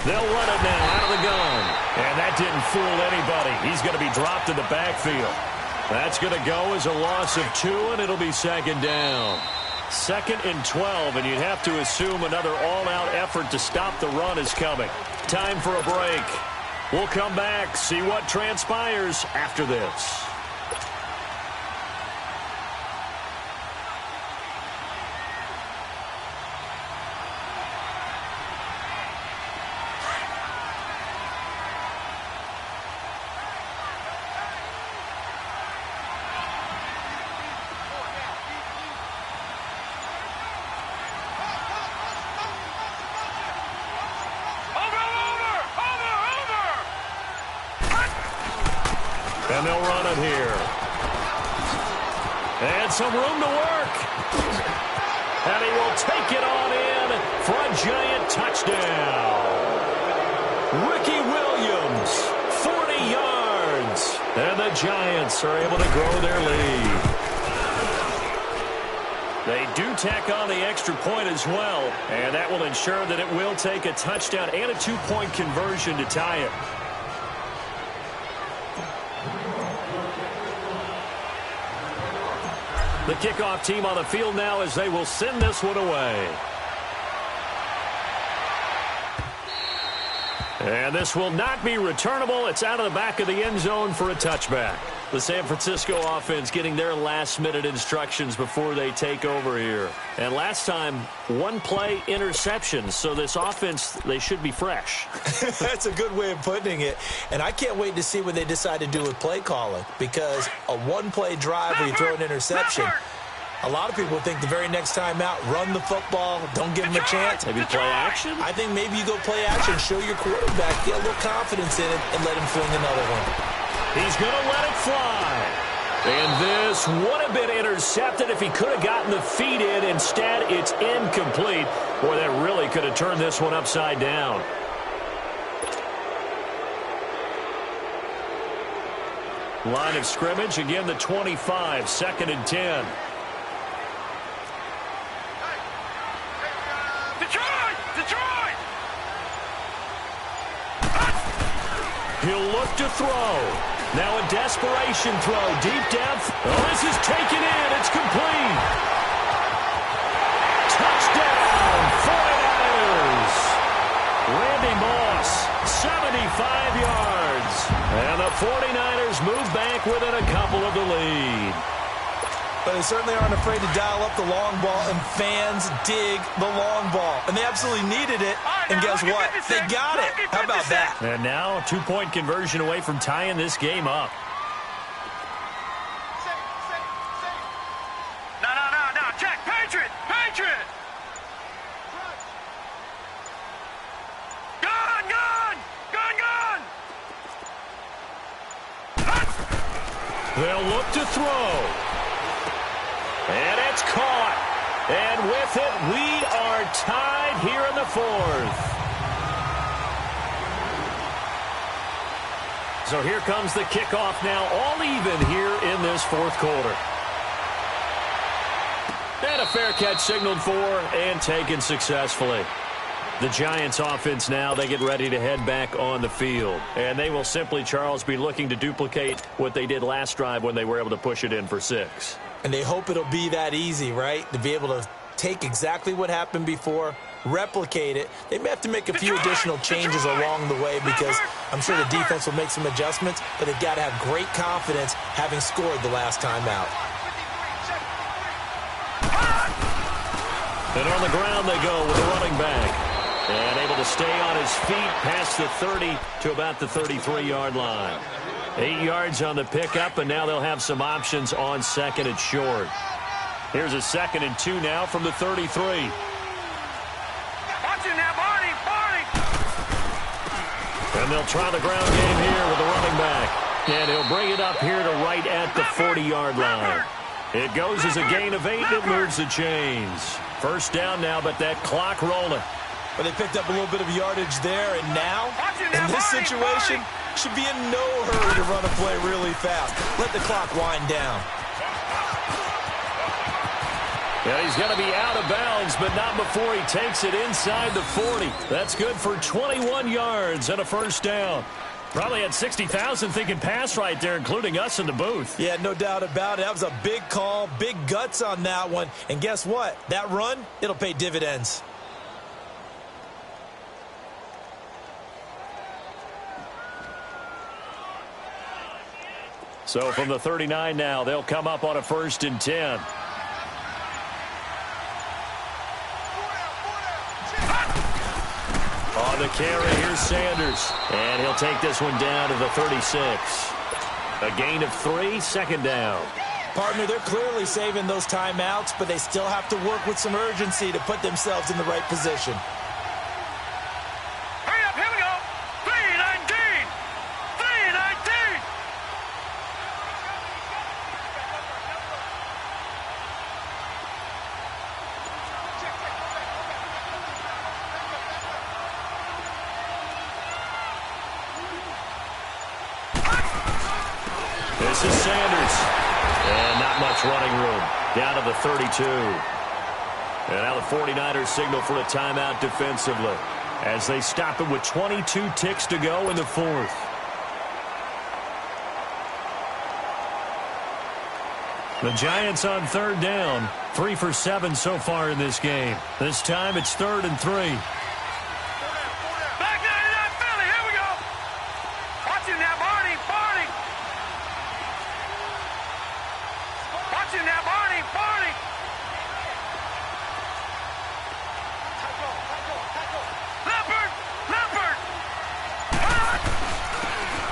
[SPEAKER 1] They'll run it now out of the gun. And that didn't fool anybody. He's going to be dropped in the backfield. That's going to go as a loss of 2, and it'll be second down. 2nd and 12, and you'd have to assume another all-out effort to stop the run is coming. Time for a break. We'll come back, see what transpires after this. And they'll run it here. And some room to work. And he will take it on in for a giant touchdown. Ricky Williams, 40 yards. And the Giants are able to grow their lead. They do tack on the extra point as well. And that will ensure that it will take a touchdown and a 2-point conversion to tie it. The kickoff team on the field now as they will send this one away. And this will not be returnable. It's out of the back of the end zone for a touchback. The San Francisco offense getting their last-minute instructions before they take over here. And last time, 1-play interception. So this offense, they should be fresh.
[SPEAKER 2] That's a good way of putting it. And I can't wait to see what they decide to do with play calling. Because a 1-play drive where you throw an interception, a lot of people think the very next time out, run the football, don't give them a chance.
[SPEAKER 1] Maybe play action?
[SPEAKER 2] I think maybe you go play action, show your quarterback, get a little confidence in it, and let him fling another one.
[SPEAKER 1] He's going to let it fly. And this would have been intercepted if he could have gotten the feet in. Instead, it's incomplete. Boy, that really could have turned this one upside down. Line of scrimmage, again the 25, 2nd and 10.
[SPEAKER 3] Detroit!
[SPEAKER 1] He'll look to throw. Now a desperation throw, deep down. Oh, this is taken in. It's complete. Touchdown, 49ers. Randy Moss, 75 yards. And the 49ers move back within a couple of the lead.
[SPEAKER 2] But they certainly aren't afraid to dial up the long ball, and fans dig the long ball. And they absolutely needed it, and guess what? They got it. How about that?
[SPEAKER 1] And now a 2-point conversion away from tying this game up.
[SPEAKER 3] No. Check. Patriot. Gun.
[SPEAKER 1] They'll look to throw. And it's caught. And with it, we are tied here in the 4th. So here comes the kickoff now, all even here in this 4th quarter. And a fair catch signaled for and taken successfully. The Giants offense now, they get ready to head back on the field. And they will simply, Charles, be looking to duplicate what they did last drive when they were able to push it in for 6.
[SPEAKER 2] And they hope it'll be that easy, right? To be able to take exactly what happened before, replicate it. They may have to make a few additional changes along the way because I'm sure the defense will make some adjustments, but they've got to have great confidence having scored the last time out.
[SPEAKER 1] And on the ground they go with the running back. And able to stay on his feet past the 30 to about the 33-yard line. 8 yards on the pickup, and now they'll have some options on 2nd and short. Here's a 2nd and 2 now from the 33.
[SPEAKER 3] Watch it now, Barney.
[SPEAKER 1] And they'll try the ground game here with the running back. And he'll bring it up here to right at the 40-yard line. It goes as a gain of 8, and it moves the chains. First down now, but that clock rolling.
[SPEAKER 2] But they picked up a little bit of yardage there, and now, in this situation, should be in no hurry to run a play really fast. Let the clock wind down.
[SPEAKER 1] Yeah, he's going to be out of bounds, but not before he takes it inside the 40. That's good for 21 yards and a first down. Probably had 60,000 thinking pass right there, including us in the booth.
[SPEAKER 2] Yeah, no doubt about it. That was a big call, big guts on that one. And guess what? That run, it'll pay dividends.
[SPEAKER 1] So from the 39 now, they'll come up on a 1st and 10. On the carry, here's Sanders. And he'll take this one down to the 36. A gain of 3, 2nd down.
[SPEAKER 2] Partner, they're clearly saving those timeouts, but they still have to work with some urgency to put themselves in the right position.
[SPEAKER 3] Hurry up, here we go. 3:19. 3:19.
[SPEAKER 1] This is Sanders. And not much running room. Down to the 32. And now the 49ers signal for a timeout defensively as they stop it with 22 ticks to go in the 4th. The Giants on 3rd down. 3 for 7 so far in this game. This time it's 3rd and 3.
[SPEAKER 3] Back 99 Philly, here we go. Watch him now, Barney. Barney. Watch him now, Barney. Barney. Leopard. Leopard.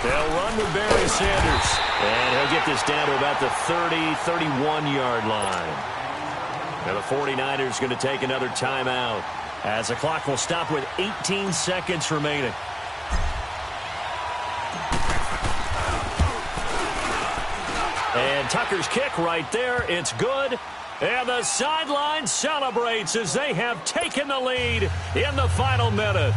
[SPEAKER 1] They'll run with Barry Sanders. And he'll get this down to about the 30, 31-yard line. Now the 49ers going to take another timeout as the clock will stop with 18 seconds remaining. And Tucker's kick right there. It's good. And the sideline celebrates as they have taken the lead in the final minute.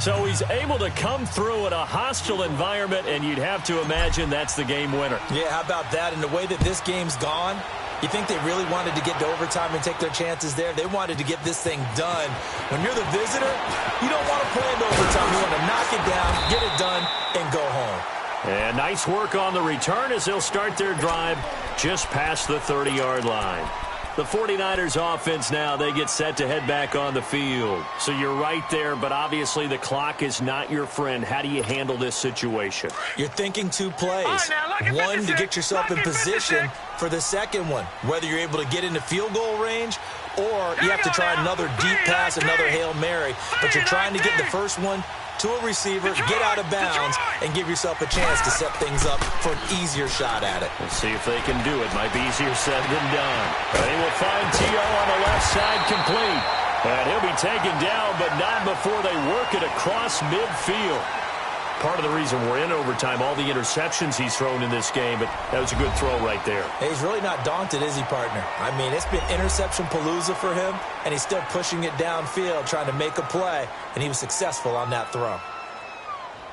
[SPEAKER 1] So he's able to come through in a hostile environment, and you'd have to imagine that's the game winner.
[SPEAKER 2] Yeah, how about that? And the way that this game's gone, you think they really wanted to get to overtime and take their chances there? They wanted to get this thing done. When you're the visitor, you don't want to play into overtime. You want to knock it down, get it done, and go home.
[SPEAKER 1] And nice work on the return as they'll start their drive just past the 30-yard line. The 49ers offense now, they get set to head back on the field. So you're right there, but obviously the clock is not your friend. How do you handle this situation?
[SPEAKER 2] You're thinking 2 plays.
[SPEAKER 3] All right, now, look at
[SPEAKER 2] One, to
[SPEAKER 3] 56.
[SPEAKER 2] get yourself in
[SPEAKER 3] Look at
[SPEAKER 2] position
[SPEAKER 3] 56.
[SPEAKER 2] for the second one. Whether you're able to get into field goal range or you have to try another deep pass, another Hail Mary. But you're trying to get the first one to a receiver, get out of bounds, and give yourself a chance to set things up for an easier shot at it.
[SPEAKER 1] Let's see if they can do it. Might be easier said than done. They will find T.O. on the left side complete. And he'll be taken down, but not before they work it across midfield. Part of the reason we're in overtime, all the interceptions he's thrown in this game, but that was a good throw right there.
[SPEAKER 2] Hey, he's really not daunted, is he, partner? I mean, it's been interception palooza for him, and he's still pushing it downfield, trying to make a play, and he was successful on that throw.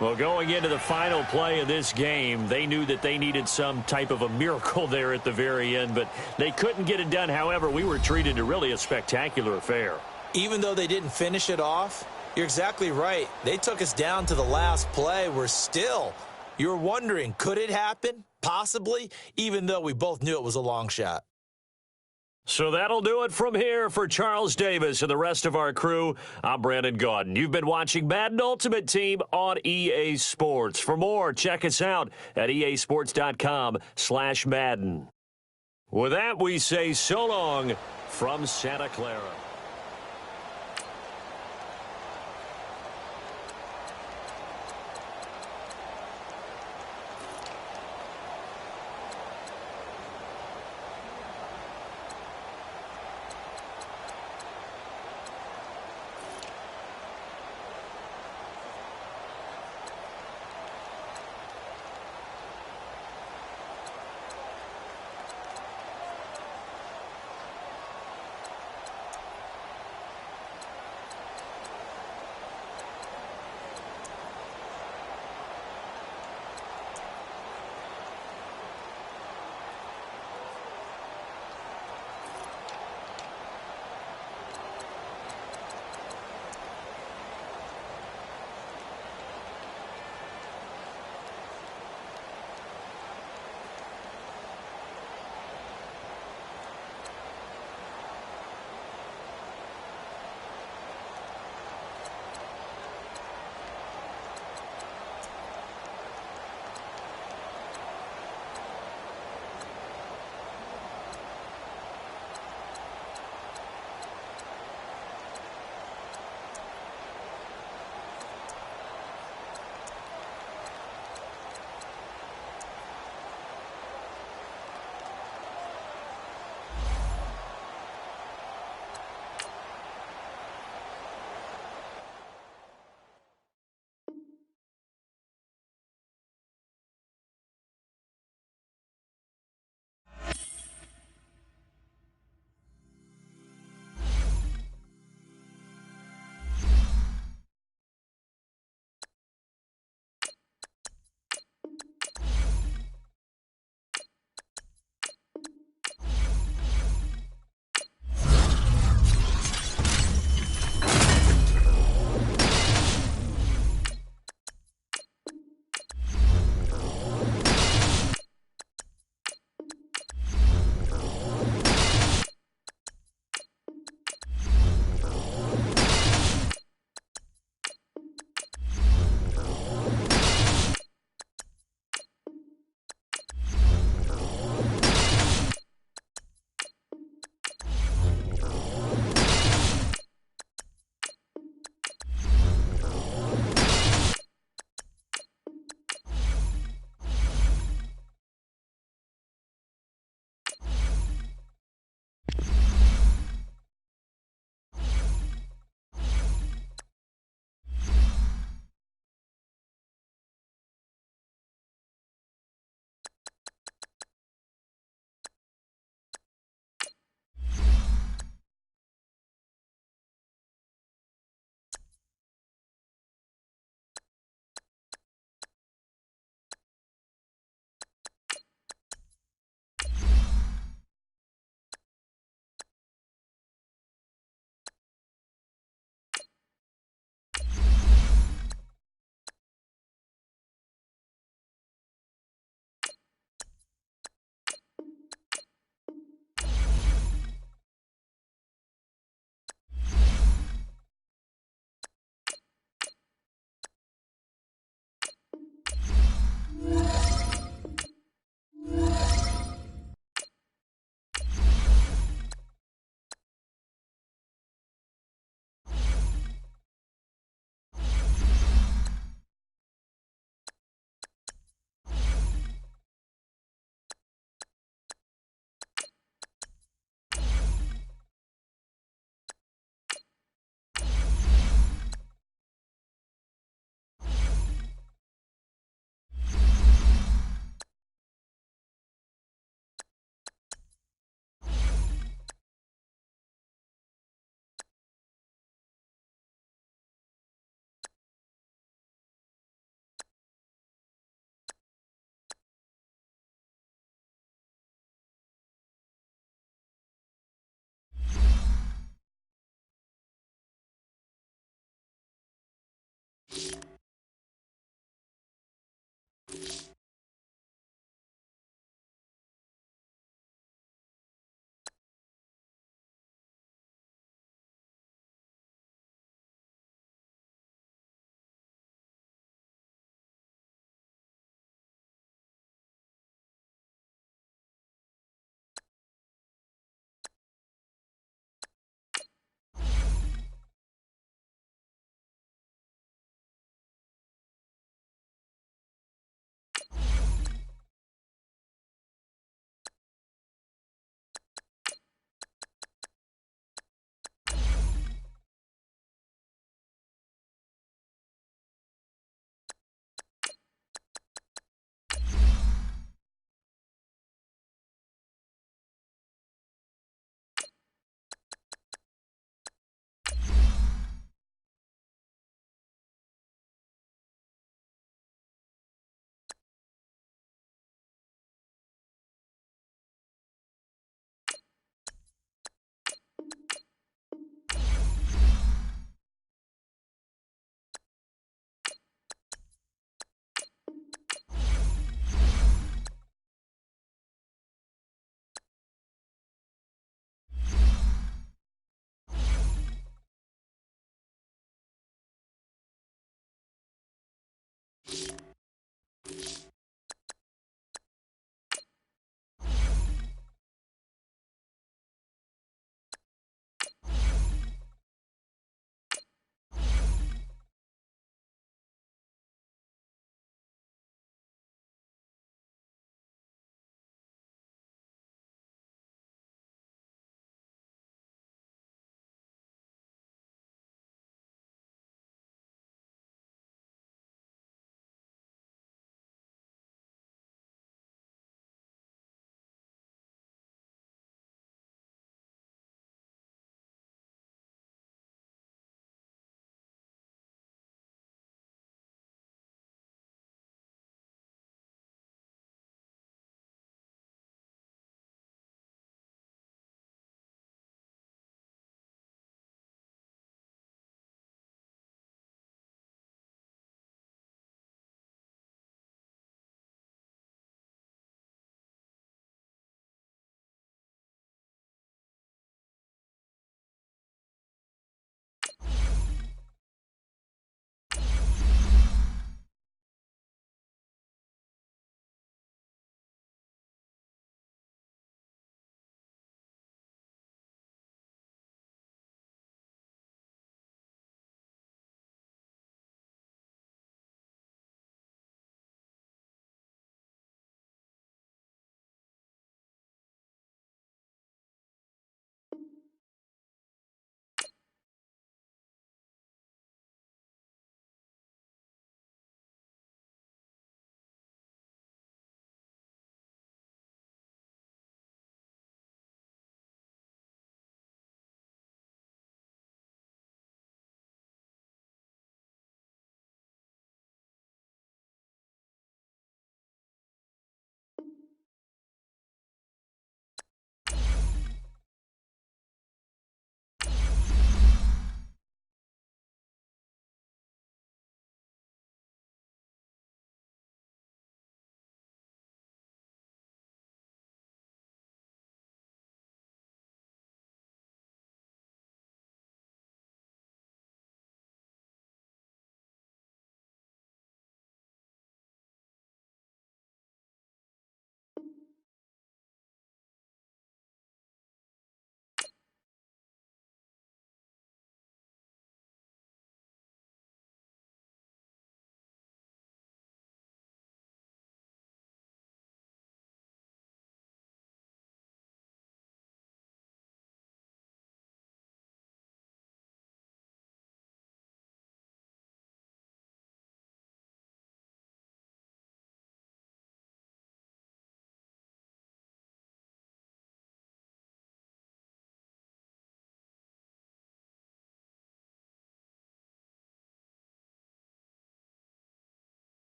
[SPEAKER 1] Well, going into the final play of this game, they knew that they needed some type of a miracle there at the very end, but they couldn't get it done. However, we were treated to really a spectacular affair.
[SPEAKER 2] Even though they didn't finish it off, you're exactly right. They took us down to the last play. You're wondering, could it happen? Possibly, even though we both knew it was a long shot.
[SPEAKER 1] So that'll do it from here for Charles Davis and the rest of our crew. I'm Brandon Gaudin. You've been watching Madden Ultimate Team on EA Sports. For more, check us out at easports.com/Madden. With that, we say so long from Santa Clara.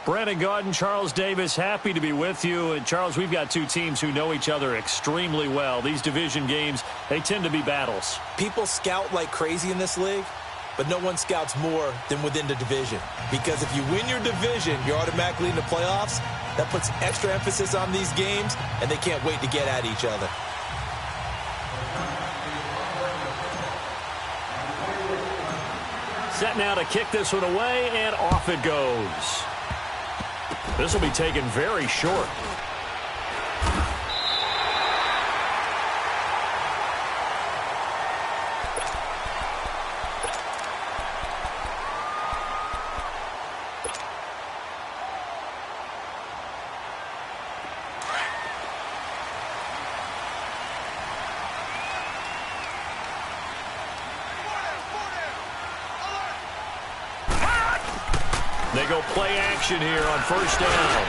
[SPEAKER 1] Brandon Gaudin, Charles Davis, happy to be with you. And, Charles, we've got two teams who know each other extremely well. These division games, they tend to be battles.
[SPEAKER 2] People scout like crazy in this league, but no one scouts more than within the division. Because if you win your division, you're automatically in the playoffs. That puts extra emphasis on these games, and they can't wait to get at each other.
[SPEAKER 1] Set now to kick this one away, and off it goes. This will be taken very short. They go play action here on first down.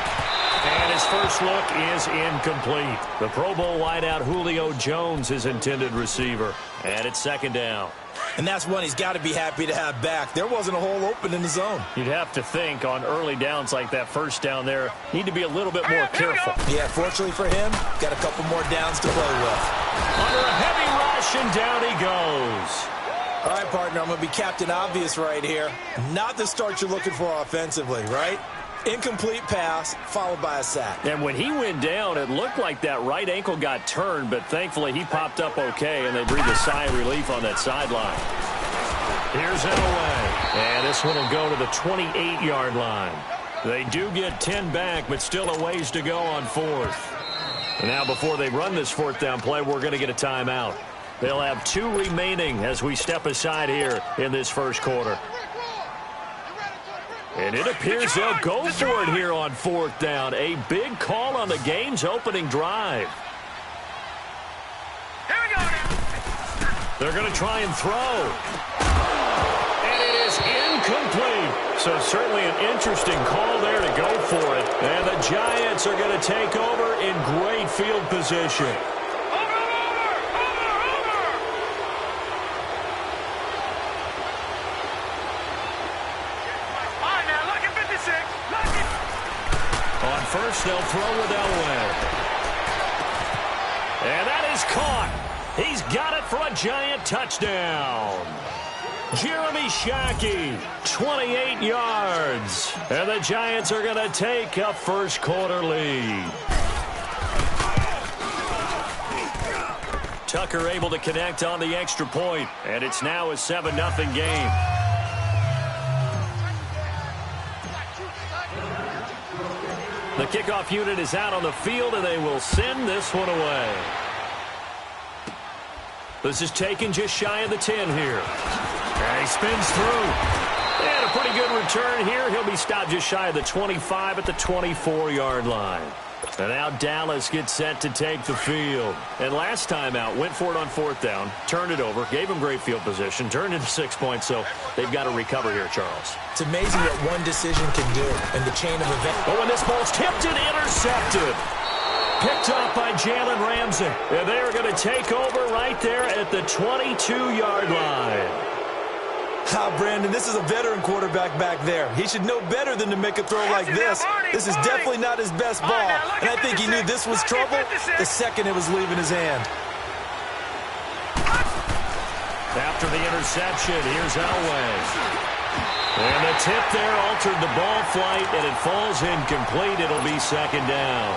[SPEAKER 1] And his first look is incomplete. The Pro Bowl wideout Julio Jones, his intended receiver. And it's second down.
[SPEAKER 2] And that's one he's got to be happy to have back. There wasn't a hole open in the zone.
[SPEAKER 1] You'd have to think on early downs like that first down there, need to be a little bit more careful.
[SPEAKER 2] Yeah, fortunately for him, got a couple more downs to play with.
[SPEAKER 1] Under a heavy rush, and down he goes.
[SPEAKER 2] All right, partner, I'm going to be Captain Obvious right here. Not the start you're looking for offensively, right? Incomplete pass, followed by a sack.
[SPEAKER 1] And when he went down, it looked like that right ankle got turned, but thankfully he popped up okay, and they breathed a sigh of relief on that sideline. Here's Elway, and this one will go to the 28-yard line. They do get 10 back, but still a ways to go on fourth. And now before they run this fourth down play, we're going to get a timeout. They'll have 2 remaining as we step aside here in this first quarter. And it appears they'll go for it here on fourth down. A big call on the game's opening drive.
[SPEAKER 3] Here we go now.
[SPEAKER 1] They're going to try and throw. And it is incomplete. So certainly an interesting call there to go for it. And the Giants are going to take over in great field position. On first, they'll throw with Elway. And that is caught. He's got it for a Giant touchdown. Jeremy Shockey, 28 yards. And the Giants are going to take a first quarter lead. Tucker able to connect on the extra point, and it's now a 7-0 game. The kickoff unit is out on the field, and they will send this one away. This is taken just shy of the 10 here. And he spins through. And a pretty good return here. He'll be stopped just shy of the 25 at the 24-yard line. And now Dallas gets set to take the field. And last time out, went for it on fourth down, turned it over, gave him great field position, turned into 6 points, so they've got to recover here, Charles.
[SPEAKER 2] It's amazing what one decision can do in the chain of events.
[SPEAKER 1] Oh, and this ball's tipped and intercepted. Picked off by Jalen Ramsey. And they are going to take over right there at the 22-yard line.
[SPEAKER 2] Brandon, this is a veteran quarterback back there. He should know better than to make a throw like this. This is definitely not his best ball. And I think he knew this was trouble the second it was leaving his hand.
[SPEAKER 1] After the interception, here's Elway. And the tip there altered the ball flight, and it falls incomplete. It'll be second down.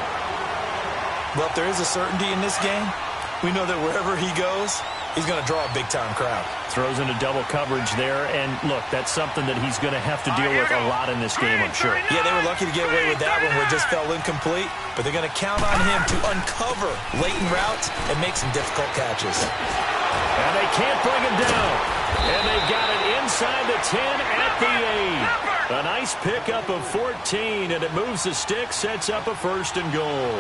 [SPEAKER 2] Well, if there is a certainty in this game, we know that wherever he goes, he's going to draw a big-time crowd.
[SPEAKER 1] Throws into double coverage there, and look, that's something that he's going to have to deal with a lot in this game, I'm sure.
[SPEAKER 2] Yeah, they were lucky to get away with that one where it just fell incomplete, but they're going to count on him to uncover latent routes and make some difficult catches.
[SPEAKER 1] And they can't bring him down. And they've got it inside the 10 at the 8. A nice pickup of 14, and it moves the stick, sets up a first and goal.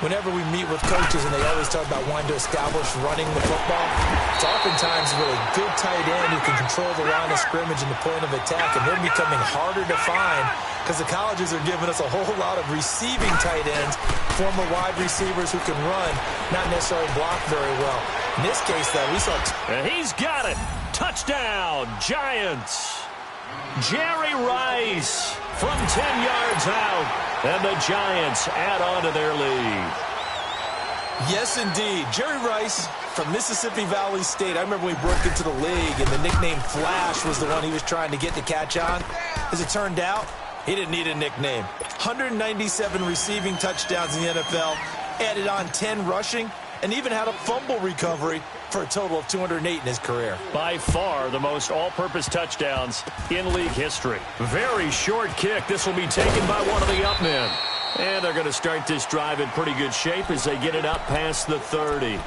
[SPEAKER 2] Whenever we meet with coaches and they always talk about wanting to establish running the football, it's oftentimes with a good tight end who can control the line of scrimmage and the point of attack, and they're becoming harder to find because the colleges are giving us a whole lot of receiving tight ends, former wide receivers who can run, not necessarily block very well. In this case, though, we saw...
[SPEAKER 1] And he's got it. Touchdown, Giants. Jerry Rice. from 10 yards out, and the Giants add on to their lead.
[SPEAKER 2] Yes, indeed. Jerry Rice from Mississippi Valley State. I remember when he broke into the league, and the nickname Flash was the one he was trying to get the catch on. As it turned out, he didn't need a nickname. 197 receiving touchdowns in the NFL, added on 10 rushing, and even had a fumble recovery for a total of 208 in his career.
[SPEAKER 1] By far the most all-purpose touchdowns in league history. Very short kick. This will be taken by one of the up men. And they're going to start this drive in pretty good shape as they get it up past the 30.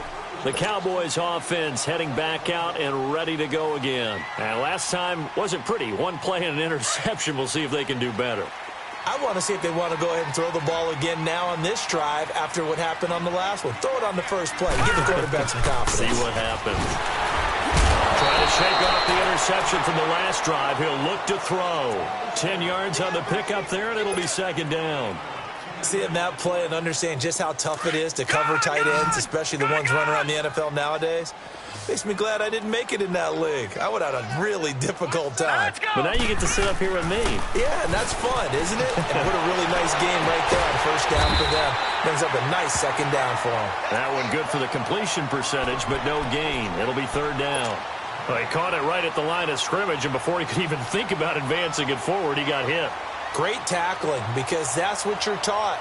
[SPEAKER 1] The Cowboys offense heading back out and ready to go again. And last time wasn't pretty. One play and an interception. We'll see if they can do better.
[SPEAKER 2] I want to see if they want to go ahead and throw the ball again now on this drive after what happened on the last one. Throw it on the first play. Give the quarterback some confidence.
[SPEAKER 1] See what happens. Trying to shake off the interception from the last drive. He'll look to throw. 10 yards on the pickup there, and it'll be second down.
[SPEAKER 2] Seeing that play and understand just how tough it is to cover tight ends, especially the ones running around the NFL nowadays, makes me glad I didn't make it in that league. I would have had a really difficult time.
[SPEAKER 1] But now you get to sit up here with me.
[SPEAKER 2] Yeah, and that's fun, isn't it? And what a really nice game right there on first down for them. Brings up a nice second down for them.
[SPEAKER 1] That one good for the completion percentage, but no gain. It'll be third down. Well, he caught it right at the line of scrimmage, and before he could even think about advancing it forward, he got hit.
[SPEAKER 2] Great tackling, because that's what you're taught.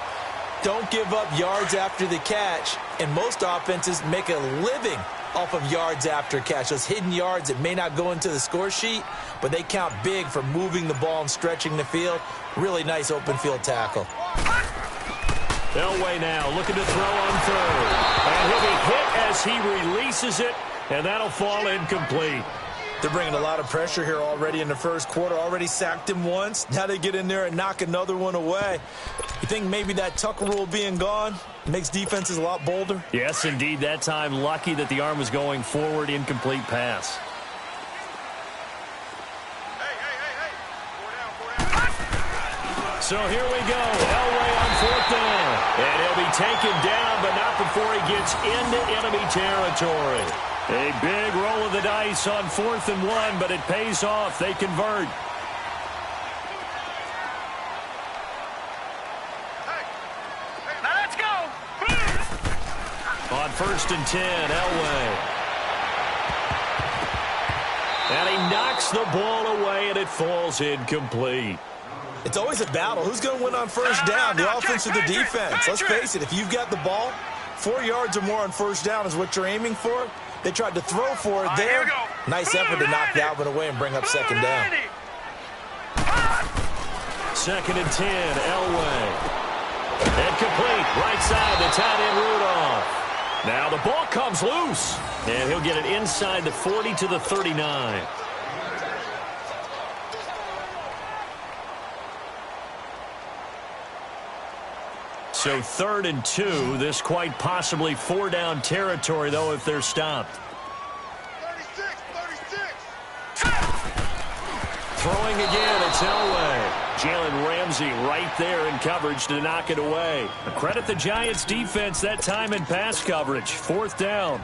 [SPEAKER 2] Don't give up yards after the catch, and most offenses make a living off of yards after catch. Those hidden yards that may not go into the score sheet, but they count big for moving the ball and stretching the field. Really nice open field tackle.
[SPEAKER 1] Elway now looking to throw on third. And he'll be hit as he releases it, and that'll fall incomplete.
[SPEAKER 2] They're bringing a lot of pressure here already in the first quarter. Already sacked him once. Now they get in there and knock another one away. You think maybe that Tucker rule being gone makes defenses a lot bolder?
[SPEAKER 1] Yes, indeed. That time lucky that the arm was going forward. Incomplete pass. So here we go. Elway on fourth down. And he'll be taken down, but not before he gets into enemy territory. A big roll of the dice on 4th and 1, but it pays off. They convert.
[SPEAKER 3] Now let's go.
[SPEAKER 1] On 1st and 10, Elway. And he knocks the ball away, and it falls incomplete.
[SPEAKER 2] It's always a battle. Who's going to win on first down, the offense or the defense? Let's face it, if you've got the ball, 4 yards or more on first down is what you're aiming for. They tried to throw for it there. Nice effort to knock that one away and bring up second down.
[SPEAKER 1] 2nd and 10, Elway. And complete, right side to tight end Rudolph. Now the ball comes loose, and he'll get it inside the 40 to the 39. So 3rd and 2, this quite possibly 4-down territory, though, if they're stopped.
[SPEAKER 4] 36.
[SPEAKER 1] Throwing again, it's Elway. Jalen Ramsey right there in coverage to knock it away. Credit the Giants' defense that time in pass coverage. 4th down.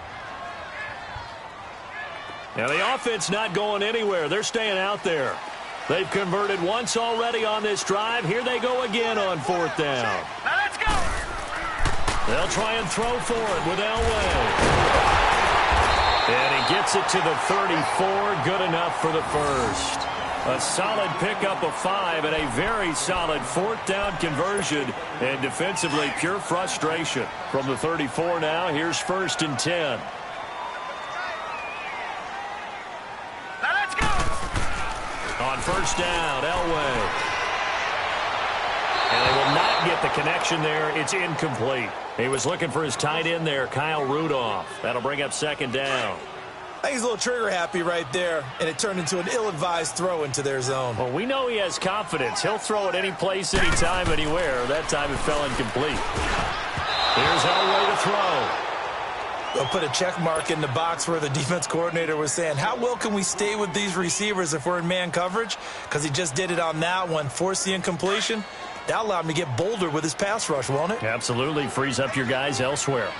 [SPEAKER 1] Now the offense not going anywhere. They're staying out there. They've converted once already on this drive. Here they go again on 4th down.
[SPEAKER 3] Now let's go.
[SPEAKER 1] They'll try and throw for it with Elway. And he gets it to the 34. Good enough for the first. A solid pickup of 5 and a very solid 4th down conversion. And defensively, pure frustration. From the 34 now, here's 1st and 10.
[SPEAKER 3] Now let's go.
[SPEAKER 1] On 1st down, Elway. And they will not get the connection there. It's incomplete. He was looking for his tight end there, Kyle Rudolph. That'll bring up 2nd down.
[SPEAKER 2] I think he's a little trigger happy right there, and it turned into an ill-advised throw into their zone.
[SPEAKER 1] Well, we know he has confidence. He'll throw it any place, anytime, anywhere. That time it fell incomplete. Here's Elway to throw.
[SPEAKER 2] They'll put a check mark in the box where the defense coordinator was saying, how well can we stay with these receivers if we're in man coverage? Because he just did it on that one, forced the incompletion. That allowed him to get bolder with his pass rush, won't it?
[SPEAKER 1] Absolutely. Frees up your guys elsewhere.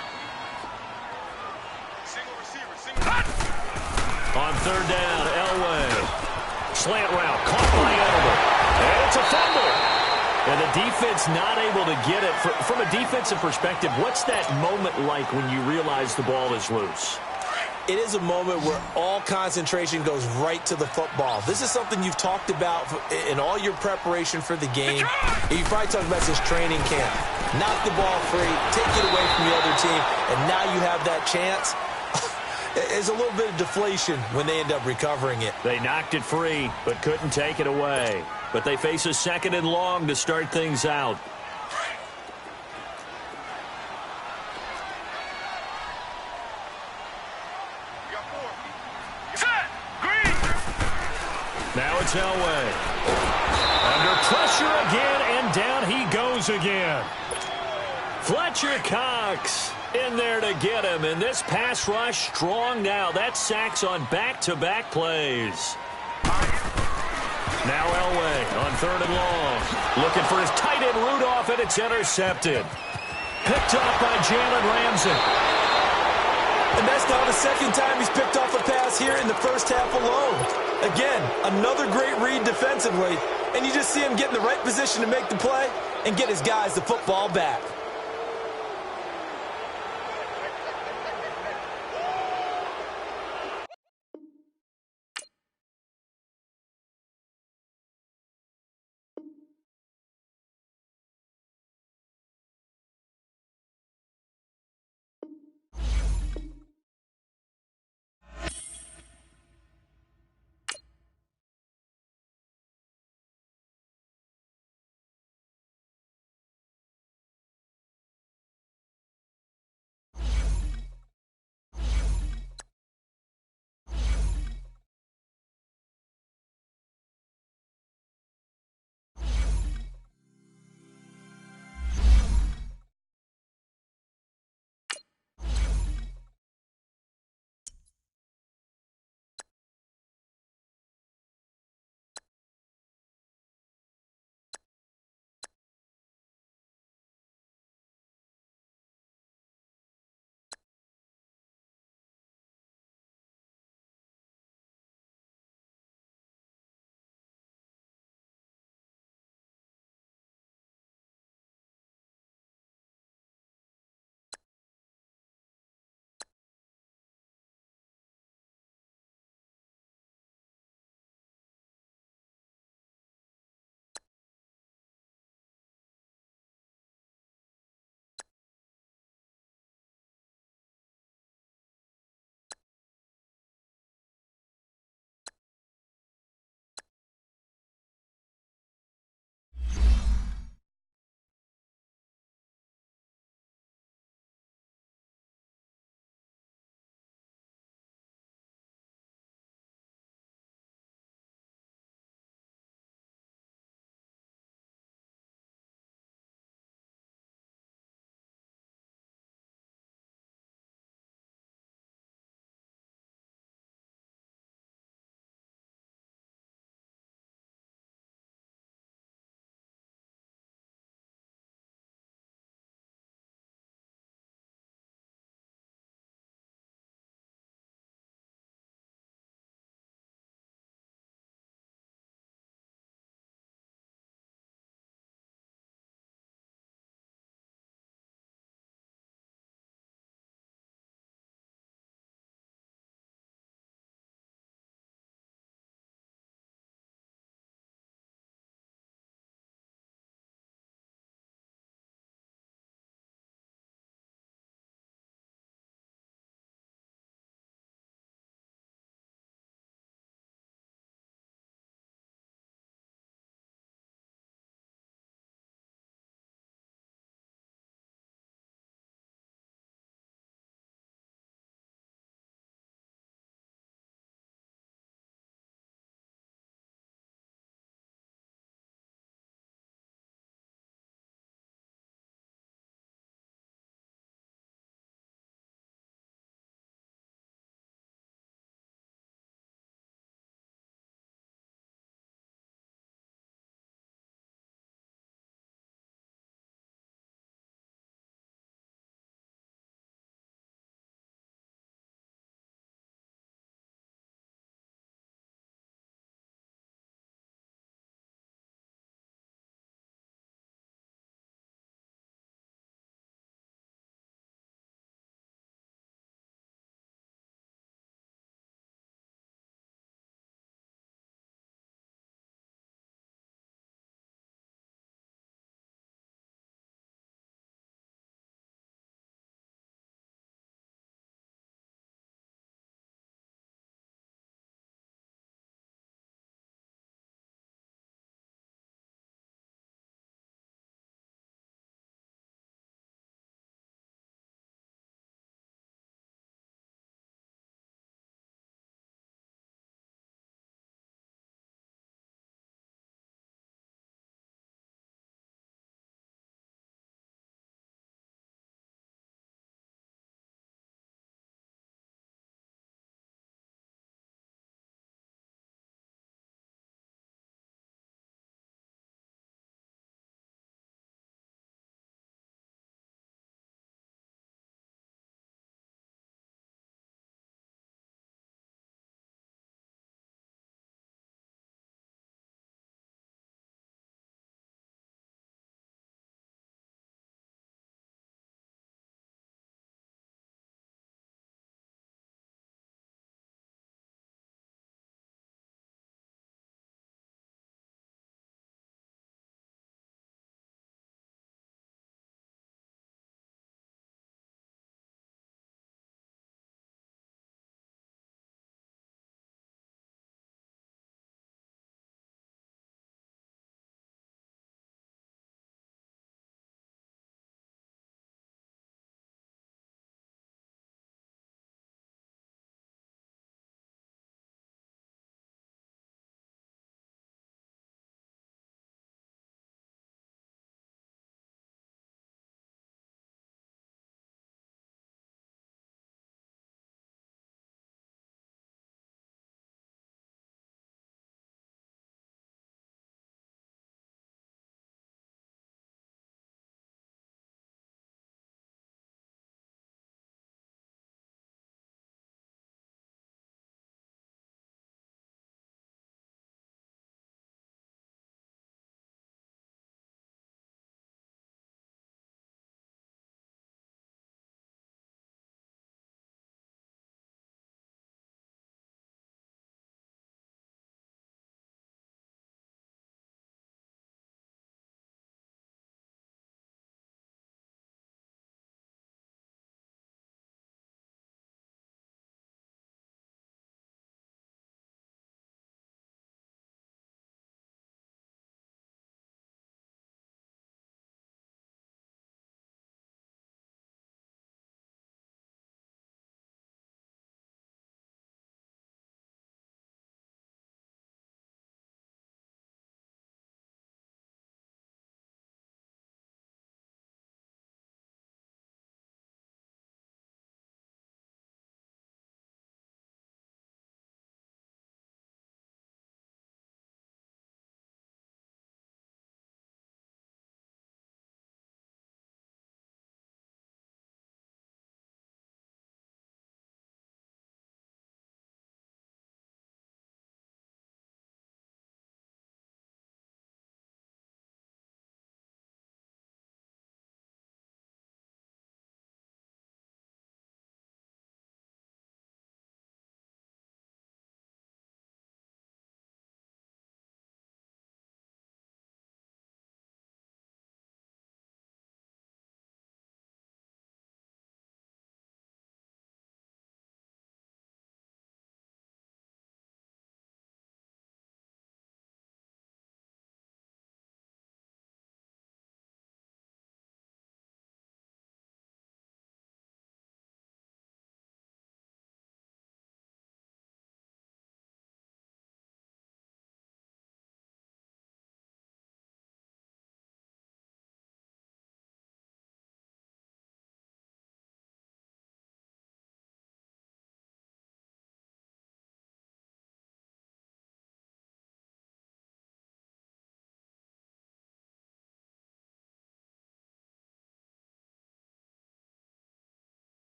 [SPEAKER 1] On 3rd down, Elway. Slant route, caught by Elway. And It's a fumble. And the defense not able to get it. From a defensive perspective, what's that moment like when you realize the ball is loose?
[SPEAKER 2] It is a moment where all concentration goes right to the football. This is something you've talked about in all your preparation for the game. You probably talked about this training camp. Knock the ball free, take it away from the other team, and now you have that chance. There's a little bit of deflation when they end up recovering it.
[SPEAKER 1] They knocked it free, but couldn't take it away. But they face a 2nd and long to start things out.
[SPEAKER 3] Set. Green.
[SPEAKER 1] Now it's Elway. Under pressure again, and down he goes again. Fletcher Cox in there to get him, and this pass rush strong now. That's sacks on back-to-back plays. Now Elway on 3rd and long. Looking for his tight end Rudolph, and it's intercepted. Picked off by Jalen Ramsey.
[SPEAKER 2] And that's now the 2nd time he's picked off a pass here in the first half alone. Again, another great read defensively, and you just see him get in the right position to make the play and get his guys the football back.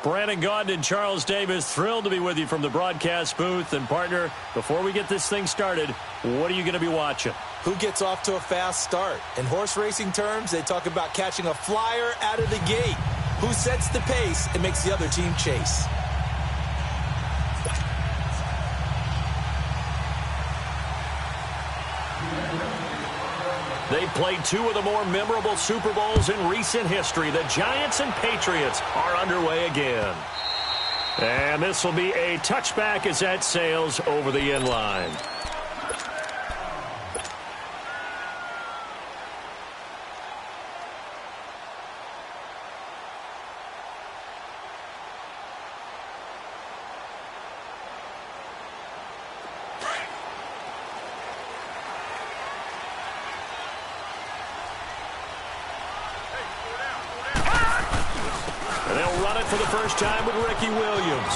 [SPEAKER 1] Brandon Gaudin and Charles Davis, thrilled to be with you from the broadcast booth. And, partner, before we get this thing started, what are you going to be watching?
[SPEAKER 2] Who gets off to a fast start? In horse racing terms, they talk about catching a flyer out of the gate. Who sets the pace and makes the other team chase?
[SPEAKER 1] They played two of the more memorable Super Bowls in recent history. The Giants and Patriots are underway again. And this will be a touchback as that sails over the end line. For the first time with Ricky Williams.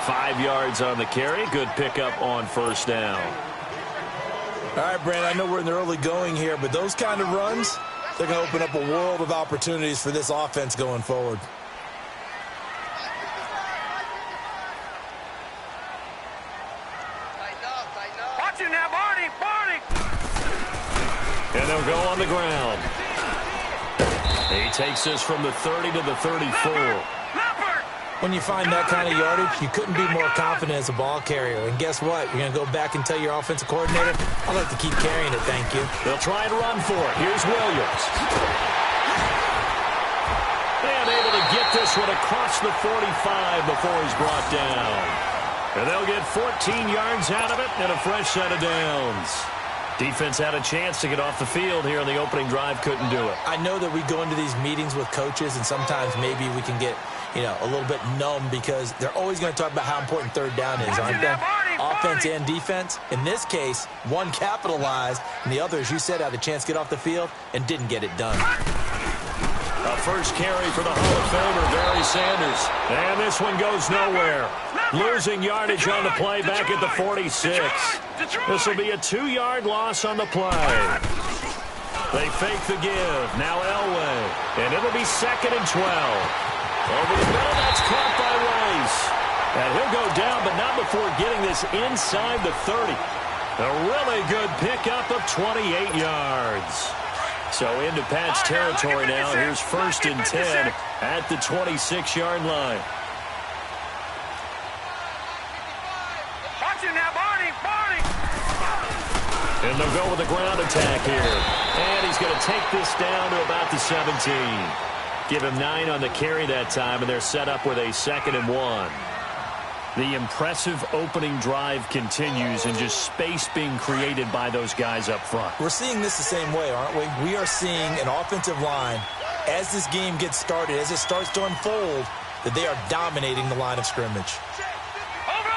[SPEAKER 1] 5 yards on the carry. Good pickup on first down.
[SPEAKER 2] All right, Brandon, I know we're in the early going here, but those kind of runs, they're going to open up a world of opportunities for this offense going forward.
[SPEAKER 3] Watching that, Barney!
[SPEAKER 1] And they'll go on the ground. He takes this from the 30 to the 34.
[SPEAKER 2] When you find that kind of yardage, you couldn't be more confident as a ball carrier. And guess what? You're going to go back and tell your offensive coordinator, I'd like to keep carrying it, thank you.
[SPEAKER 1] They'll try and run for it. Here's Williams. And able to get this one across the 45 before he's brought down. And they'll get 14 yards out of it and a fresh set of downs. Defense had a chance to get off the field here on the opening drive, couldn't do it.
[SPEAKER 2] I know that we go into these meetings with coaches, and sometimes maybe we can get, a little bit numb because they're always going to talk about how important third down is, aren't they? Offense and defense. In this case, one capitalized, and the other, as you said, had a chance to get off the field and didn't get it done.
[SPEAKER 1] A first carry for the Hall of Famer, Barry Sanders. And this one goes nowhere. Losing yardage on the play back at the 46. This will be a 2-yard loss on the play. They fake the give. Now Elway. And it'll be 2nd and 12. Over the middle, that's caught by Rice. And he'll go down, but not before getting this inside the 30. A really good pickup of 28 yards. So into Pat's territory now. Here's 1st and 10 at the 26-yard line.
[SPEAKER 3] Watching now, Barney!
[SPEAKER 1] And they'll go with a ground attack here. And he's going to take this down to about the 17. Give him 9 on the carry that time, and they're set up with a 2nd and 1. The impressive opening drive continues, and just space being created by those guys up front.
[SPEAKER 2] We're seeing this the same way, aren't we? We are seeing an offensive line, as this game gets started, as it starts to unfold, that they are dominating the line of scrimmage.
[SPEAKER 3] Over!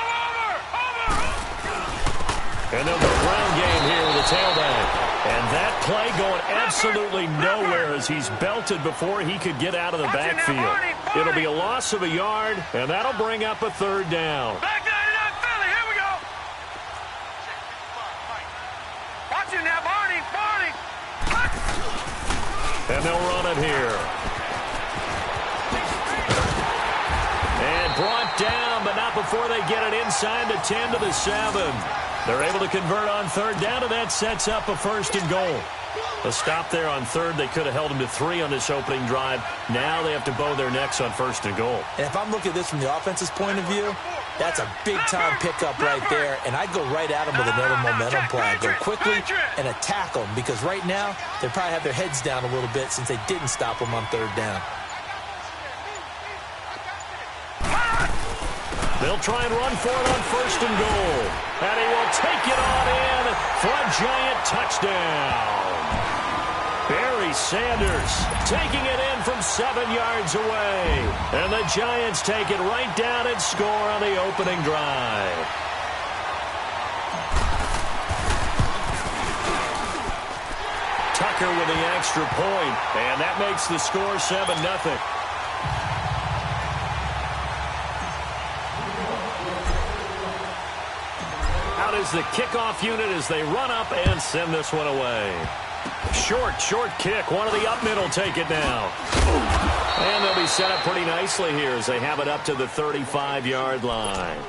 [SPEAKER 1] And they'll go ground game here with the tailback. And that play going absolutely nowhere as he's belted before he could get out of the backfield. It'll be a loss of a yard, and that'll bring up a 3rd down.
[SPEAKER 3] Back 99 Philly, here we go. Watching now, Barney!
[SPEAKER 1] And they'll run it here. And brought down, but not before they get it inside the 10 to the 7. They're able to convert on 3rd down, and that sets up a 1st and goal. A stop there on 3rd. They could have held them to 3 on this opening drive. Now they have to bow their necks on 1st and goal.
[SPEAKER 2] And if I'm looking at this from the offense's point of view, that's a big-time pickup right there, and I'd go right at them with another momentum play. I'd go quickly and attack them, because right now they probably have their heads down a little bit since they didn't stop them on 3rd down.
[SPEAKER 1] They'll try and run for it on 1st and goal. And he will take it on in for a giant touchdown. Barry Sanders taking it in from 7 yards away. And the Giants take it right down and score on the opening drive. Tucker with the extra point, and that makes the score 7-0. Out is the kickoff unit as they run up and send this one away. Short kick. One of the up middle take it now. And they'll be set up pretty nicely here as they have it up to the 35-yard line.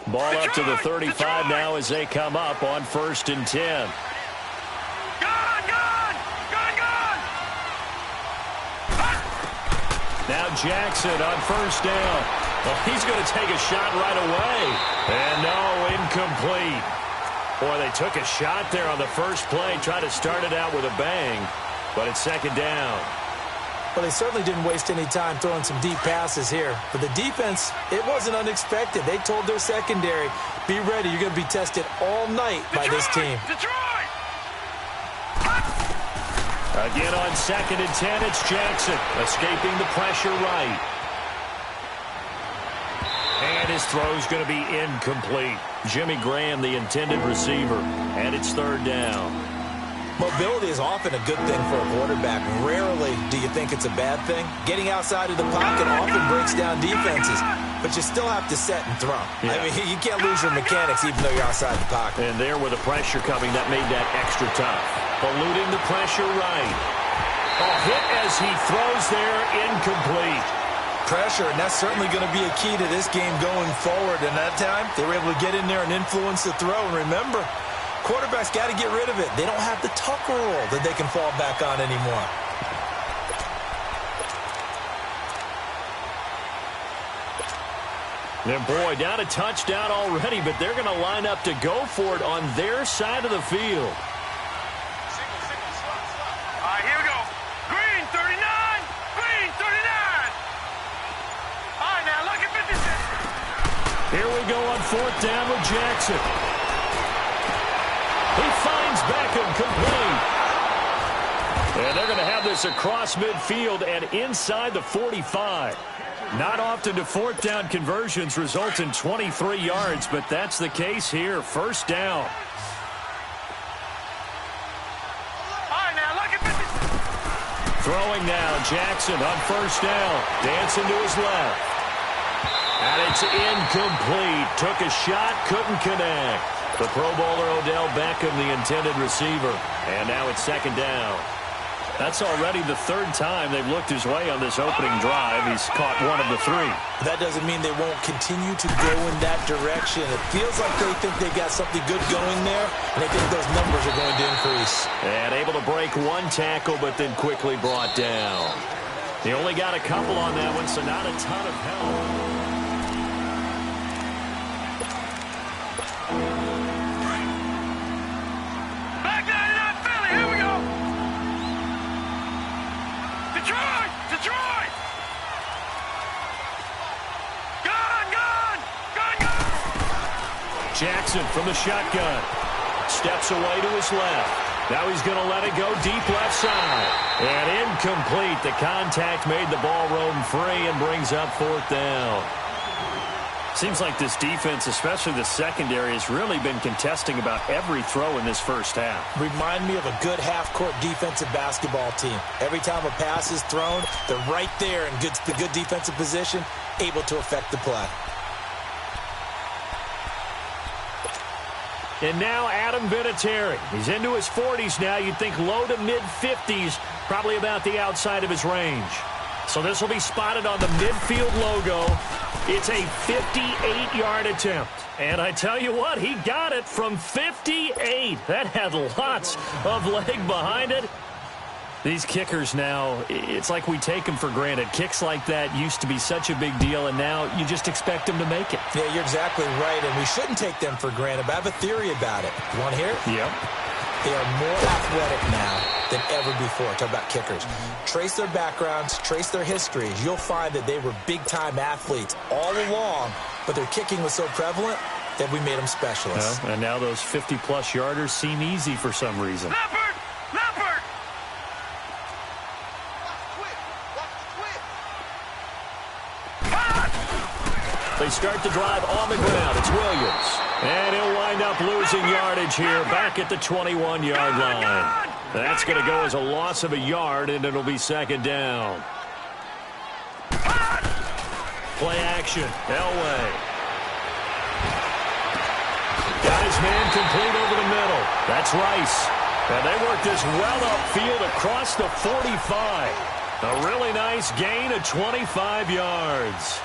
[SPEAKER 1] Ball up to the 35 now as they come up on 1st and 10. Now Jackson on 1st down. Well, he's going to take a shot right away. And no, incomplete. Boy, they took a shot there on the first play, tried to start it out with a bang, but it's 2nd down.
[SPEAKER 2] Well, they certainly didn't waste any time throwing some deep passes here. But the defense, it wasn't unexpected. They told their secondary, be ready. You're going to be tested all night by this team.
[SPEAKER 1] Again on 2nd and 10, it's Jackson escaping the pressure right. And his throw's going to be incomplete. Jimmy Graham, the intended receiver, and it's 3rd down.
[SPEAKER 2] Mobility is often a good thing for a quarterback. Rarely do you think it's a bad thing. Getting outside of the pocket often breaks down defenses, but you still have to set and throw. Yeah. I mean, you can't lose your mechanics even though you're outside the pocket.
[SPEAKER 1] And there with the pressure coming, that made that extra tough. Eluding the pressure right. A hit as he throws there, incomplete.
[SPEAKER 2] Pressure, and that's certainly going to be a key to this game going forward. And that time, they were able to get in there and influence the throw. And remember, quarterbacks got to get rid of it. They don't have the tuck rule that they can fall back on anymore.
[SPEAKER 1] And boy, down a touchdown already, but they're going to line up to go for it on their side of the field.
[SPEAKER 3] All right, here we go. Green 39. Green 39. All right, now look at 56.
[SPEAKER 1] Here we go on 4th down with Jackson. He finds Beckham complete. And they're going to have this across midfield and inside the 45. Not often do 4th down conversions result in 23 yards, but that's the case here. 1st down.
[SPEAKER 3] All right, now look at 56.
[SPEAKER 1] Throwing now, Jackson on 1st down. Dancing to his left. And it's incomplete. Took a shot, couldn't connect. The Pro Bowler Odell Beckham, the intended receiver. And now it's 2nd down. That's already the 3rd time they've looked his way on this opening drive. He's caught 1 of the 3.
[SPEAKER 2] That doesn't mean they won't continue to go in that direction. It feels like they think they've got something good going there, and they think those numbers are going to increase.
[SPEAKER 1] And able to break 1 tackle, but then quickly brought down. He only got a couple on that one, so not a ton of help. Jackson from the shotgun. Steps away to his left. Now he's going to let it go deep left side. And incomplete. The contact made the ball roam free and brings up 4th down. Seems like this defense, especially the secondary, has really been contesting about every throw in this first half.
[SPEAKER 2] Remind me of a good half-court defensive basketball team. Every time a pass is thrown, they're right there in the good defensive position, able to affect the play.
[SPEAKER 1] And now Adam Vinatieri. He's into his 40s now. You'd think low to mid-50s, probably about the outside of his range. So this will be spotted on the midfield logo. It's a 58-yard attempt. And I tell you what, he got it from 58. That had lots of leg behind it. These kickers now, it's like we take them for granted. Kicks like that used to be such a big deal, and now you just expect them to make it.
[SPEAKER 2] Yeah, you're exactly right, and we shouldn't take them for granted, but I have a theory about it. You want to hear it?
[SPEAKER 1] Yep.
[SPEAKER 2] They are more athletic now than ever before. Talk about kickers. Trace their backgrounds, trace their histories. You'll find that they were big-time athletes all along, but their kicking was so prevalent that we made them specialists.
[SPEAKER 1] Well, and now those 50-plus yarders seem easy for some reason.
[SPEAKER 3] Leopard! Leopard!
[SPEAKER 1] They start the drive on the ground. It's Williams. And he'll wind up losing yardage here back at the 21-yard line. That's going to go as a loss of a yard, and it'll be 2nd down. Play action. Elway. Incomplete over the middle. That's Rice. And they work this well upfield across the 45. A really nice gain of 25 yards.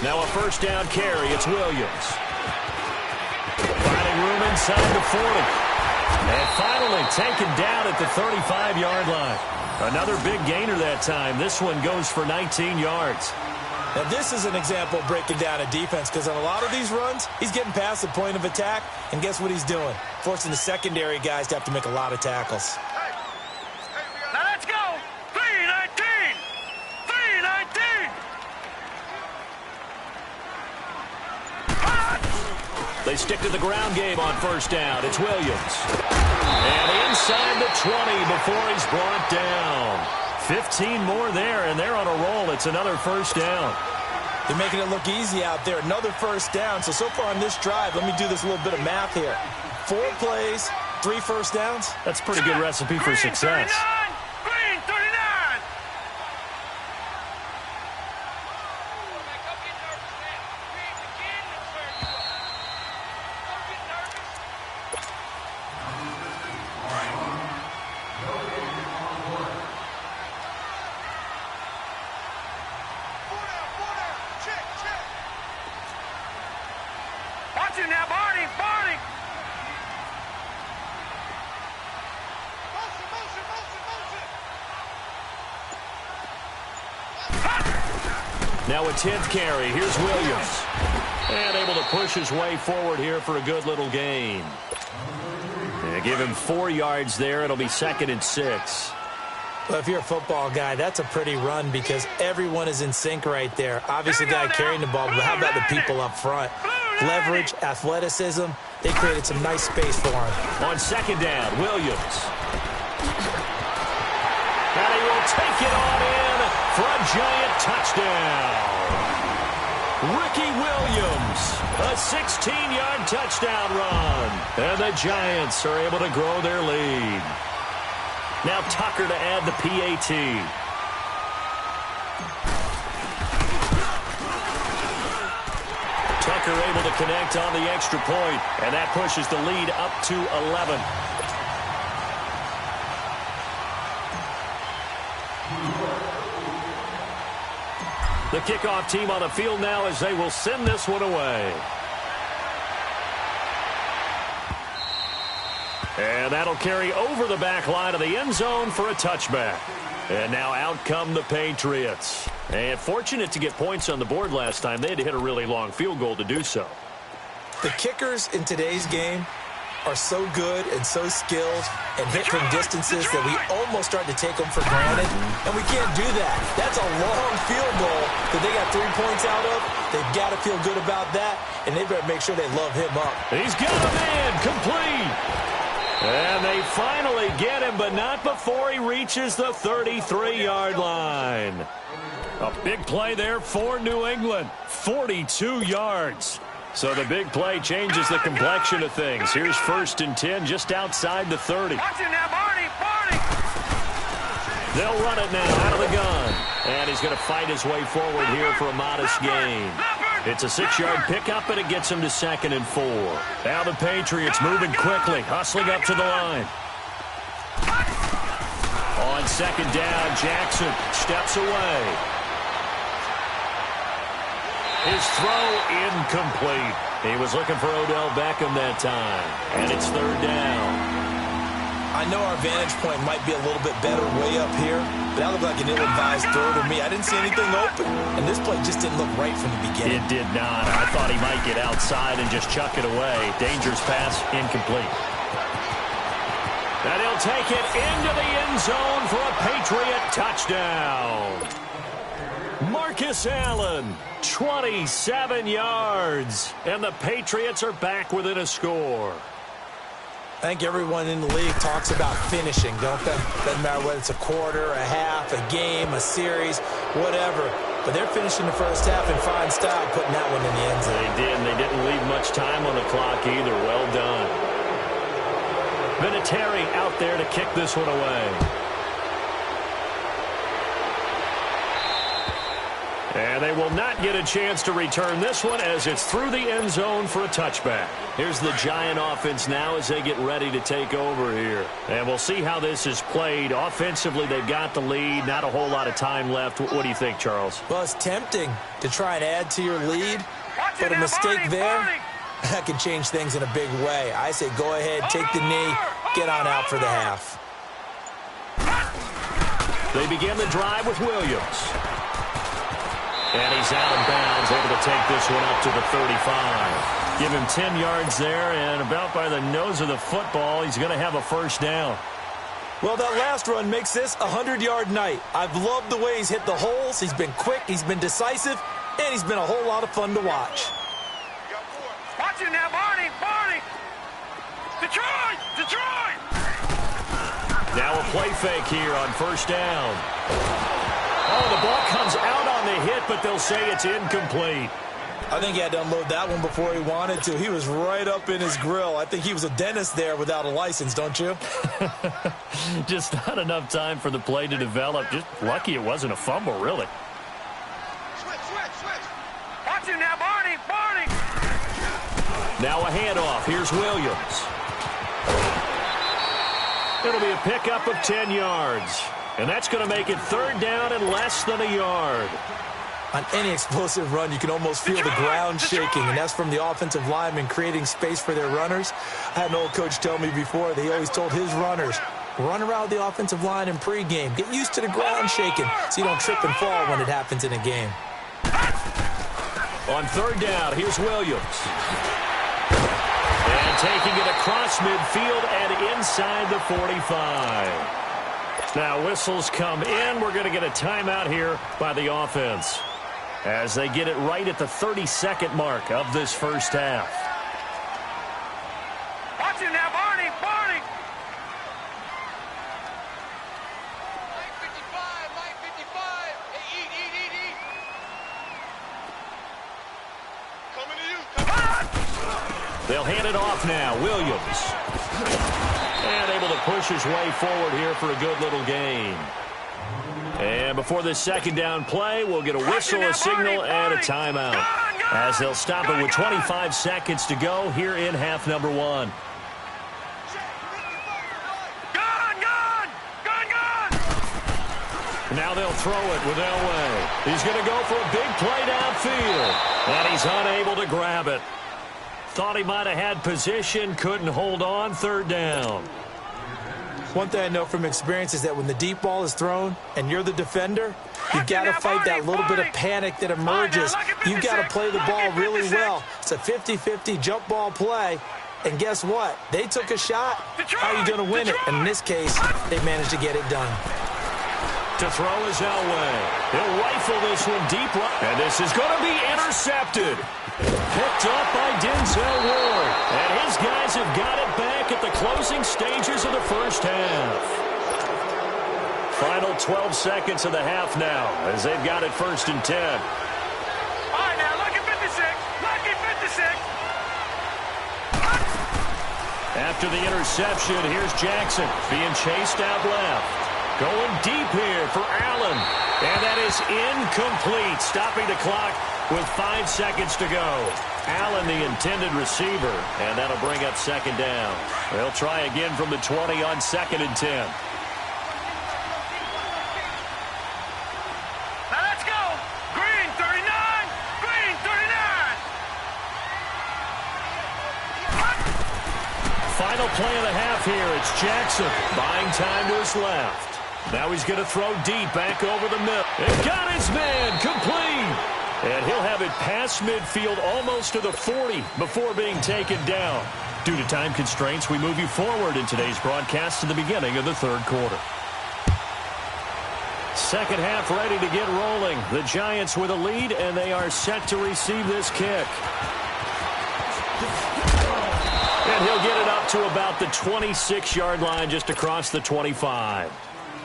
[SPEAKER 1] Now a first down carry. It's Williams. Finding room inside the 40. And finally taken down at the 35-yard line. Another big gainer that time. This one goes for 19 yards.
[SPEAKER 2] Now this is an example of breaking down a defense, because on a lot of these runs, he's getting past the point of attack, and guess what he's doing? Forcing the secondary guys to have to make a lot of tackles.
[SPEAKER 3] Now let's go! 3-19! 3-19!
[SPEAKER 1] They stick to the ground game on first down. It's Williams. And inside the 20 before he's brought down. 15 more there, and they're on a roll. It's another first down.
[SPEAKER 2] They're making it look easy out there. Another first down. So far on this drive, let me do this little bit of math here. 4 plays, 3 first downs.
[SPEAKER 1] That's a pretty good recipe for success.
[SPEAKER 3] Green 39! Watch him now, Barney! Barney!
[SPEAKER 1] Now a 10th carry. Here's Williams. And able to push his way forward here for a good little gain. And give him 4 yards there. It'll be 2nd and 6.
[SPEAKER 2] Well, if you're a football guy, that's a pretty run because everyone is in sync right there. Obviously, the guy carrying the ball, but how about the people up front? Leverage, athleticism, they created some nice space for him.
[SPEAKER 1] On 2nd down, Williams. And he will take it on in for a giant touchdown. Ricky Williams, a 16-yard touchdown run. And the Giants are able to grow their lead. Now Tucker to add the PAT. Tucker able to connect on the extra point, and that pushes the lead up to 11. The kickoff team on the field now as they will send this one away. And that'll carry over the back line of the end zone for a touchback. And now out come the Patriots. And fortunate to get points on the board last time. They had to hit a really long field goal to do so.
[SPEAKER 2] The kickers in today's game are so good and so skilled and hit from distances that we almost start to take them for granted. And we can't do that. That's a long field goal that they got 3 points out of. They've got to feel good about that, and they better make sure they love him up.
[SPEAKER 1] He's got a man complete. And they finally get him, but not before he reaches the 33-yard line. A big play there for New England. 42 yards. So the big play changes the complexion of things. Here's 1st and 10 just outside the 30.
[SPEAKER 3] Watch him now, Barney! Barney!
[SPEAKER 1] They'll run it now out of the gun. And he's going to fight his way forward here for a modest gain. It's a 6-yard pickup, and it gets him to 2nd and 4. Now the Patriots moving quickly, hustling up to the line. On 2nd down, Jackson steps away. His throw incomplete. He was looking for Odell Beckham that time. And it's 3rd down.
[SPEAKER 2] I know our vantage point might be a little bit better way up here, but that looked like an ill-advised throw to me. I didn't see anything open, and this play just didn't look right from the beginning.
[SPEAKER 1] It did not. I thought he might get outside and just chuck it away. Dangerous pass, incomplete. And he'll take it into the end zone for a Patriot touchdown. Marcus Allen, 27 yards, and the Patriots are back within a score.
[SPEAKER 2] I think everyone in the league talks about finishing, don't they? Doesn't matter whether it's a quarter, a half, a game, a series, whatever. But they're finishing the first half in fine style, putting that one in the end zone.
[SPEAKER 1] They did, and they didn't leave much time on the clock either. Well done. Vinatieri out there to kick this one away. And they will not get a chance to return this one as it's through the end zone for a touchback. Here's the Giant offense now as they get ready to take over here. And we'll see how this is played. Offensively, they've got the lead. Not a whole lot of time left. What do you think, Charles?
[SPEAKER 2] Well, it's tempting to try and add to your lead, but a mistake there, that can change things in a big way. I say go ahead, take the knee, get on out for the half.
[SPEAKER 1] They begin the drive with Williams. And he's out of bounds, able to take this one up to the 35. Give him 10 yards there, and about by the nose of the football, he's going to have a first down.
[SPEAKER 2] Well, that last run makes this a 100-yard night. I've loved the way he's hit the holes. He's been quick, he's been decisive, and he's been a whole lot of fun to watch.
[SPEAKER 3] Watch it now, Barney, Barney. Detroit, Detroit.
[SPEAKER 1] Now a play fake here on first down. Oh, the ball comes out on the hit, but they'll say it's incomplete.
[SPEAKER 2] I think he had to unload that one before he wanted to. He was right up in his grill. I think he was a dentist there without a license, don't you?
[SPEAKER 1] Just not enough time for the play to develop. Just lucky it wasn't a fumble, really.
[SPEAKER 4] Switch.
[SPEAKER 3] Watch him now, Barney, Barney.
[SPEAKER 1] Now a handoff. Here's Williams. It'll be a pickup of 10 yards. And that's going to make it third down and less than a yard.
[SPEAKER 2] On any explosive run, you can almost feel the ground shaking, and that's from the offensive linemen creating space for their runners. I had an old coach tell me before, they always told his runners, run around the offensive line in pregame. Get used to the ground shaking so you don't trip and fall when it happens in a game.
[SPEAKER 1] On third down, here's Williams. And taking it across midfield and inside the 45. Now whistles come in. We're going to get a timeout here by the offense as they get it right at the 32nd mark of this first half.
[SPEAKER 3] Watch him now, Barney, Barney.
[SPEAKER 4] Line 55. Hey, eat. Coming to you.
[SPEAKER 1] They'll hand it off now. Williams. And able to push his way forward here for a good little gain. And before this second down play, we'll get a whistle, a signal, and a timeout. As they'll stop it with 25 seconds to go here in half number one. Now they'll throw it with Elway. He's going to go for a big play downfield. And he's unable to grab it. Thought he might have had position, couldn't hold on, third down.
[SPEAKER 2] One thing I know from experience is that when the deep ball is thrown and you're the defender, you've got to fight that little bit of panic that emerges. You've got to play the ball really well. It's a 50-50 jump ball play. And guess what? They took a shot. How are you going to win it? And in this case, they managed to get it done.
[SPEAKER 1] To throw is Elway. He'll rifle this one deep right. And this is going to be intercepted. Picked up by Denzel Ward. And his guys have got it back at the closing stages of the first half. Final 12 seconds of the half now as they've got it first and 10.
[SPEAKER 3] All right, now, lucky 56. Lucky 56.
[SPEAKER 1] After the interception, here's Jackson being chased out left. Going deep here for Allen. And that is incomplete. Stopping the clock with 5 seconds to go. Allen, the intended receiver. And that'll bring up second down. They'll try again from the 20 on second and 10.
[SPEAKER 3] Now let's go. Green 39. Green 39.
[SPEAKER 1] Final play of the half here. It's Jackson buying time to his left. Now he's going to throw deep back over the middle. And got his man complete. And he'll have it past midfield almost to the 40 before being taken down. Due to time constraints, we move you forward in today's broadcast to the beginning of the third quarter. Second half ready to get rolling. The Giants with a lead, and they are set to receive this kick. And he'll get it up up to about the 26-yard line, just across the 25.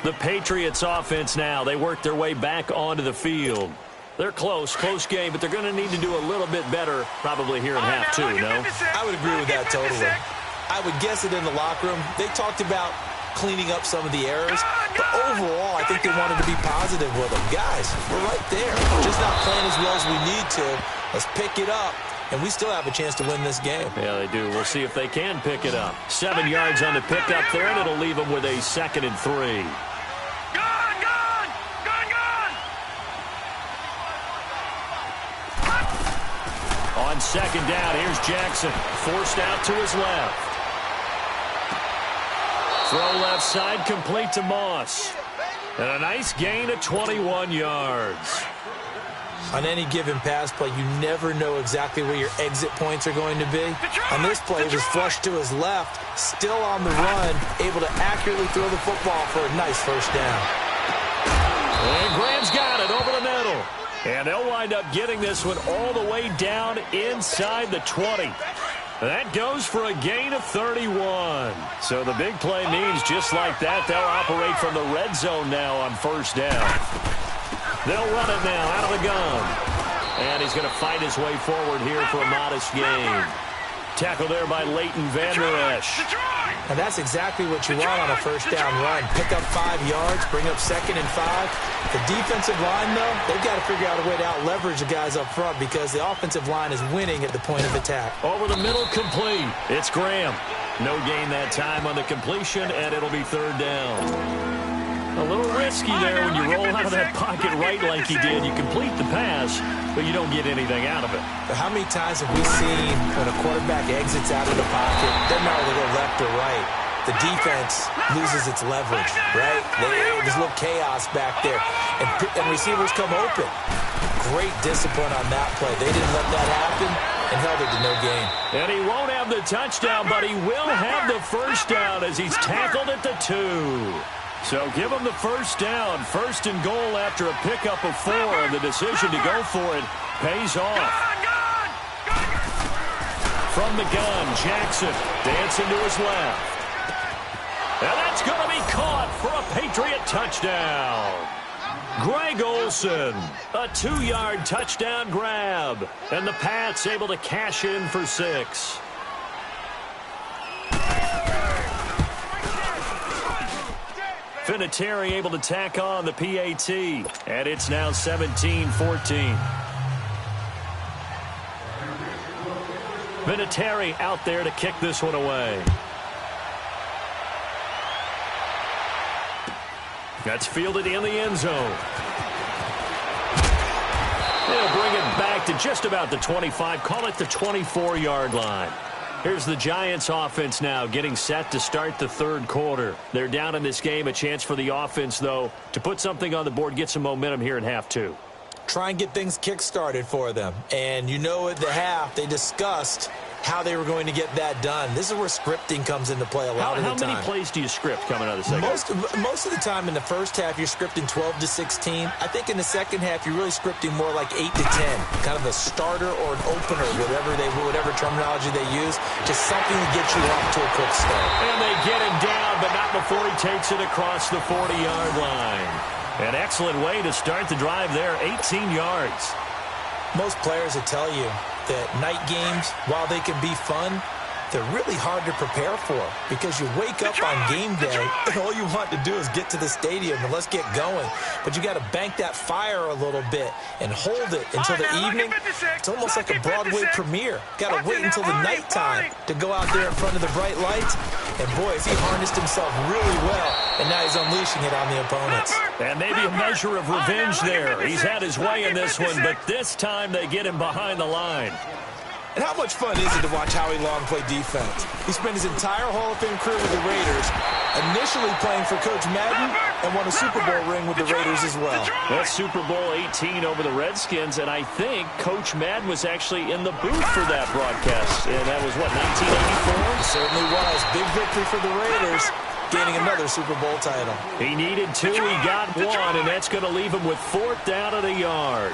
[SPEAKER 1] The Patriots offense now, they work their way back onto the field. They're close game, but they're going to need to do a little bit better probably here in half two, no?
[SPEAKER 2] I would agree with that totally. I would guess it in the locker room. They talked about cleaning up some of the errors, but overall, I think they wanted to be positive with them. Guys, we're right there. Just not playing as well as we need to. Let's pick it up, and we still have a chance to win this game.
[SPEAKER 1] Yeah, they do. We'll see if they can pick it up. 7 yards on the pickup there, and it'll leave them with a 2nd and 3. On 2nd down, here's Jackson, forced out to his left. Throw left side, complete to Moss. And a nice gain of 21 yards.
[SPEAKER 2] On any given pass play, you never know exactly where your exit points are going to be. On this play, it was flushed to his left, still on the run, able to accurately throw the football for a nice first down.
[SPEAKER 1] And Graham's got it over the middle. And they'll wind up getting this one all the way down inside the 20. That goes for a gain of 31. So the big play means just like that, they'll operate from the red zone now on 1st down. They'll run it now out of the gun. And he's going to fight his way forward here for a modest gain. Tackle there by Leighton Van Der Esch.
[SPEAKER 2] And that's exactly what you want on a 1st down run. Pick up 5 yards, bring up 2nd and 5. The defensive line, though, they've got to figure out a way to out-leverage the guys up front because the offensive line is winning at the point of attack.
[SPEAKER 1] Over the middle, complete. It's Graham. No gain that time on the completion, and it'll be 3rd down. A little risky there when you roll out of that pocket right like he did. You complete the pass, but you don't get anything out of it.
[SPEAKER 2] But how many times have we seen when a quarterback exits out of the pocket, doesn't matter whether they go left or right, the defense loses its leverage, right? There's a little chaos back there, and receivers come open. Great discipline on that play. They didn't let that happen and held it to no gain.
[SPEAKER 1] And he won't have the touchdown, but he will have the 1st down as he's tackled at the 2. So give him the 1st down. 1st and goal after a pickup of 4, and the decision to go for it pays off. From the gun, Jackson dancing to his left. And that's going to be caught for a Patriot touchdown. Greg Olsen, a 2-yard touchdown grab. And the Pats able to cash in for 6. Vinatieri able to tack on the PAT, and it's now 17-14. Vinatieri out there to kick this one away. That's fielded in the end zone. They'll bring it back to just about the 25, call it the 24-yard line. Here's the Giants offense now getting set to start the 3rd quarter. They're down in this game. A chance for the offense, though, to put something on the board, get some momentum here in half 2.
[SPEAKER 2] Try and get things kick-started for them. And you know at the half, they discussed how they were going to get that done. This is where scripting comes into play a lot of the time.
[SPEAKER 1] How many plays do you script coming out of the second half?
[SPEAKER 2] Most of the time in the first half, you're scripting 12 to 16. I think in the second half, you're really scripting more like 8 to 10. Kind of a starter or an opener, whatever terminology they use. Just something to get you off to a quick start.
[SPEAKER 1] And they get him down, but not before he takes it across the 40-yard line. An excellent way to start the drive there, 18 yards.
[SPEAKER 2] Most players will tell you that night games, while they can be fun, they're really hard to prepare for because you wake up on game day and all you want to do is get to the stadium and let's get going. But you got to bank that fire a little bit and hold it until the evening. It's almost like a Broadway premiere. Got to wait until the nighttime to go out there in front of the bright lights. And boy, has he harnessed himself really well, and now he's unleashing it on the opponents.
[SPEAKER 1] And maybe a measure of revenge there. He's had his way in this one, but this time they get him behind the line.
[SPEAKER 2] And how much fun is it to watch Howie Long play defense? He spent his entire Hall of Fame career with the Raiders, initially playing for Coach Madden, and won a Super Bowl ring with the Raiders as well.
[SPEAKER 1] That's Super Bowl 18 over the Redskins, and I think Coach Madden was actually in the booth for that broadcast. And that was, what, 1984?
[SPEAKER 2] It certainly was. Big victory for the Raiders, gaining another Super Bowl title.
[SPEAKER 1] He needed 2, he got 1, and that's going to leave him with 4th down at a yard.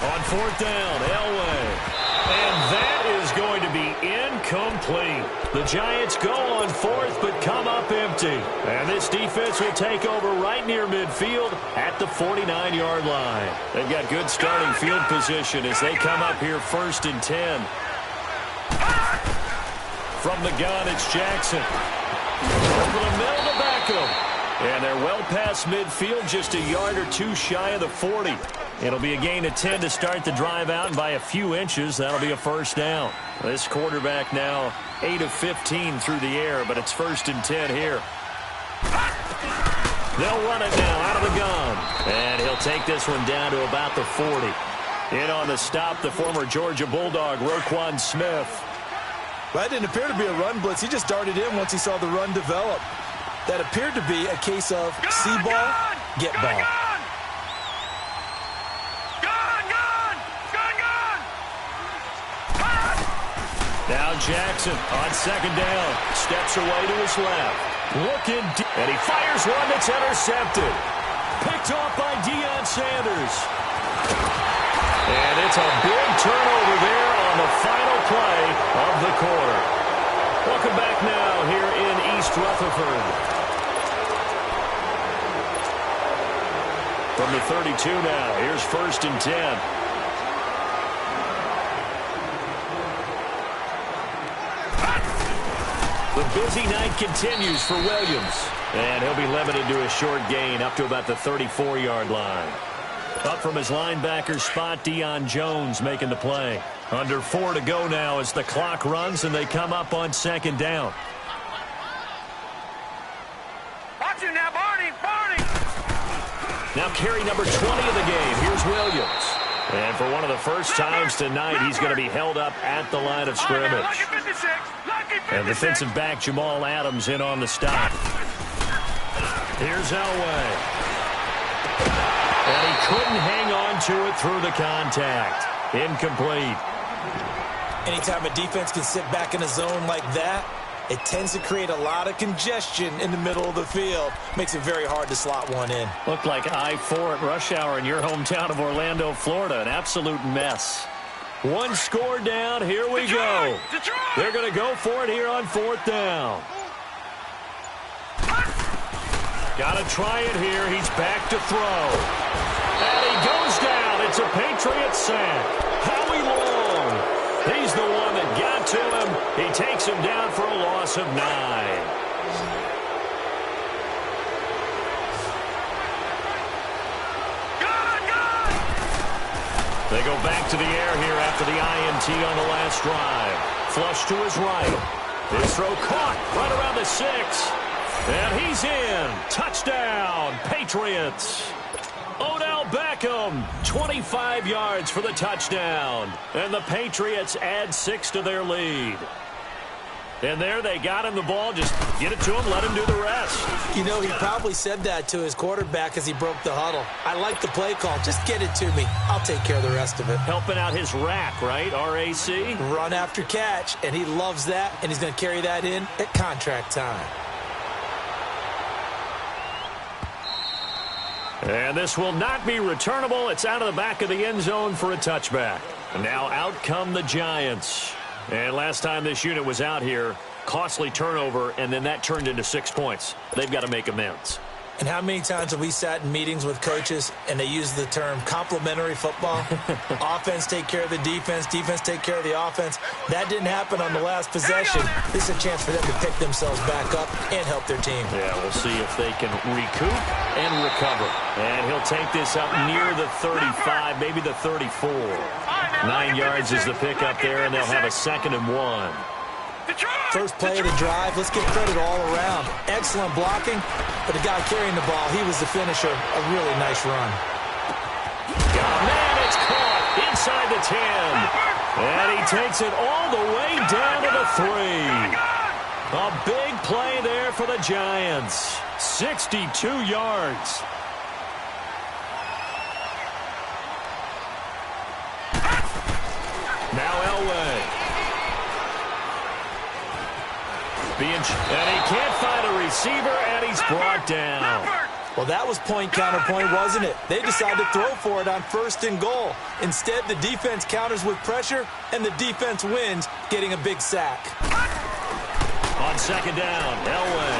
[SPEAKER 1] On 4th down, Elway. And that is going to be The Giants go on fourth, but come up empty. And this defense will take over right near midfield at the 49-yard line. They've got good starting field position as they come up here 1st and 10. From the gun, it's Jackson. Over the middle to Beckham. And they're well past midfield, just a yard or two shy of the 40. It'll be a gain of 10 to start the drive out, and by a few inches, that'll be a first down. This quarterback now 8 of 15 through the air, but it's 1st and 10 here. They'll run it now out of the gun. And he'll take this one down to about the 40. In on the stop, the former Georgia Bulldog, Roquan Smith.
[SPEAKER 2] That didn't appear to be a run blitz. He just darted in once he saw the run develop. That appeared to be a case of see ball, get ball.
[SPEAKER 1] Now Jackson on 2nd down. Steps away to his left. Looking deep. And he fires one that's intercepted. Picked off by Deion Sanders. And it's a big turnover there on the final play of the quarter. Welcome back now here in East Rutherford. From the 32 now, here's 1st and 10. The busy night continues for Williams. And he'll be limited to a short gain up to about the 34-yard line. Up from his linebacker spot, Deion Jones making the play. Under 4 to go now as the clock runs and they come up on 2nd down.
[SPEAKER 3] Watch him now, Barney!
[SPEAKER 1] Now carry number 20 of the game. Here's Williams. And for one of the first times tonight, he's going to be held up at the line of scrimmage. And defensive back Jamal Adams in on the stop. Here's Elway. And he couldn't hang on to it through the contact. Incomplete.
[SPEAKER 2] Anytime a defense can sit back in a zone like that, it tends to create a lot of congestion in the middle of the field. Makes it very hard to slot one in.
[SPEAKER 1] Looked like I-4 at rush hour in your hometown of Orlando, Florida. An absolute mess. One score down. Here we go. They're going to go for it here on 4th down. Got to try it here. He's back to throw. And he goes down. It's a Patriot sack. Howie Long. He's the one that got to him. He takes him down for a loss of 9. They go back to the air here after the INT on the last drive. Flush to his right. His throw caught right around the 6. And he's in. Touchdown, Patriots. Odell Beckham, 25 yards for the touchdown. And the Patriots add 6 to their lead. And there they got him the ball. Just get it to him, let him do the rest.
[SPEAKER 2] You know, he probably said that to his quarterback as he broke the huddle. I like the play call. Just get it to me. I'll take care of the rest of it.
[SPEAKER 1] Helping out his rack, right? RAC?
[SPEAKER 2] Run after catch, and he loves that, and he's going to carry that in at contract time.
[SPEAKER 1] And this will not be returnable. It's out of the back of the end zone for a touchback. And now out come the Giants. And last time this unit was out here, costly turnover, and then that turned into 6 points. They've got to make amends.
[SPEAKER 2] And how many times have we sat in meetings with coaches and they use the term complementary football? Offense take care of the defense, defense take care of the offense. That didn't happen on the last possession. This is a chance for them to pick themselves back up and help their team.
[SPEAKER 1] Yeah, we'll see if they can recoup and recover. And he'll take this up near the 35, maybe the 34. 9 yards is the pickup there, and they'll have a 2nd and 1.
[SPEAKER 2] First play of the drive, let's give credit all around. Excellent blocking, but the guy carrying the ball, he was the finisher. A really nice run.
[SPEAKER 1] Oh, man, it's caught inside the 10. And he takes it all the way down to the 3. A big play there for the Giants. 62 yards. Now Elway. And he can't find a receiver, and he's brought down.
[SPEAKER 2] Well, that was point counterpoint, wasn't it? They decided to throw for it on 1st and goal. Instead, the defense counters with pressure, and the defense wins, getting a big sack.
[SPEAKER 1] second down. Elway.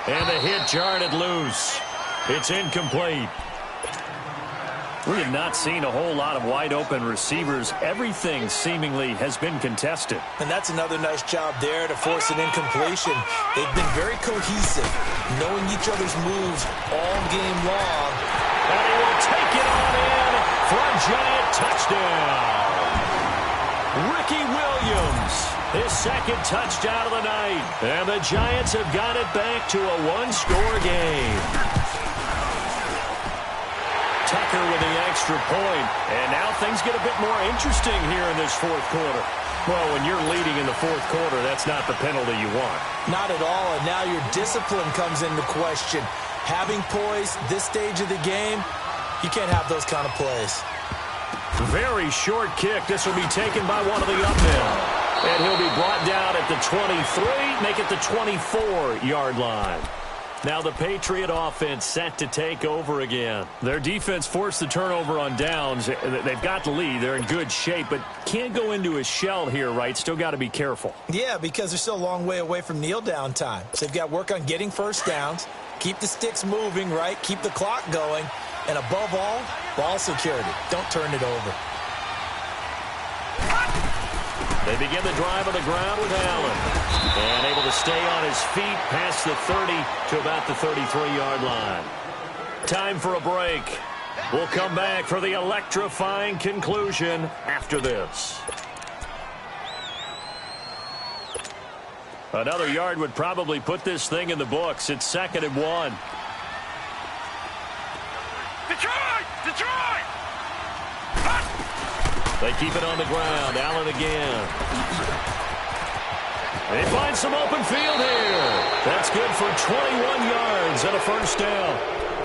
[SPEAKER 1] And the hit jarred it loose. It's incomplete. We have not seen a whole lot of wide-open receivers. Everything seemingly has been contested.
[SPEAKER 2] And that's another nice job there to force an incompletion. They've been very cohesive, knowing each other's moves all game long.
[SPEAKER 1] And he will take it on in for a giant touchdown. Ricky Williams, his second touchdown of the night. And the Giants have got it back to a one-score game. Tucker with the extra point. And now things get a bit more interesting here in this fourth quarter. Well, when you're leading in the fourth quarter, that's not the penalty you want.
[SPEAKER 2] Not at all, and now your discipline comes into question. Having poise this stage of the game, you can't have those kind of plays.
[SPEAKER 1] Very short kick. This will be taken by one of the up men. And he'll be brought down at the 23, make it the 24-yard line. Now the Patriot offense set to take over again. Their defense forced the turnover on downs. They've got the lead. They're in good shape, but can't go into a shell here, right? Still got to be careful.
[SPEAKER 2] Yeah, because they're still a long way away from kneel down time. So they've got to work on getting first downs, keep the sticks moving, right? Keep the clock going. And above all, ball security. Don't turn it over.
[SPEAKER 1] They begin the drive on the ground with Allen. And able to stay on his feet past the 30 to about the 33-yard line. Time for a break. We'll come back for the electrifying conclusion after this. Another yard would probably put this thing in the books. It's 2nd and 1.
[SPEAKER 3] Detroit! Detroit!
[SPEAKER 1] They keep it on the ground. Allen again. They find some open field here. That's good for 21 yards and a first down.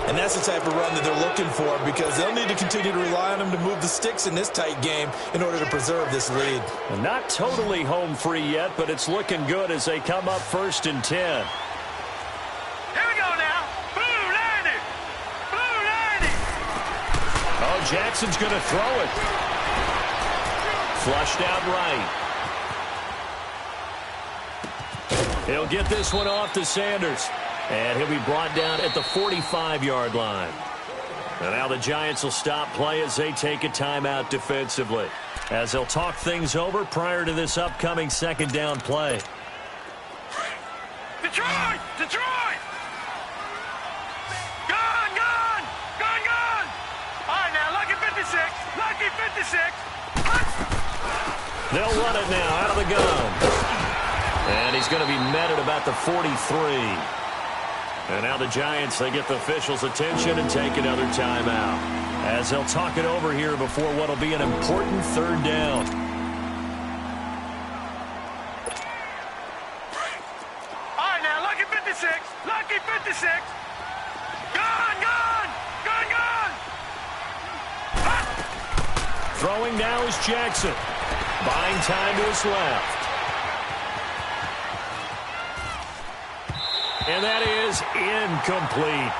[SPEAKER 2] And that's the type of run that they're looking for, because they'll need to continue to rely on him to move the sticks in this tight game in order to preserve this lead.
[SPEAKER 1] Not totally home free yet, but it's looking good as they come up 1st and 10.
[SPEAKER 3] Here we go now. Blue 90. Blue 90.
[SPEAKER 1] Oh, Jackson's going to throw it. Flushed out right. He'll get this one off to Sanders. And he'll be brought down at the 45-yard line. And now the Giants will stop play as they take a timeout defensively, as they'll talk things over prior to this upcoming second down play.
[SPEAKER 3] Detroit! Detroit! Gone! Gone! Gone! Gone! All right, now, lucky 56. Lucky 56.
[SPEAKER 1] They'll run it now out of the gun. And he's going to be met at about the 43. And now the Giants, they get the officials' attention and take another timeout, as they'll talk it over here before what will be an important third down.
[SPEAKER 3] All right, now, lucky 56. Lucky 56. Gone! Gone! Gone! Gone!
[SPEAKER 1] Throwing now is Jackson. Buying time to his left. And that is incomplete.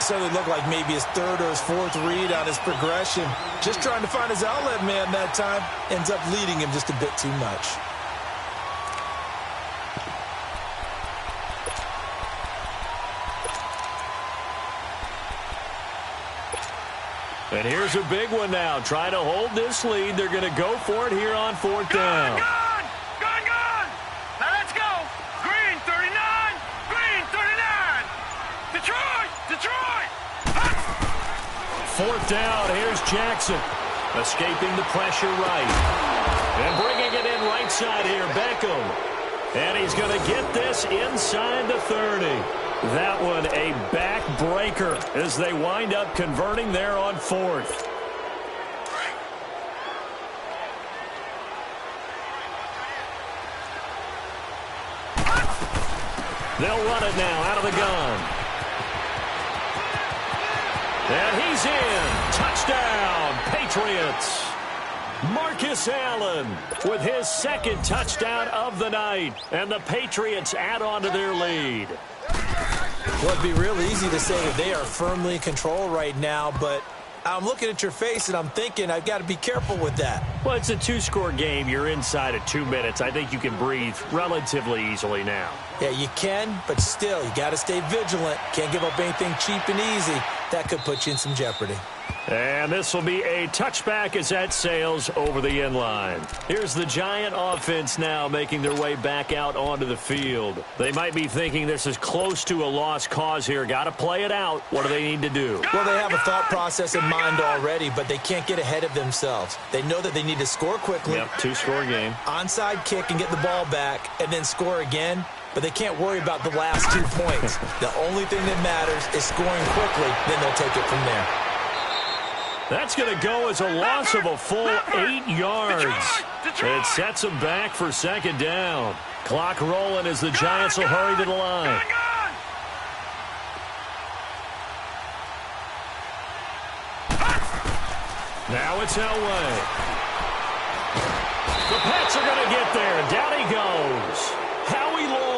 [SPEAKER 2] So it looked like maybe his 3rd or his 4th read on his progression. Just trying to find his outlet man that time. Ends up leading him just a bit too much.
[SPEAKER 1] And here's a big one now. Trying to hold this lead. They're going to go for it here on 4th down.
[SPEAKER 3] Gone! Gone! Gone! Now let's go. Green 39. Green 39. Detroit! Detroit!
[SPEAKER 1] 4th down. Here's Jackson. Escaping the pressure right. And bringing it in right side here. Beckham. And he's going to get this inside the 30. That one a backbreaker as they wind up converting there on 4th. They'll run it now out of the gun. And he's in. Touchdown, Patriots. Marcus Allen with his 2nd touchdown of the night. And the Patriots add on to their lead.
[SPEAKER 2] Well, it'd be real easy to say that they are firmly in control right now, but I'm looking at your face, and I'm thinking I've got to be careful with that.
[SPEAKER 1] Well, it's a two-score game. You're inside of 2 minutes. I think you can breathe relatively easily now.
[SPEAKER 2] Yeah, you can, but still, you got to stay vigilant. Can't give up anything cheap and easy. That could put you in some jeopardy.
[SPEAKER 1] And this will be a touchback as that sails over the end line. Here's the Giant offense now making their way back out onto the field. They might be thinking this is close to a lost cause here. Got to play it out. What do they need to do?
[SPEAKER 2] Well, they have a thought process in mind already, but they can't get ahead of themselves. They know that they need to score quickly.
[SPEAKER 1] Yep, two-score game.
[SPEAKER 2] Onside kick and get the ball back, and then score again. But they can't worry about the last 2 points. The only thing that matters is scoring quickly. Then they'll take it from there.
[SPEAKER 1] That's going to go as a loss of a full 8 yards. It sets them back for second down. Clock rolling as the Giants will hurry to the line. Now it's Elway. The Pats are going to get there. Down he goes. Howie Long